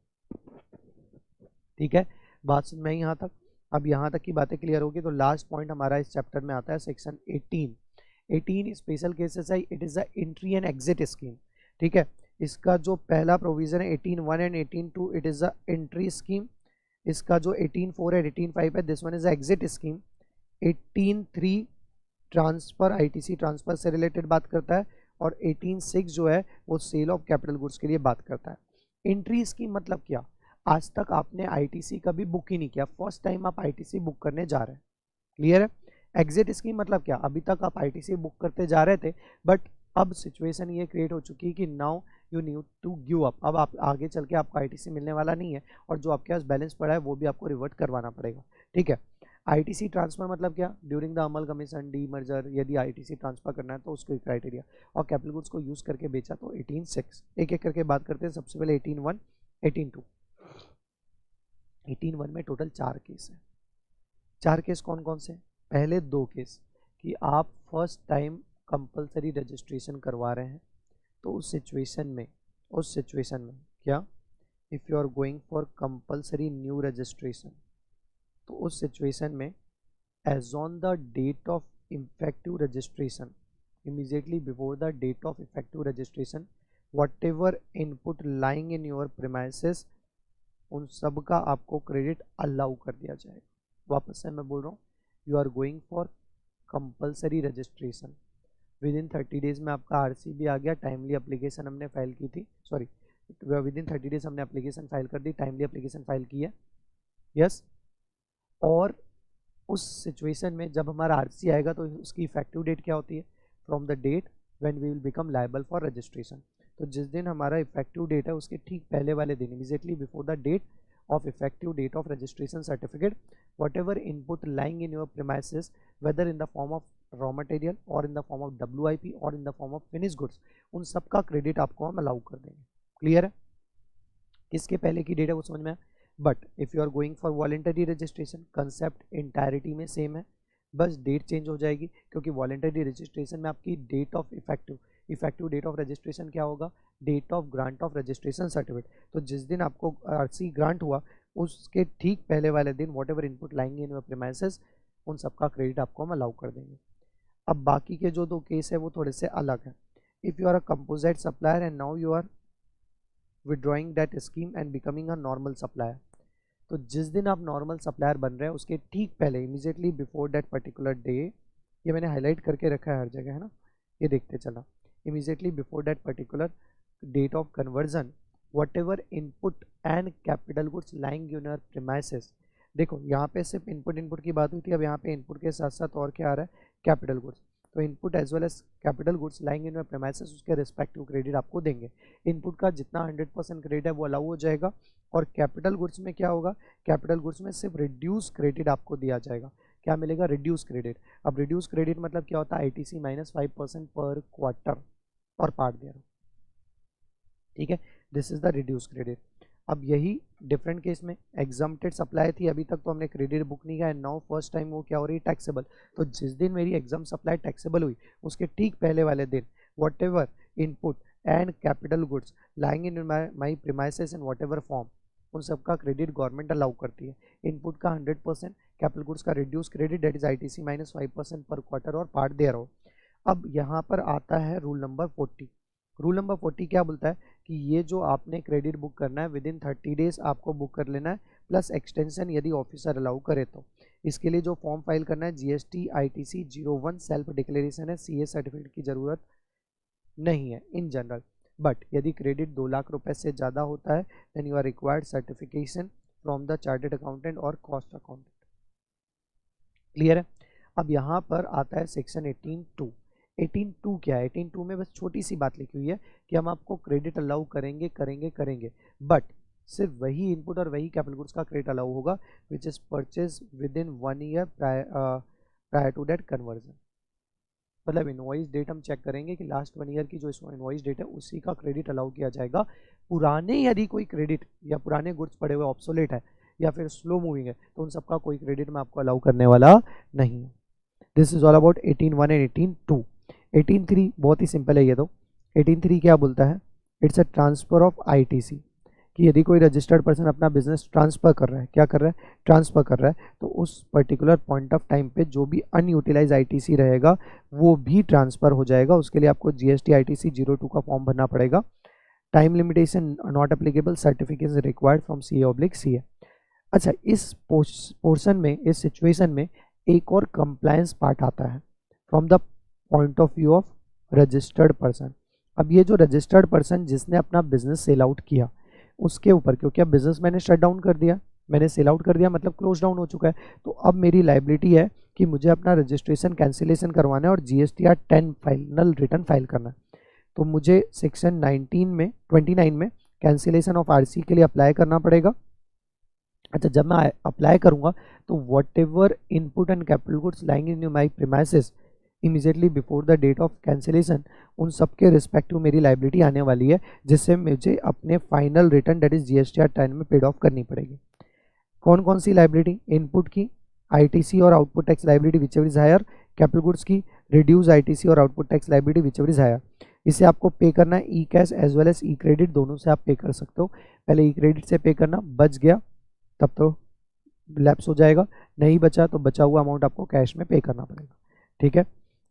ठीक है, बात समझ में आई यहाँ तक? अब यहाँ तक की बातें क्लियर होगी तो लास्ट पॉइंट हमारा इस चैप्टर में आता है सेक्शन 18 स्पेशल केसेस है। It is the entry and exit scheme. ठीक है, इसका जो पहला प्रोविजन है 18(1) and 18(2) it is the entry scheme. इसका जो 18(4) है 18(5) है, this one is the exit scheme. 18(3) transfer, ITC transfer से रिलेटेड बात करता है, और 18(6) जो है वो सेल ऑफ कैपिटल गुड्स के लिए बात करता है। एंट्री स्कीम मतलब क्या? आज तक आपने आईटीसी कभी बुक ही नहीं किया, फर्स्ट टाइम आप आईटीसी बुक करने जा रहे हैं। क्लियर है? एग्जिट स्कीम मतलब क्या? अभी तक आप आईटीसी बुक करते जा रहे थे, बट अब सिचुएशन ये क्रिएट हो चुकी है कि now you need to give up. अब आप आगे चल के आपको आईटीसी मिलने वाला नहीं है, और जो आपके पास बैलेंस पड़ा है वो भी आपको रिवर्ट करवाना पड़ेगा। ठीक है, आईटीसी ट्रांसफर मतलब क्या? During the Amal commission, D merger, यदि आईटीसी ट्रांसफर करना है तो उसके क्राइटेरिया, और कैपिटल गुड्स को यूज करके बेचा तो 18(6). एक एक करके बात करते हैं। सबसे पहले 18(1), 18(2). 18(1) में टोटल 4 केस है। 4 केस कौन कौन से? पहले 2 केस कि आप फर्स्ट टाइम कंपलसरी रजिस्ट्रेशन करवा रहे हैं, तो उस सिचुएशन में क्या, if you are going for compulsory new registration, तो उस सिचुएशन में as on the date of effective registration, immediately before the date of effective registration, whatever input lying in your premises, उन सब का आपको credit allow कर दिया जाएगा। वापस से मैं बोल रहा हूँ, you are going for compulsory registration, within 30 days में आपका आरसी भी आ गया, टाइमली एप्लीकेशन हमने फाइल की थी, सॉरी विद इन 30 डेज हमने एप्लीकेशन फाइल कर दी, टाइमली एप्लीकेशन फाइल की है, यस। और उस सिचुएशन में जब हमारा आरसी आएगा तो उसकी इफेक्टिव डेट क्या होती है? From the date when we will become liable for registration. तो जिस दिन हमारा इफेक्टिव डेट है उसके ठीक पहले वाले दिन, immediately before the date of effective date of registration certificate, whatever input lying in your premises, whether in the form of raw material or in the form of WIP or in the form of finished goods, उन सब का credit आपको हम allow कर देंगे। Clear है? किसके पहले की डेट है वो समझ में आया? But if you are going for voluntary registration, concept entirety में सेम है, बस डेट चेंज हो जाएगी, क्योंकि वॉलेंटरी रजिस्ट्रेशन में आपकी date of effective date of registration क्या होगा? Date of grant of registration certificate. तो जिस दिन आपको आरसी ग्रांट हुआ उसके ठीक पहले वाले दिन वॉट एवर इनपुट लाएंगे इन योर प्रीमाइसेस, उन सबका क्रेडिट आपको हम अलाउ कर देंगे। अब बाकी के जो 2 केस है वो थोड़े से अलग है। If you are a composite supplier and now you are withdrawing that scheme and becoming a normal supplier, तो जिस दिन आप नॉर्मल सप्लायर बन रहे हैं उसके ठीक पहले, immediately before that particular day, ये मैंने हाईलाइट करके रखा है हर जगह, है ना, ये देखते चला, immediately before that particular date of conversion, whatever input and capital goods lying in your premises. देखो यहाँ पे सिर्फ इनपुट की बात हुई थी, अब यहाँ पे इनपुट के साथ साथ और क्या आ रहा है? Capital goods. तो input as well as capital goods lying in your premises, उसके रिस्पेक्टिव क्रेडिट आपको देंगे। इनपुट का जितना 100% क्रेडिट है वो अलाउ हो जाएगा, और कैपिटल गुड्स में क्या होगा? कैपिटल गुड्स में सिर्फ रिड्यूस क्रेडिट आपको दिया जाएगा। क्या मिलेगा? Reduce credit. अब रिड्यूस क्रेडिट मतलब क्या होता है? आईटीसी -5% पर क्वार्टर, और पार्ट दे रहा हूँ, ठीक है, this is the reduce credit. अब यही डिफरेंट केस में एग्जाम्प्टेड सप्लाई थी, अभी तक तो हमने क्रेडिट बुक नहीं किया है, नाउ फर्स्ट टाइम वो क्या हो रही है, टैक्सेबल। तो जिस दिन मेरी एग्जाम सप्लाई टैक्सेबल हुई उसके ठीक पहले वाले दिन what ever input and capital goods lying in my premises in what ever form, उन सबका क्रेडिट गवर्नमेंट अलाउ करती है। इनपुट का 100%, कैपिटल गुड्स का reduce credit that is ITC minus 5% पर क्वार्टर और पार्ट दे रहा हो। अब यहाँ पर आता है रूल नंबर 40। रूल नंबर 40 क्या बोलता है कि ये जो आपने क्रेडिट बुक करना है विद इन 30 डेज आपको बुक कर लेना है, प्लस एक्सटेंशन यदि ऑफिसर अलाउ करे तो। इसके लिए जो फॉर्म फाइल करना है GST ITC 01 सेल्फ डिक्लेरेशन है, CA सर्टिफिकेट की ज़रूरत नहीं है इन जनरल। बट यदि क्रेडिट 2 लाख रुपए से ज़्यादा होता है then you are required certification from the chartered accountant or cost accountant. Clear है। अब यहाँ पर आता है सेक्शन 18(2). 18(2) क्या है? 18(2) में बस छोटी सी बात लिखी हुई है कि हम आपको क्रेडिट अलाउ करेंगे, बट सिर्फ वही इनपुट और वही कैपिटल गुड्स का क्रेडिट अलाउ होगा which is purchase within 1 year prior to that conversion. मतलब इनवॉइस डेट हम चेक करेंगे कि लास्ट 1 ईयर की जो इनवॉइस डेट है उसी का क्रेडिट अलाउ किया जाएगा। पुराने यदि कोई क्रेडिट या पुराने गुड्स पड़े हुए ऑब्सोलेट है या फिर स्लो मूविंग है तो उन सबका कोई क्रेडिट मैं आपको अलाउ करने वाला नहीं। This is all about 18(1) and 18(2). 18(3) बहुत ही सिंपल है ये तो। 18(3) क्या बोलता है? It's a transfer of ITC, कि यदि कोई रजिस्टर्ड पर्सन अपना बिजनेस ट्रांसफर कर रहा है, क्या कर रहा है? ट्रांसफर कर रहा है, तो उस पर्टिकुलर पॉइंट ऑफ टाइम पे जो भी अनयूटिलाइज ITC रहेगा वो भी ट्रांसफर हो जाएगा। उसके लिए आपको GST ITC 02 का फॉर्म भरना पड़ेगा। Time limitation not applicable, certification required from CA/CA। अच्छा, इस पोर्शन में, इस सिचुएशन में एक और कंप्लायंस पार्ट आता है from the point of view of registered person. अब ये जो रजिस्टर्ड पर्सन जिसने अपना बिजनेस सेल आउट किया उसके ऊपर, क्योंकि अब बिजनेस मैंने शट डाउन कर दिया, मैंने सेल आउट कर दिया, मतलब क्लोज डाउन हो चुका है, तो अब मेरी लाइबिलिटी है कि मुझे अपना रजिस्ट्रेशन कैंसिलेशन करवाना है और GSTR 10 फाइनल रिटर्न फाइल करना है। तो मुझे सेक्शन 29 में कैंसिलेशन ऑफ RC के लिए अप्लाई करना पड़ेगा। अच्छा, जब मैं अप्लाई करूंगा तो whatever input and capital goods lying in my premises immediately before the date of cancellation, उन सब के रिस्पेक्टिव मेरी लाइबिलिटी आने वाली है, जिससे मुझे अपने final return that is GSTR 10 में पेड ऑफ करनी पड़ेगी। कौन कौन सी लाइबिलिटी? इनपुट की ITC और output tax liability whichever is higher, capital goods की रिड्यूस ITC और output tax liability whichever is higher. इसे आपको पे करना है e cash as well as e credit, दोनों से आप पे कर सकते हो। पहले ई क्रेडिट से पे करना, बच गया तब तो लैप्स हो जाएगा, नहीं बचा तो बचा हुआ अमाउंट आपको कैश में पे करना पड़ेगा। ठीक है।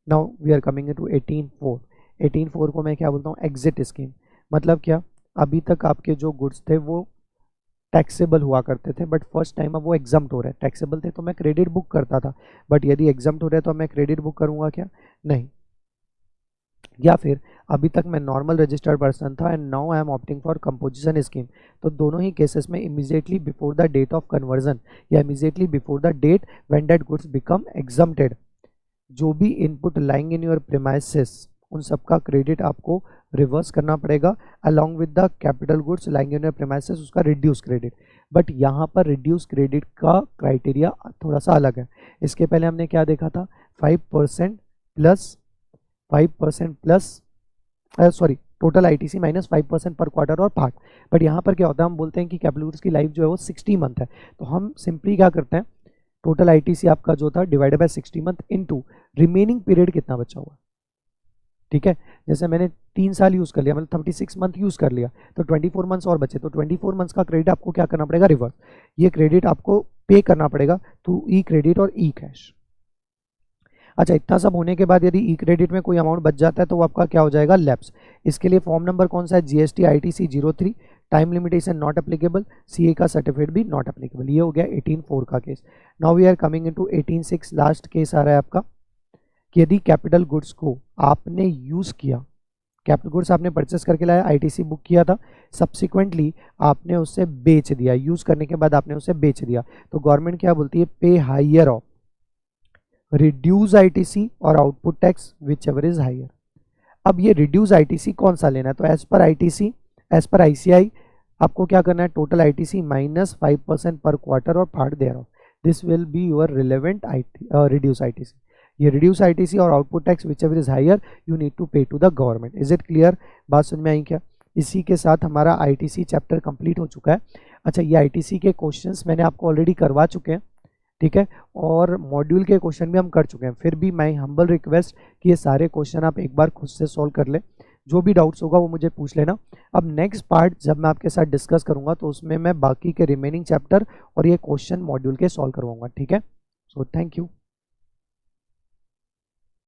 Now we are coming to 18(4). 18(4) को मैं क्या बोलता हूँ? Exit scheme. मतलब क्या? अभी तक आपके जो गुड्स थे वो टैक्सेबल हुआ करते थे, बट फर्स्ट टाइम अब वो एग्जम्प्ट हो रहे हैं। टैक्सेबल थे तो मैं क्रेडिट बुक करता था, बट यदि एग्जम्प्ट हो रहे हैं तो मैं क्रेडिट बुक करूंगा क्या? नहीं। या फिर अभी तक मैं नॉर्मल रजिस्टर्ड पर्सन था and now I am opting for composition scheme, तो दोनों ही केसेस में immediately before the date of conversion या immediately before the date when that goods become exempted, जो भी input lying in your premises उन सबका क्रेडिट आपको रिवर्स करना पड़ेगा along with the capital goods lying in your premises, उसका reduce credit. But यहाँ पर रिड्यूस क्रेडिट का क्राइटेरिया थोड़ा सा अलग है। इसके पहले हमने क्या देखा था? 5% प्लस टोटल ITC माइनस 5% पर क्वार्टर और पार्ट। बट यहाँ पर क्या होता है? हम बोलते हैं कि कैपिटल गुड्स की लाइफ जो है वो 60 मंथ है, तो हम सिंपली क्या करते हैं, टोटल ITC आपका जो था divided by 60 month into remaining period कितना बचा हुआ। ठीक है। जैसे मैंने 3 साल यूज कर लिया, मतलब 36 मंथ यूज कर लिया, तो 24 मंथ्स और बचे, तो 24 मंथ्स का क्रेडिट आपको क्या करना पड़ेगा? रिवर्स। ये क्रेडिट आपको पे करना पड़ेगा टू ई क्रेडिट और ई कैश। अच्छा, इतना सब होने के बाद यदि ई क्रेडिट में कोई अमाउंट बच जाता है तो वो आपका क्या हो जाएगा? लैप्स। इसके लिए फॉर्म नंबर कौन सा है? GST ITC 03, time limitation not applicable, CA का सर्टिफिकेट भी नॉट एप्लीकेबल। ये हो गया 18(4) का case. Now we are coming into 18(6). Last case आ रहा है आपका कि यदि कैपिटल गुड्स को आपने यूज किया, कैपिटल गुड्स आपने परचेस करके लाया, ITC बुक किया था, सब्सिक्वेंटली आपने उसे बेच दिया, यूज करने के बाद आपने उसे बेच दिया, तो गवर्नमेंट क्या बोलती है? Pay higher of reduce ITC और output tax whichever is higher. अब ये रिड्यूस ITC कौन सा लेना है? तो एज पर ICI आपको क्या करना है? टोटल ITC माइनस 5% पर क्वार्टर और part thereof, this will be your relevant reduce ITC। ये रिड्यूस ITC और output tax whichever is higher you need to pay to the government. Is it clear? बात समझ में आई क्या? इसी के साथ हमारा आईटीसी चैप्टर कंप्लीट हो चुका है। अच्छा, ये आईटीसी के क्वेश्चंस मैंने आपको ऑलरेडी करवा चुके हैं, ठीक है, और मॉड्यूल के क्वेश्चन भी हम कर चुके हैं। फिर भी मैं हम्बल रिक्वेस्ट कि ये सारे क्वेश्चन आप एक बार खुद से सॉल्व कर लें। जो भी डाउट्स होगा वो मुझे पूछ लेना। अब नेक्स्ट पार्ट जब मैं आपके साथ डिस्कस करूंगा तो उसमें मैं बाकी के रिमेनिंग चैप्टर और ये क्वेश्चन मॉड्यूल के सॉल्व करवाऊंगा, ठीक है। So thank you.